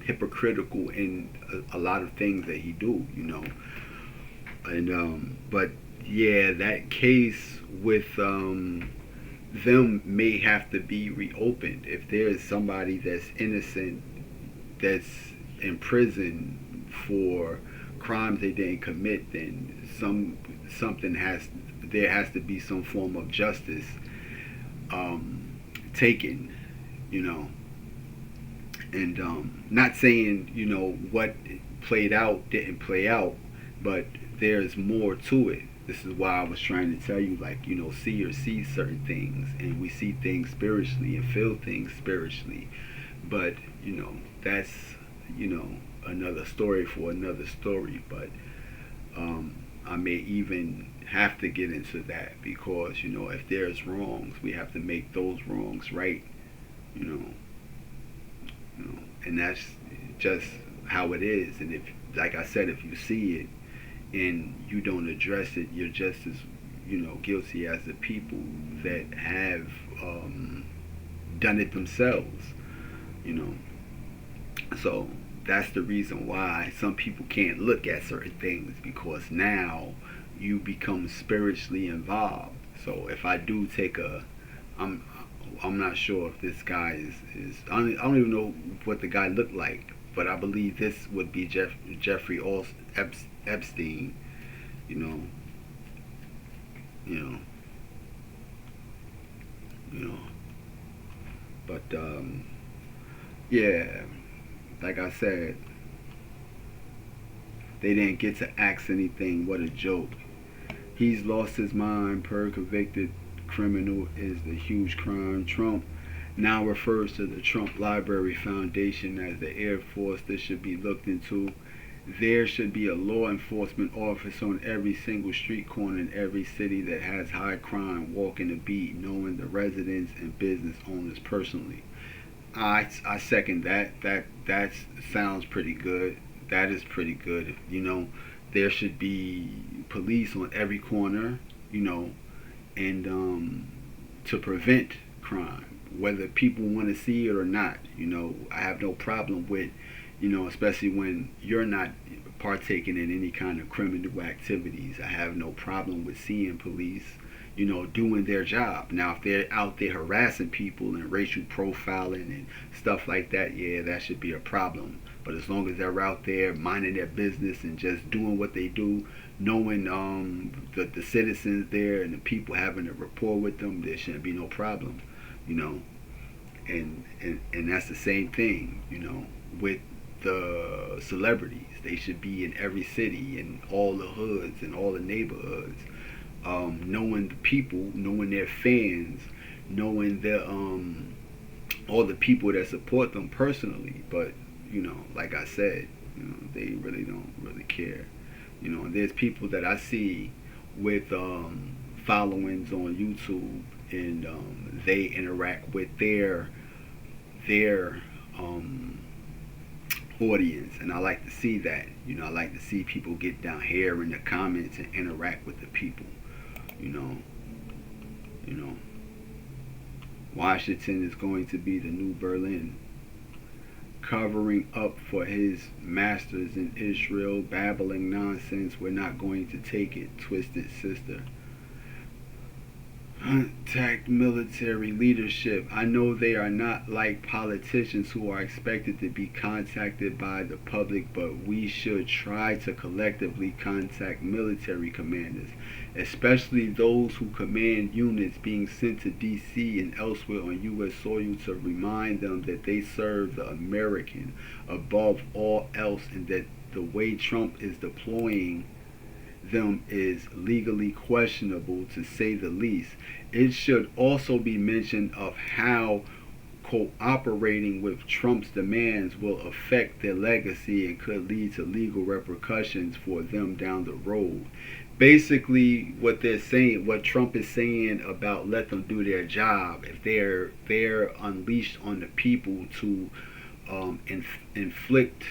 hypocritical in a lot of things that he do, you know. And but yeah, that case with them may have to be reopened. If there's somebody that's innocent that's in prison for crimes they didn't commit, then there has to be some form of justice taken, you know. And not saying, you know, what played out didn't play out, but there's more to it. This is why I was trying to tell you, like, you know, see certain things, and we see things spiritually and feel things spiritually. But, you know, that's, you know, another story for another story. But I may even have to get into that, because, you know, if there's wrongs, we have to make those wrongs right, you know. And that's just how it is. And if, like I said, if you see it and you don't address it, you're just as, you know, guilty as the people that have done it themselves, you know. So that's the reason why some people can't look at certain things, because now you become spiritually involved. So if I do take I'm not sure if this guy is I don't even know what the guy looked like, but I believe this would be Jeffrey Epstein, you know. But yeah, like I said, they didn't get to ask anything. What a joke. He's lost his mind. Per convicted criminal is the huge crime. Trump now refers to the Trump Library Foundation as the Air Force. This should be looked into. There should be a law enforcement office on every single street corner in every city that has high crime, walking the beat, knowing the residents and business owners personally. I second that. That sounds pretty good. That is pretty good. You know, there should be police on every corner, you know, and to prevent crime, whether people want to see it or not. You know, I have no problem with, you know, especially when you're not partaking in any kind of criminal activities. I have no problem with seeing police, you know, doing their job. Now, if they're out there harassing people and racial profiling and stuff like that, yeah, that should be a problem. But as long as they're out there minding their business and just doing what they do, knowing the citizens there and the people having a rapport with them, there shouldn't be no problem, you know. And that's the same thing, you know, with the celebrities. They should be in every city, in all the hoods and all the neighborhoods, knowing the people, knowing their fans, knowing the all the people that support them personally. But you know, like I said, you know, they really don't really care. You know, and there's people that I see with followings on YouTube, and they interact with their audience, and I like to see that. You know, I like to see people get down here in the comments and interact with the people. You know, you know. Washington is going to be the new Berlin, covering up for his masters in Israel, babbling nonsense. We're not going to take it, twisted sister. Attacked military leadership. I know they are not like politicians who are expected to be contacted by the public, but we should try to collectively contact military commanders, especially those who command units being sent to DC and elsewhere on U.S. soil, to remind them that they serve the American above all else, and that the way Trump is deploying them is legally questionable, to say the least. It should also be mentioned of how cooperating with Trump's demands will affect their legacy and could lead to legal repercussions for them down the road. Basically, what they're saying, what Trump is saying about let them do their job, if they're unleashed on the people to inflict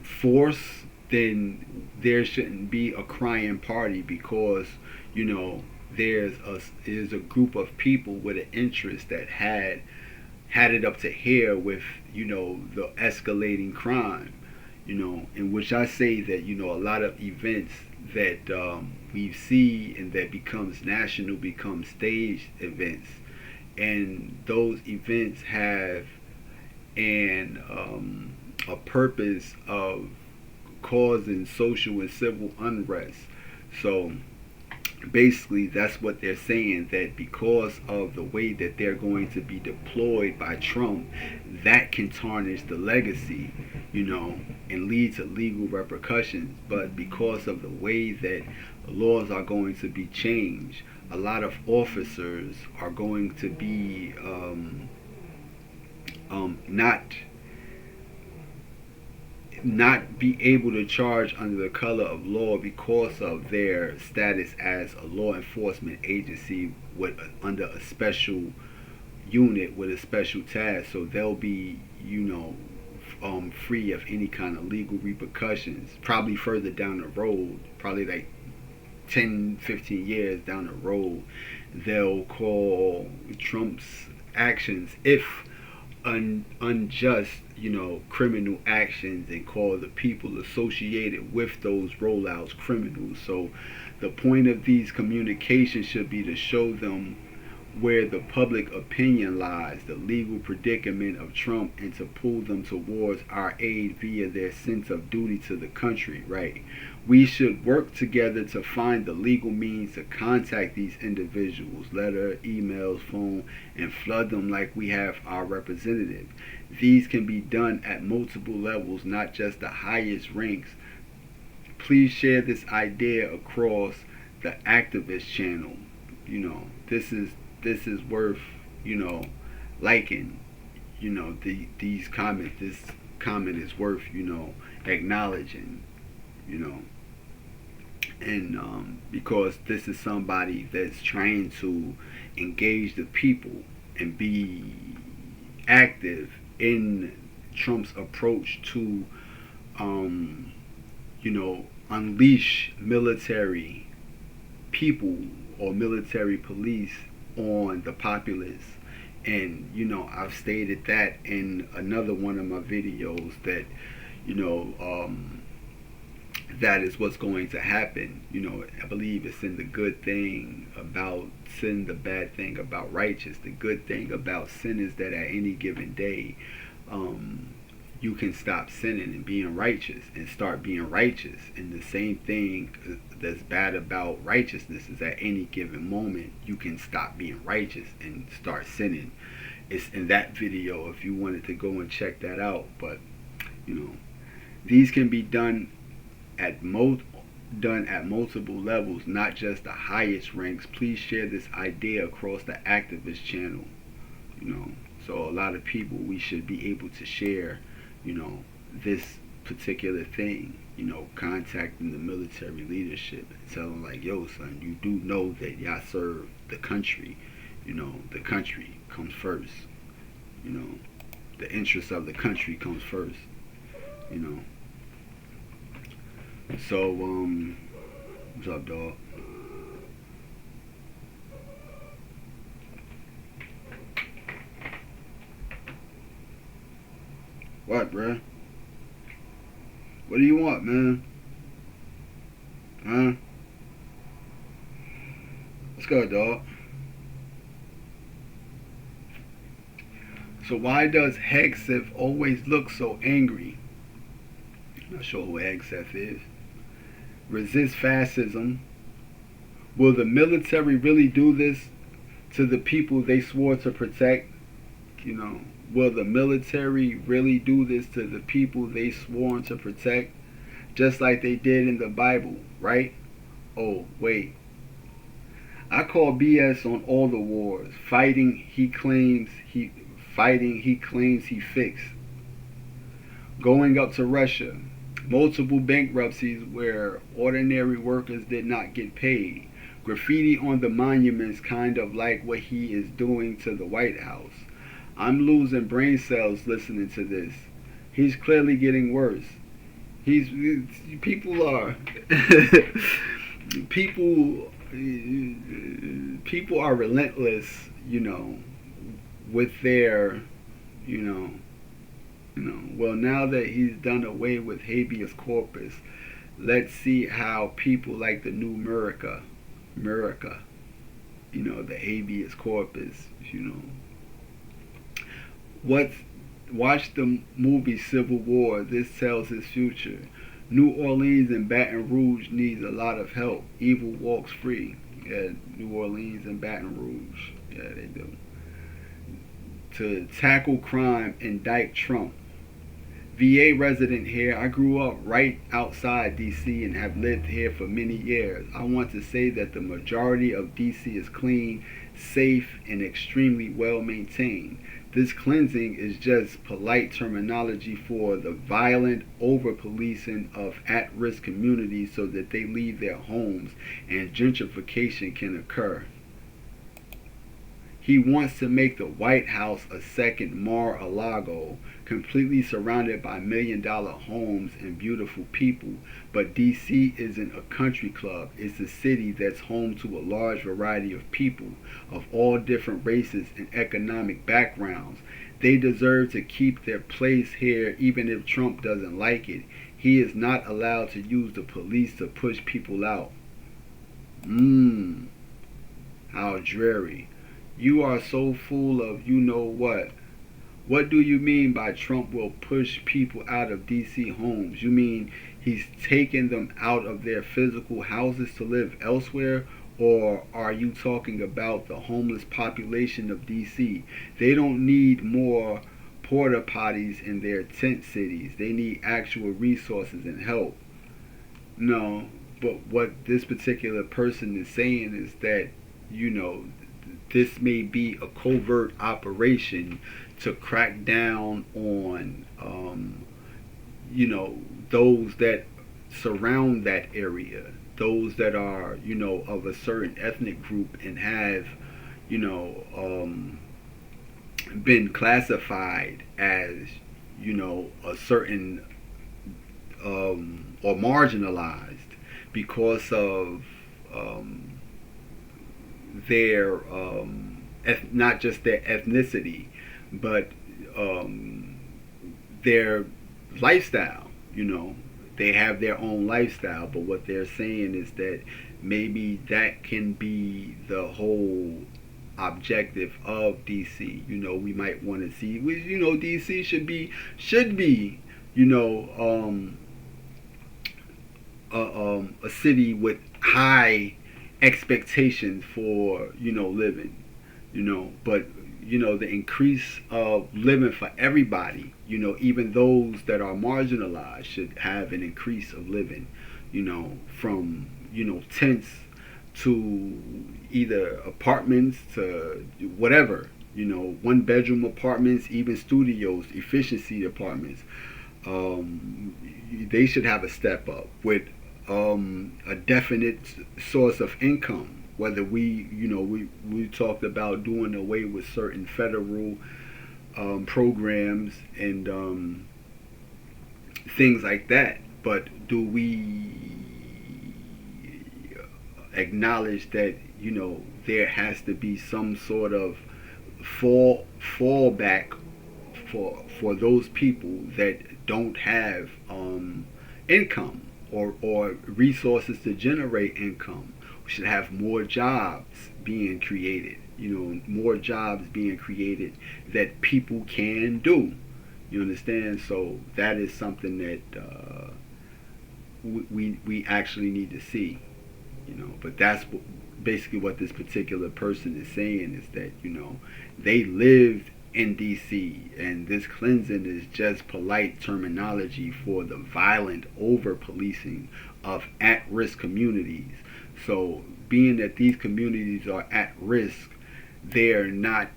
force, then there shouldn't be a crying party, because you know there's a group of people with an interest that had it up to here with, you know, the escalating crime, you know, in which I say that, you know, a lot of events that we see and that becomes national become staged events, and those events have a purpose of causing social and civil unrest. So basically that's what they're saying, that because of the way that they're going to be deployed by Trump, that can tarnish the legacy, you know, and lead to legal repercussions. But because of the way that laws are going to be changed, a lot of officers are going to be not be able to charge under the color of law because of their status as a law enforcement agency with under a special unit with a special task. So they'll be, you know, free of any kind of legal repercussions. Probably further down the road, probably like 10-15 years down the road, they'll call Trump's actions, if unjust, you know, criminal actions, and call the people associated with those rollouts criminals. So the point of these communications should be to show them where the public opinion lies, the legal predicament of Trump, and to pull them towards our aid via their sense of duty to the country, right? We should work together to find the legal means to contact these individuals, letter, emails, phone, and flood them like we have our representative. These can be done at multiple levels, not just the highest ranks. Please share this idea across the activist channel. You know, this is worth, you know, liking. You know, these comments, this comment is worth, you know, acknowledging, you know. And because this is somebody that's trying to engage the people and be active in Trump's approach to, you know, unleash military people or military police on the populace. And, you know, I've stated that in another one of my videos that, you know, that is what's going to happen. You know, I believe it's in the good thing about sin, the bad thing about righteous. The good thing about sin is that at any given day, you can stop sinning and being righteous and start being righteous. And the same thing that's bad about righteousness is at any given moment you can stop being righteous and start sinning. It's in that video if you wanted to go and check that out. But you know, these can be done at multiple levels, not just the highest ranks. Please share this idea across the activist channel. You know, so a lot of people, we should be able to share, you know, this particular thing. You know, contacting the military leadership and tell them like, yo son, you do know that y'all serve the country. You know, the country comes first. You know, the interests of the country comes first. You know. So, what's up, dog? What, bruh? What do you want, man? Huh? Let's go, dog. So why does Hegseth always look so angry? I'm not sure who Hegseth is. Resist fascism. Will the military really do this to the people they swore to protect? You know, will the military really do this to the people they swore to protect? Just like they did in the Bible, right? Oh, wait. I call BS on all the wars. Fighting he claims he fixed. Going up to Russia. Multiple bankruptcies where ordinary workers did not get paid. Graffiti on the monuments, kind of like what he is doing to the White House. I'm losing brain cells listening to this. He's clearly getting worse. People are people are relentless, you know, with their, you know, well, now that he's done away with habeas corpus, let's see how people like the new America, you know, the habeas corpus, you know. Watch the movie Civil War. This tells his future. New Orleans and Baton Rouge needs a lot of help. Evil walks free. Yeah, New Orleans and Baton Rouge. Yeah, they do. To tackle crime, indict Trump. VA resident here. I grew up right outside DC and have lived here for many years. I want to say that the majority of DC is clean, safe, and extremely well maintained. This cleansing is just polite terminology for the violent over-policing of at-risk communities so that they leave their homes and gentrification can occur. He wants to make the White House a second Mar-a-Lago, completely surrounded by million-dollar homes and beautiful people. But DC isn't a country club. It's a city that's home to a large variety of people of all different races and economic backgrounds. They deserve to keep their place here even if Trump doesn't like it. He is not allowed to use the police to push people out. How dreary. You are so full of you know what. What do you mean by Trump will push people out of DC homes? You mean he's taking them out of their physical houses to live elsewhere? Or are you talking about the homeless population of DC? They don't need more porta potties in their tent cities. They need actual resources and help. No, but what this particular person is saying is that, you know, this may be a covert operation to crack down on, you know, those that surround that area, those that are, you know, of a certain ethnic group and have, you know, been classified as, you know, a certain, or marginalized because of their not just their ethnicity, but their lifestyle. You know, they have their own lifestyle, but what they're saying is that maybe that can be the whole objective of DC. We might want to see, DC should be, you know, a city with high expectations for living, but the increase of living for everybody, even those that are marginalized should have an increase of living, from tents to either apartments to whatever, 1 bedroom apartments, even studios, efficiency apartments. They should have a step up with a definite source of income. Whether we talked about doing away with certain federal programs and things like that, but do we acknowledge that there has to be some sort of fallback for those people that don't have income or resources to generate income? We should have more jobs being created, more jobs being created that people can do. You understand? So that is something that we actually need to see, but that's basically what this particular person is saying, is that they lived in DC, and this cleansing is just polite terminology for the violent over policing of at-risk communities. So being that these communities are at risk, they're not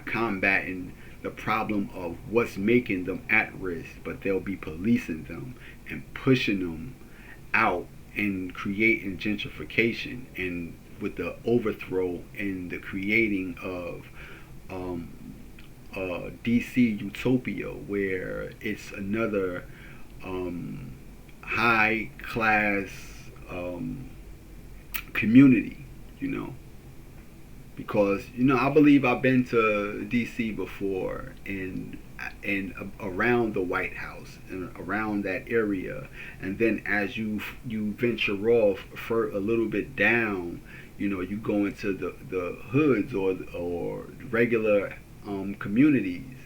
combating the problem of what's making them at risk, but they'll be policing them and pushing them out and creating gentrification, and with the overthrow and the creating of DC utopia, where it's another high class community, because I believe I've been to DC before, and around the White House and around that area, and then as you venture off for a little bit down, you go into the hoods or regular communities.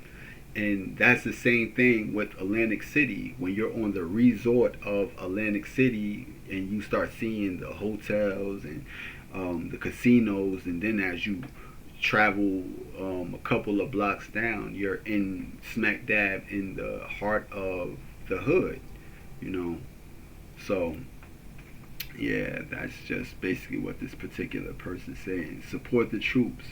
And that's the same thing with Atlantic City. When you're on the resort of Atlantic City and you start seeing the hotels and the casinos, and then as you travel a couple of blocks down, you're in smack dab in the heart of the hood, So, yeah, that's just basically what this particular person is saying. Support the troops.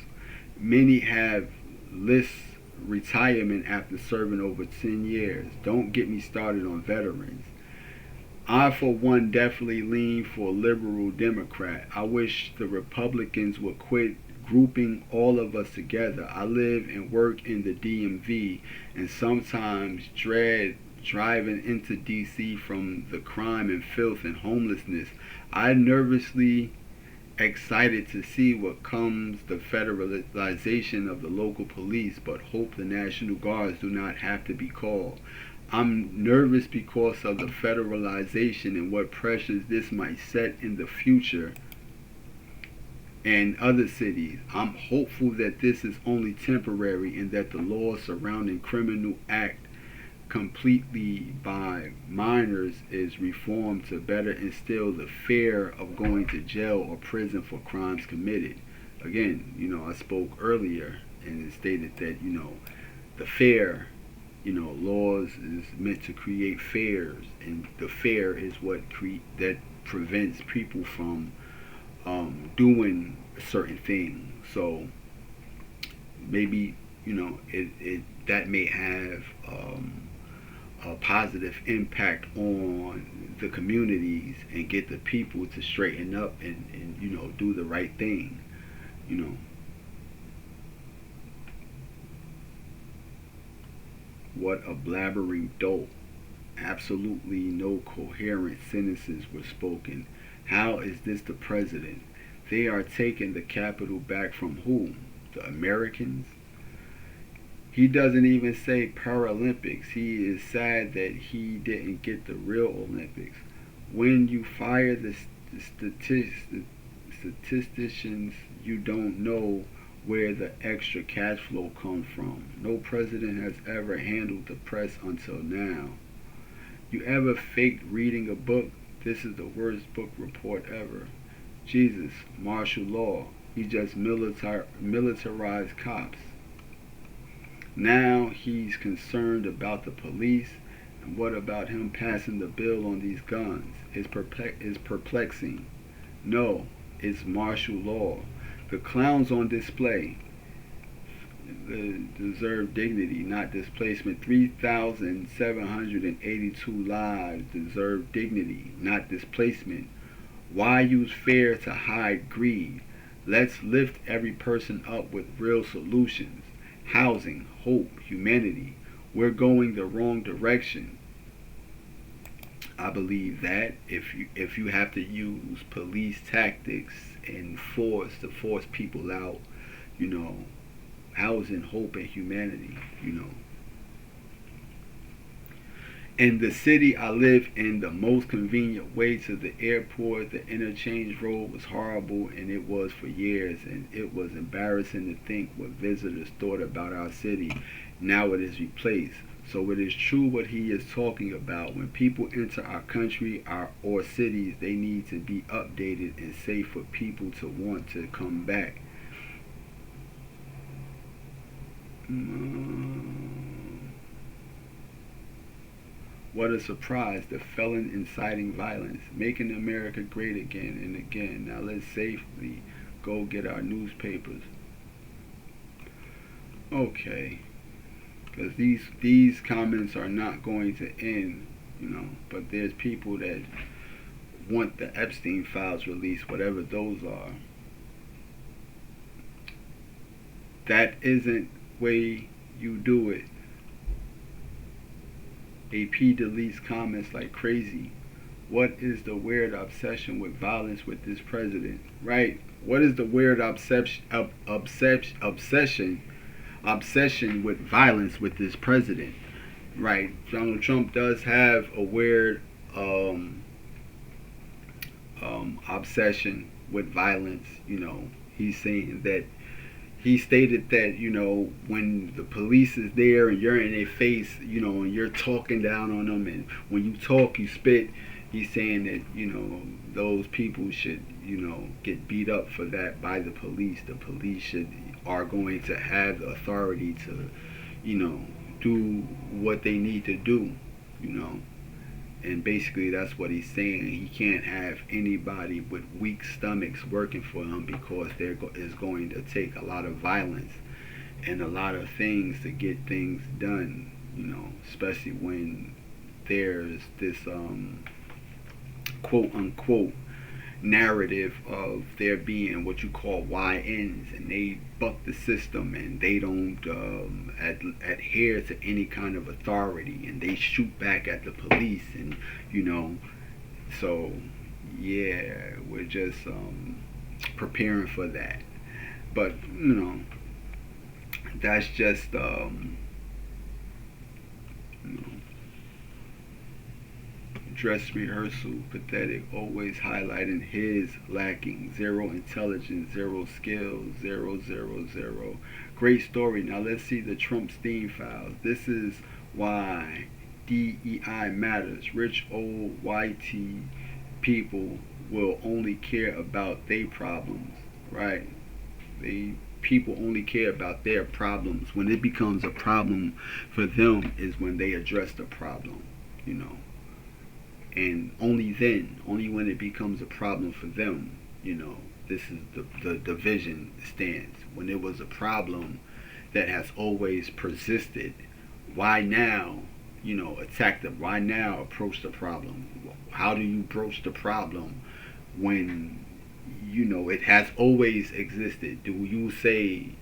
Many have lists retirement after serving over 10 years. Don't get me started on veterans. I, for one, definitely lean for liberal Democrat. I wish the Republicans would quit grouping all of us together. I live and work in the DMV and sometimes dread driving into DC from the crime and filth and homelessness. I nervously excited to see what comes the federalization of the local police, but hope the National Guards do not have to be called. I'm nervous because of the federalization and what pressures this might set in the future and other cities. I'm hopeful that this is only temporary and that the law surrounding criminal act completely by minors is reformed to better instill the fear of going to jail or prison for crimes committed. Again, I spoke earlier and it stated that, the fear, laws is meant to create fears, and the fear is what that prevents people from doing certain things. So maybe, that may have a positive impact on the communities and get the people to straighten up and do the right thing. What a blabbering dope. Absolutely no coherent sentences were spoken. How is this the president? They are taking the capital back from whom? The Americans? He doesn't even say Paralympics. He is sad that he didn't get the real Olympics. When you fire the statisticians, you don't know where the extra cash flow comes from. No president has ever handled the press until now. You ever faked reading a book? This is the worst book report ever. Jesus, martial law. He just militarized cops. Now he's concerned about the police. And what about him passing the bill on these guns? It's perplexing. No, it's martial law. The clowns on display deserve dignity, not displacement. 3,782 lives deserve dignity, not displacement. Why use fear to hide greed? Let's lift every person up with real solutions. Housing, hope, humanity. We're going the wrong direction. I believe that if you have to use police tactics and force to force people out, housing, hope, and humanity, In the city I live in, the most convenient way to the airport, the interchange road was horrible, and it was for years, and it was embarrassing to think what visitors thought about our city. Now it is replaced. So it is true what he is talking about. When people enter our country or cities, they need to be updated and safe for people to want to come back. What a surprise. The felon inciting violence, making America great again and again. Now let's safely go get our newspapers. Okay. Because these comments are not going to end, but there's people that want the Epstein files released, whatever those are. That isn't way you do it. AP deletes comments like crazy. What is the weird obsession with violence with this president? Right? What is the weird obsession with violence with this president? Right? Donald Trump does have a weird obsession with violence. He's saying that he stated that, when the police is there and you're in their face, and you're talking down on them, and when you talk, you spit, he's saying that, those people should, get beat up for that by the police. The police are going to have the authority to, do what they need to do, And basically that's what he's saying. He can't have anybody with weak stomachs working for him because there is going to take a lot of violence and a lot of things to get things done, especially when there's this quote unquote narrative of there being what you call YNs, and they buck the system and they don't adhere to any kind of authority, and they shoot back at the police, and so yeah, we're just preparing for that. But that's just dress rehearsal, pathetic, always highlighting his lacking, zero intelligence, zero skills, 000. Great story. Now let's see the Trump Steam files. This is why DEI matters. Rich old YT people will only care about their problems, right? People only care about their problems. When it becomes a problem for them is when they address the problem, And only then, only when it becomes a problem for them, this is the division stands. When it was a problem that has always persisted, why now, attack them? Why now approach the problem? How do you broach the problem when, it has always existed? Do you say,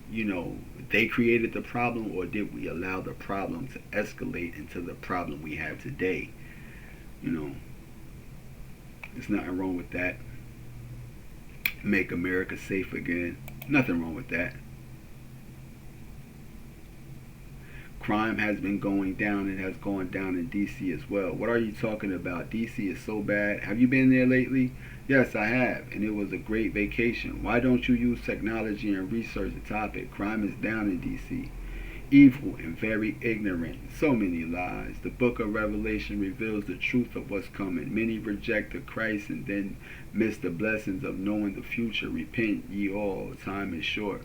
they created the problem, or did we allow the problem to escalate into the problem we have today? There's nothing wrong with that. Make America safe again. Nothing wrong with that. crime has been going down. It has gone down in DC as well. What are you talking about? DC is so bad. Have you been there lately? Yes, I have, and it was a great vacation. Why don't you use technology and research the topic? Crime is down in DC. Evil and very ignorant. So many lies. The book of Revelation reveals the truth of what's coming. Many reject the Christ and then miss the blessings of knowing the future. Repent ye all. Time is short.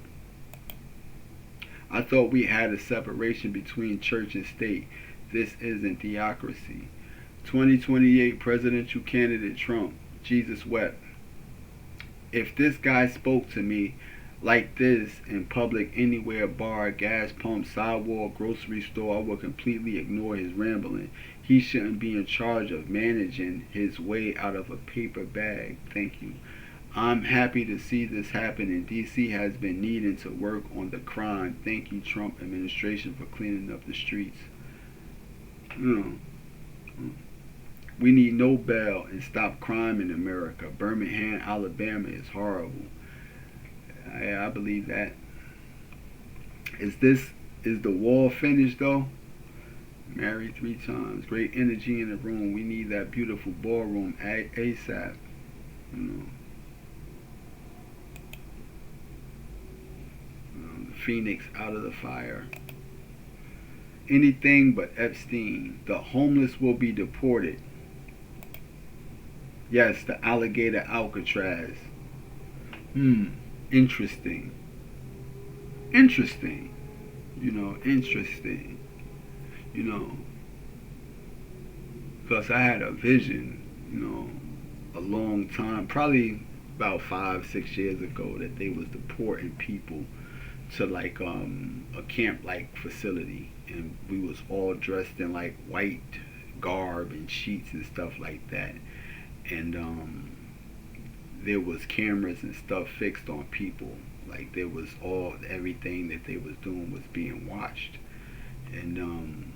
I thought we had a separation between church and state. This isn't theocracy. 2028 presidential candidate Trump. Jesus wept. If this guy spoke to me like this in public, anywhere, bar, gas pump, sidewalk, grocery store, I would completely ignore his rambling. He shouldn't be in charge of managing his way out of a paper bag. Thank you. I'm happy to see this happen, and DC has been needing to work on the crime. Thank you, Trump administration, for cleaning up the streets. We need no bail and stop crime in America. Birmingham, Alabama is horrible. I believe that. Is the wall finished though? Married 3 times. Great energy in the room. We need that beautiful ballroom ASAP. Phoenix out of the fire. Anything but Epstein. The homeless will be deported. Yes, the alligator Alcatraz. Interesting. Interesting. Interesting. Because I had a vision, a long time, probably about 5-6 years ago, that they was deporting people to like a camp like facility, and we was all dressed in like white garb and sheets and stuff like that, and there was cameras and stuff fixed on people, like there was everything that they was doing was being watched. And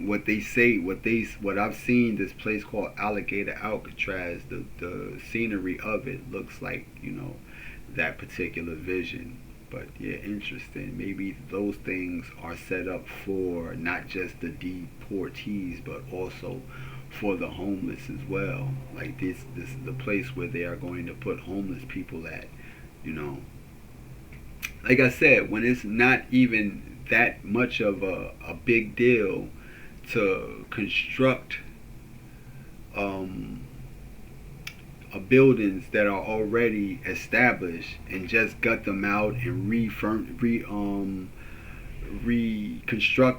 what I've seen, this place called Alligator Alcatraz, the scenery of it looks like that particular vision. But yeah, interesting. Maybe those things are set up for not just the deportees, but also for the homeless as well. Like this is the place where they are going to put homeless people at. Like I said, when it's not even that much of a big deal to construct buildings that are already established and just gut them out and reconstruct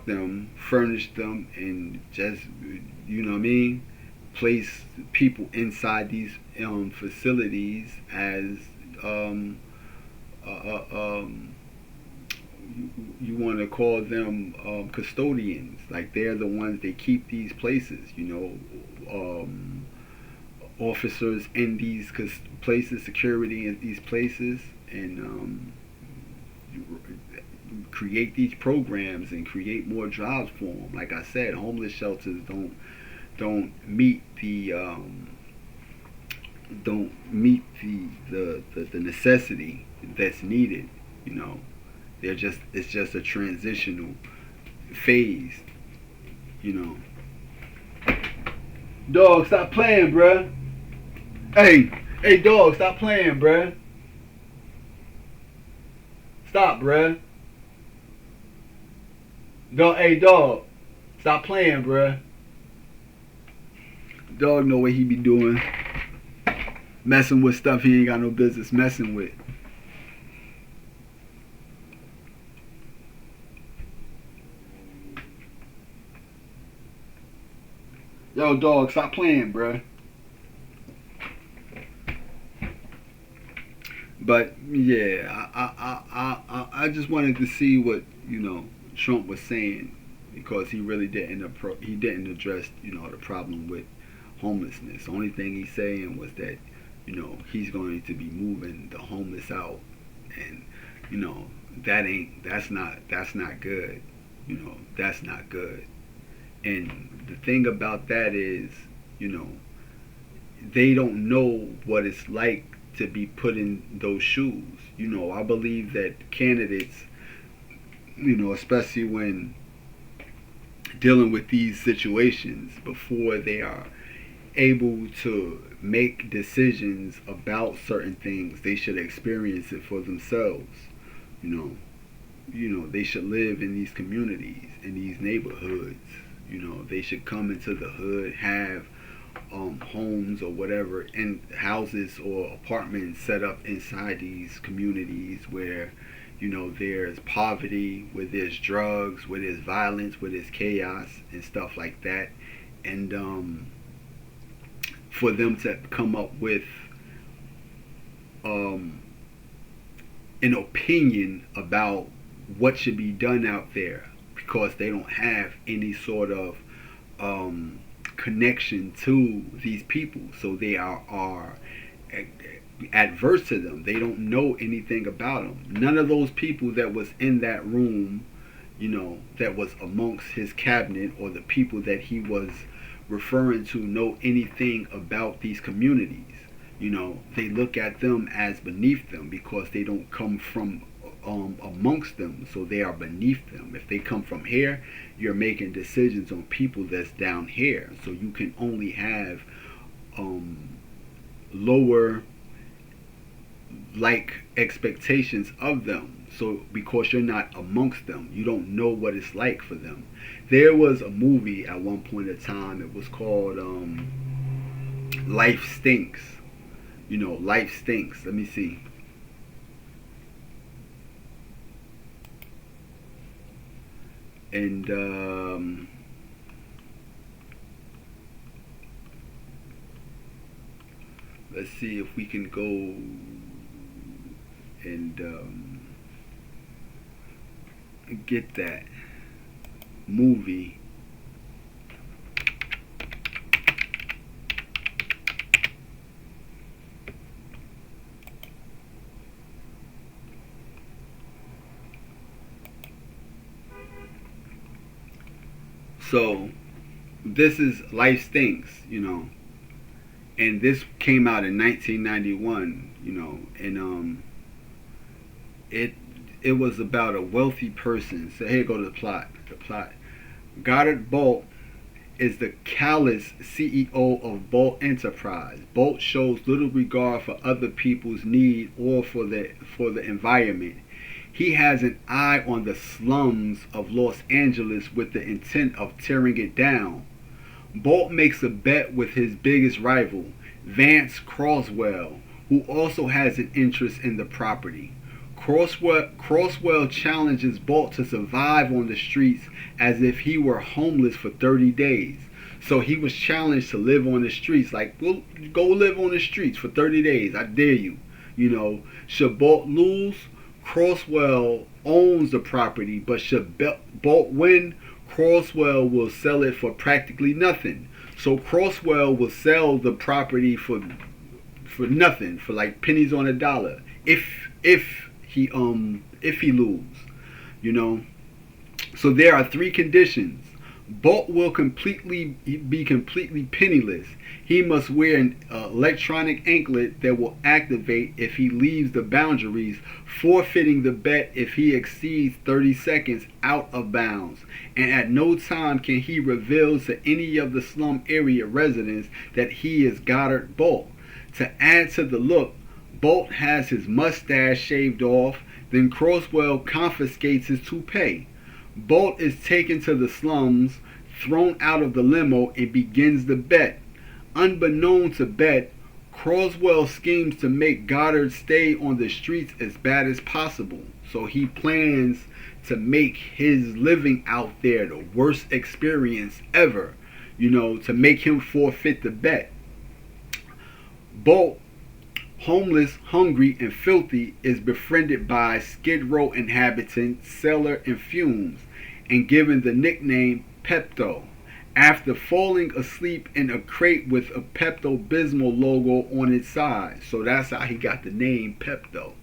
them, furnish them, and just place people inside these facilities as you want to call them custodians. Like they're the ones that keep these places. Officers in these places, security in these places, and create these programs and create more jobs for them. Like I said, homeless shelters don't meet the necessity that's needed. It's just a transitional phase. Dog, stop playing, bruh. Hey, dog, stop playing, bruh. Stop, bruh. Dog, stop playing, bruh. Dog know what he be doing. Messing with stuff he ain't got no business messing with. Yo, dog, stop playing, bruh. But yeah, I just wanted to see what Trump was saying, because he really didn't address the problem with homelessness. The only thing he's saying was that he's going to be moving the homeless out, and that's not good. That's not good. And the thing about that is, they don't know what it's like to be put in those shoes. I believe that candidates especially when dealing with these situations, before they are able to make decisions about certain things, they should experience it for themselves. You know, they should live in these communities, in these neighborhoods. They should come into the hood, have homes or whatever, and houses or apartments set up inside these communities where there's poverty, where there's drugs, where there's violence, where there's chaos and stuff like that. And for them to come up with an opinion about what should be done out there, because they don't have any sort of connection to these people, so they are adverse to them. They don't know anything about them. None of those people that was in that room, that was amongst his cabinet, or the people that he was referring to, know anything about these communities. They look at them as beneath them because they don't come from amongst them, so they are beneath them. If they come from here, you're making decisions on people that's down here, so you can only have lower expectations of them. So because you're not amongst them, you don't know what it's like for them. There was a movie at one point in time. It was called Life Stinks. Life Stinks. Let me see. And let's see if we can go and get that movie. So this is Life Stinks, and this came out in 1991, and it was about a wealthy person. So here go to the plot. Goddard Bolt is the callous CEO of Bolt Enterprise. Bolt shows little regard for other people's need or for the environment. He has an eye on the slums of Los Angeles with the intent of tearing it down. Bolt makes a bet with his biggest rival, Vance Croswell, who also has an interest in the property. Croswell challenges Bolt to survive on the streets as if he were homeless for 30 days. So he was challenged to live on the streets, like, well, go live on the streets for 30 days, I dare you. Should Bolt lose, Croswell owns the property, but should Bolt win, Croswell will sell it for practically nothing. So Croswell will sell the property for nothing, for like pennies on a dollar, if he lose. So there are three conditions. Bolt will be completely penniless. He must wear an electronic anklet that will activate if he leaves the boundaries, forfeiting the bet if he exceeds 30 seconds out of bounds. And at no time can he reveal to any of the slum area residents that he is Goddard Bolt. To add to the look, Bolt has his mustache shaved off, then Croswell confiscates his toupee. Bolt is taken to the slums, thrown out of the limo, and begins the bet. Unbeknown to Bet, Croswell schemes to make Goddard stay on the streets as bad as possible. So he plans to make his living out there the worst experience ever, to make him forfeit the bet. Bolt, homeless, hungry, and filthy, is befriended by Skid Row inhabitant Cellar and Fumes and given the nickname Pepto, after falling asleep in a crate with a Pepto-Bismol logo on its side. So that's how he got the name Pepto.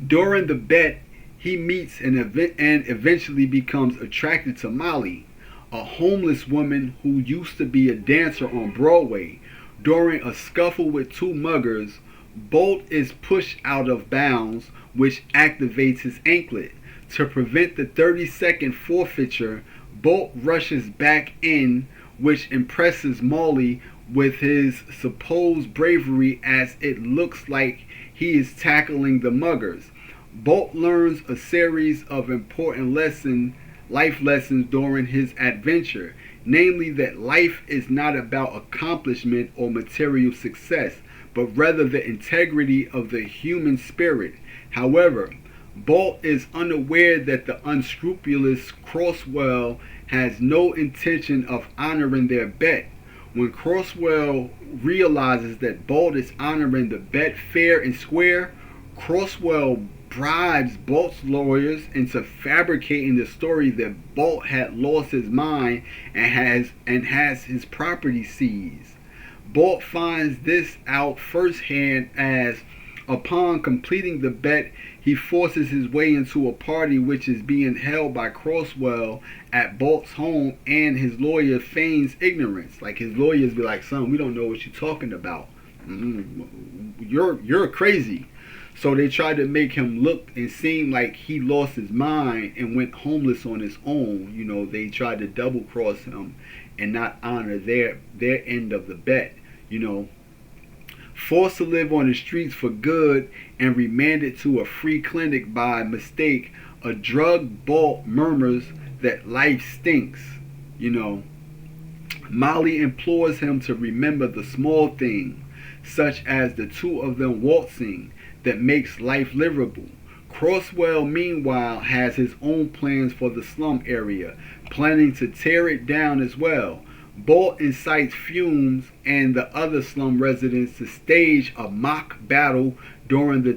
During the bet, he meets and eventually becomes attracted to Molly, a homeless woman who used to be a dancer on Broadway. During a scuffle with two muggers, Bolt is pushed out of bounds which activates his anklet. To prevent the 30-second forfeiture, Bolt rushes back in, which impresses Molly with his supposed bravery as it looks like he is tackling the muggers. Bolt learns a series of important life lessons during his adventure, namely that life is not about accomplishment or material success, but rather the integrity of the human spirit. However, Bolt is unaware that the unscrupulous Crosswell has no intention of honoring their bet. When Crosswell realizes that Bolt is honoring the bet fair and square, Crosswell bribes Bolt's lawyers into fabricating the story that Bolt had lost his mind and has his property seized. Bolt finds this out firsthand as, upon completing the bet, he forces his way into a party which is being held by Crosswell at Bolt's home, and his lawyer feigns ignorance. Like, his lawyers be like, son, we don't know what you're talking about. You're crazy. So they tried to make him look and seem like he lost his mind and went homeless on his own. You know, they tried to double cross him and not honor their end of the bet. You know, forced to live on the streets for good and remanded to a free clinic by mistake, a drug Bolt murmurs that life stinks. You know, Molly implores him to remember the small things, such as the two of them waltzing, that makes life livable. Crosswell, meanwhile, has his own plans for the slum area, planning to tear it down as well. Bolt incites Fumes and the other slum residents to stage a mock battle during the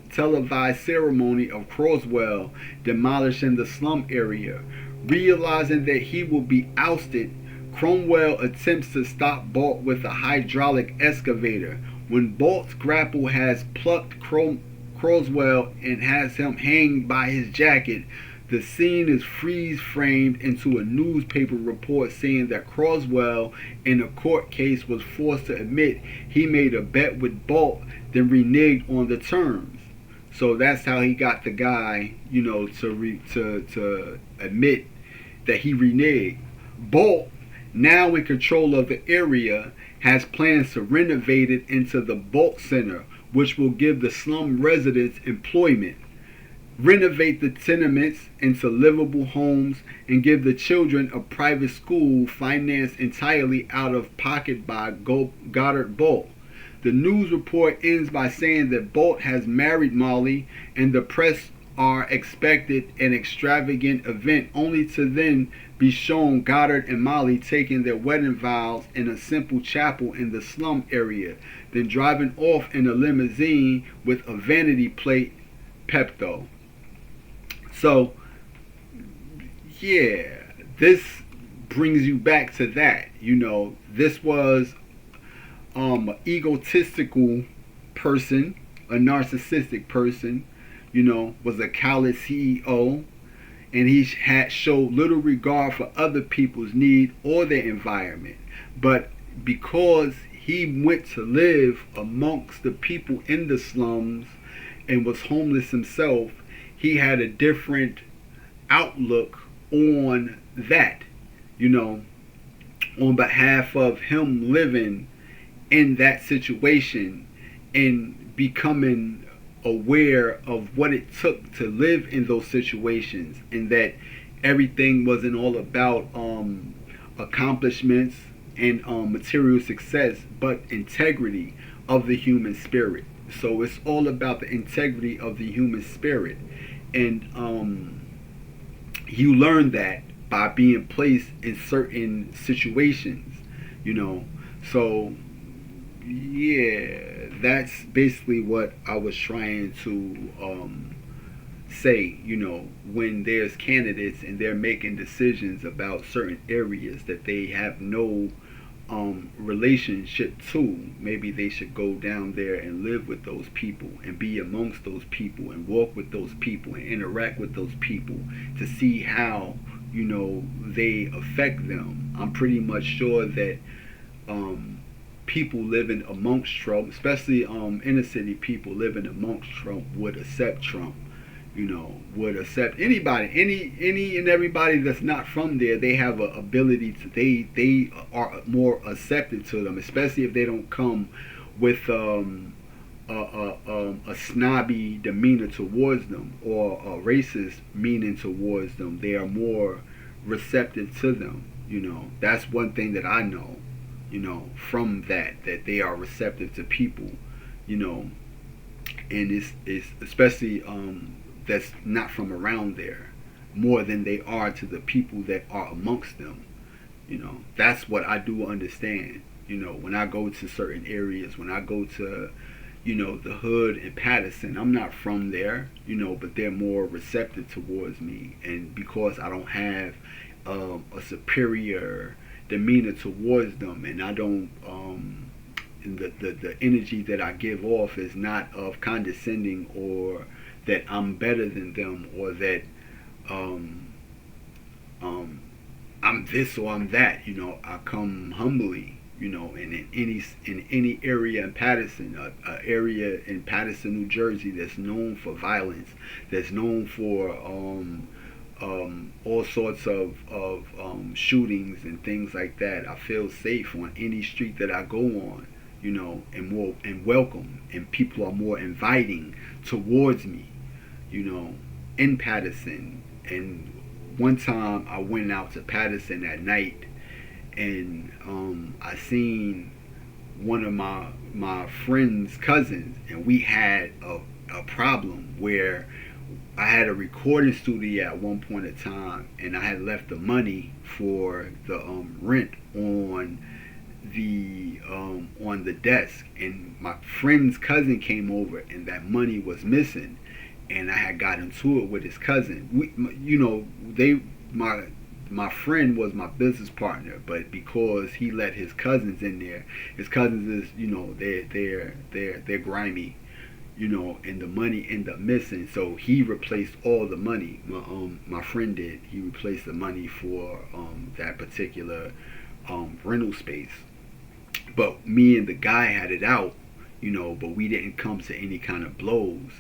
televised ceremony of Crosswell demolishing the slum area. Realizing that he will be ousted, Cromwell attempts to stop Bolt with a hydraulic excavator. When Bolt's grapple has plucked Crosswell and has him hanged by his jacket, the scene is freeze-framed into a newspaper report saying that Crosswell, in a court case, was forced to admit he made a bet with Bolt, then reneged on the terms. So that's how he got the guy, you know, to admit that he reneged. Bolt, now in control of the area, has plans to renovate it into the Bolt Center, which will give the slum residents employment, renovate the tenements into livable homes, and give the children a private school financed entirely out of pocket by Goddard Bolt. The news report ends by saying that Bolt has married Molly, and the press are expected an extravagant event, only to then be shown Goddard and Molly taking their wedding vows in a simple chapel in the slum area, then driving off in a limousine with a vanity plate Pepto. So, yeah, this brings you back to that. You know, this was an egotistical person, a narcissistic person, you know, was a callous CEO, and he had showed little regard for other people's need or their environment. But because he went to live amongst the people in the slums and was homeless himself, he had a different outlook on that, you know, on behalf of him living in that situation and becoming aware of what it took to live in those situations, and that everything wasn't all about accomplishments and material success, but integrity of the human spirit. So it's all about the integrity of the human spirit, and you learn that by being placed in certain situations, you know. So yeah, that's basically what I was trying to say, you know, when there's candidates and they're making decisions about certain areas that they have no relationship to, maybe they should go down there and live with those people and be amongst those people and walk with those people and interact with those people to see how, you know, they affect them. I'm pretty much sure that people living amongst Trump, especially inner city people living amongst Trump, would accept Trump. Would accept anybody, any and everybody that's not from there. They have a ability to, they are more accepted to them, especially if they don't come with a snobby demeanor towards them or a racist meaning towards them. They are more receptive to them. That's one thing that I know. From that they are receptive to people. And it's especially that's not from around there, more than they are to the people that are amongst them. That's what I do understand. When I go to certain areas, when I go to the hood in Patterson, I'm not from there, but they're more receptive towards me. And because I don't have a superior demeanor towards them, and I don't the energy that I give off is not of condescending, or that I'm better than them, or that I'm this or I'm that. I come humbly. And in any area in Patterson, a area in Patterson, New Jersey, that's known for violence, that's known for all sorts of shootings and things like that, I feel safe on any street that I go on. And welcome, and people are more inviting towards me. In Patterson. And one time I went out to Patterson at night, and I seen one of my friend's cousins, and we had a problem where I had a recording studio at one point in time, and I had left the money for the rent on the desk, and my friend's cousin came over, and that money was missing, and I had got into it with his cousin. My friend was my business partner, but because he let his cousins in there, his cousins is they're grimy, and the money ended up missing. So he replaced all the money. My friend did. He replaced the money for that particular rental space. But me and the guy had it out, but we didn't come to any kind of blows.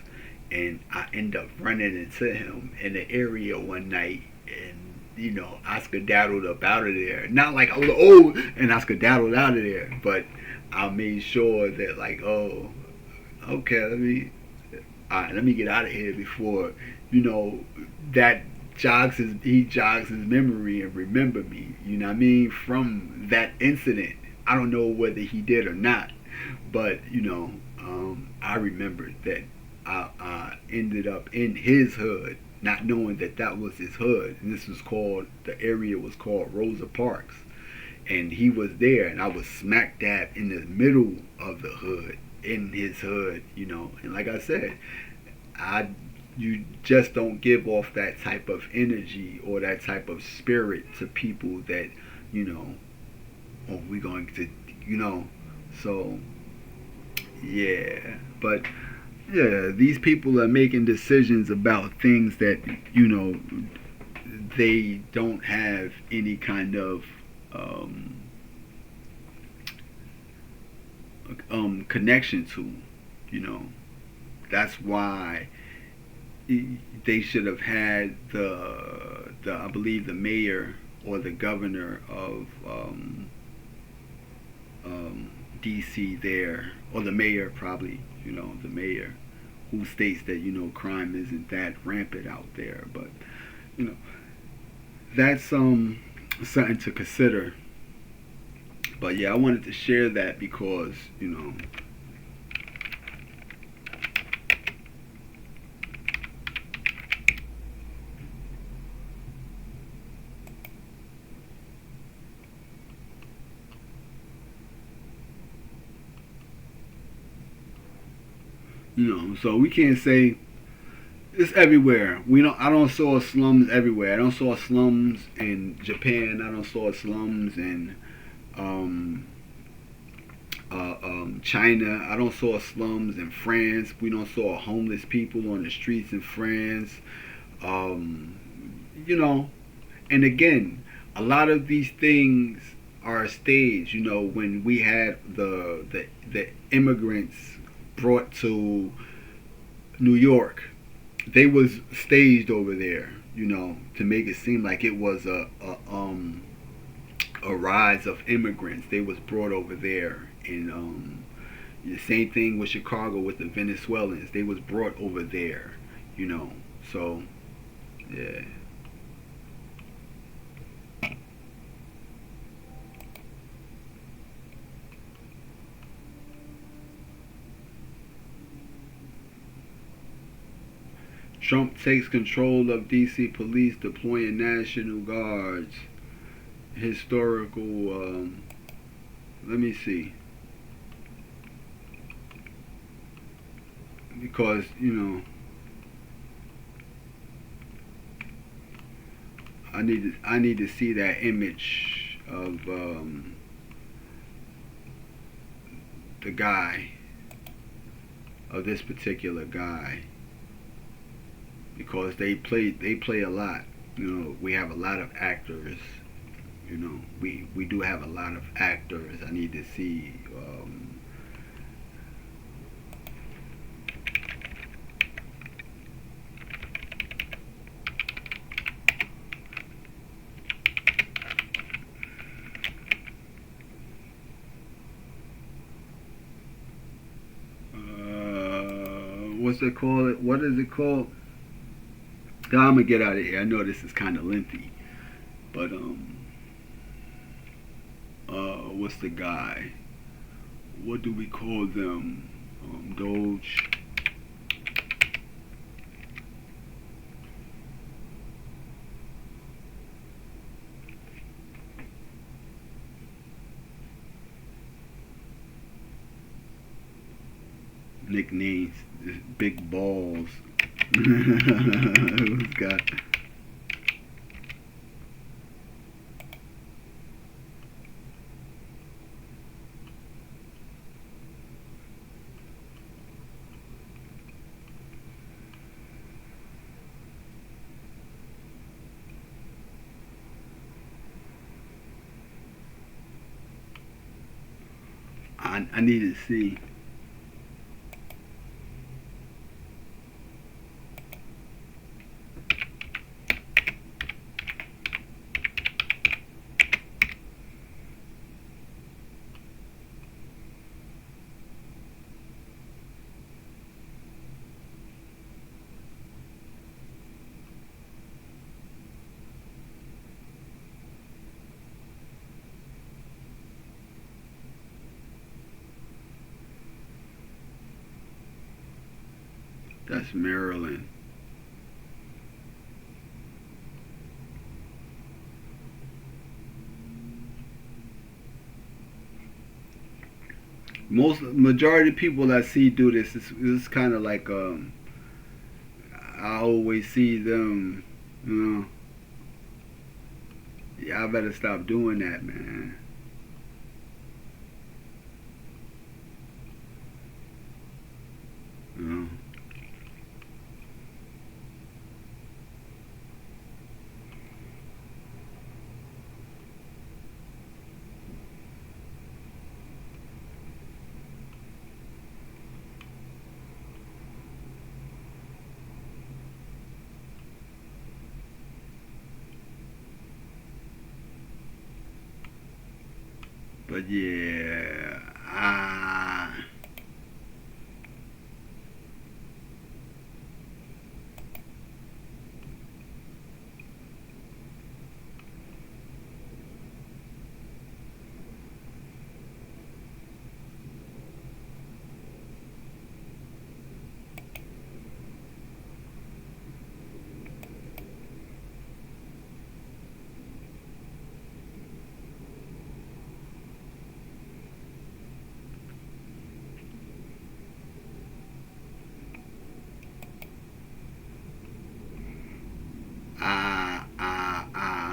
And I end up running into him in the area one night, and I skedaddled up out of there. Not like I was old, and I skedaddled out of there, but I made sure that, like, oh, okay, let me get out of here before that he jogs his memory and remember me. From that incident. I don't know whether he did or not, but I remembered that I ended up in his hood, not knowing that was his hood. And the area was called Rosa Parks, and he was there, and I was smack dab in the middle of the hood, in his hood. And like I said, you just don't give off that type of energy or that type of spirit to people that we're going to, so yeah. But yeah, these people are making decisions about things that they don't have any kind of connection to. That's why they should have had the I believe the mayor or the governor of DC there, or the mayor probably, the mayor, who states that crime isn't that rampant out there. But that's something to consider. But yeah, I wanted to share that because so we can't say it's everywhere. I don't saw slums everywhere. I don't saw slums in Japan. I don't saw slums in China. I don't saw slums in France. We don't saw homeless people on the streets in France. And again, a lot of these things are staged. You know, when we had the immigrants brought to New York, they was staged over there. You know, to make it seem like it was a rise of immigrants. They was brought over there, and the same thing with Chicago with the Venezuelans. They was brought over there. You know, so yeah. Trump takes control of D.C. police, deploying National Guards. Historical. Let me see. Because I need to see that image of the guy, of this particular guy, because they play a lot. You know, we have a lot of actors. You know, we do have a lot of actors. I need to see. What's it called? What is it called? I'm gonna get out of here. I know this is kind of lengthy, but what's the guy? What do we call them? Doge. Nicknames, big balls. Who's got? I need to see. That's Maryland. Majority of people I see do this. It's kind of like I always see them. You know, yeah, I better stop doing that, man. You know. But yeah, I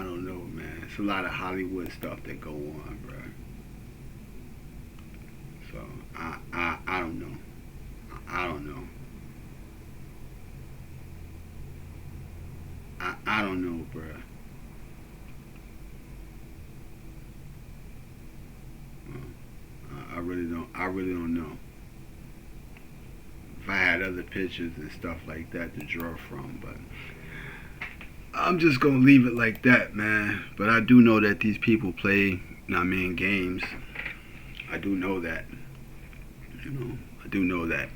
don't know, man. It's a lot of Hollywood stuff that go on, bro. So I don't know. I don't know. I don't know, bro. I really don't know. If I had other pictures and stuff like that to draw from, but I'm just gonna leave it like that, man. But I do know that these people play, games. I do know that. I do know that.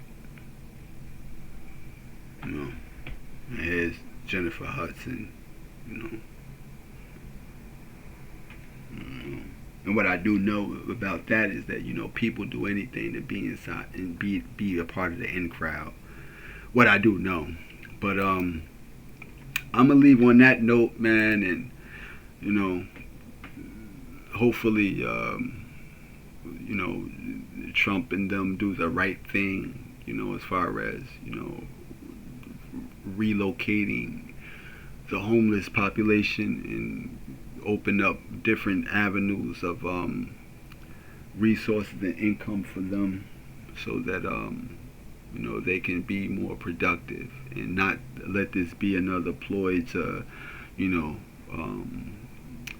And here's Jennifer Hudson. And what I do know about that is that people do anything to be inside and be a part of the in crowd. What I do know, but I'm gonna leave on that note, man, and hopefully Trump and them do the right thing, as far as relocating the homeless population and open up different avenues of resources and income for them, so that they can be more productive and not let this be another ploy to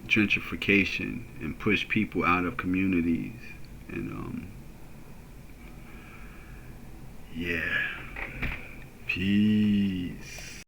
gentrification and push people out of communities. And yeah, peace.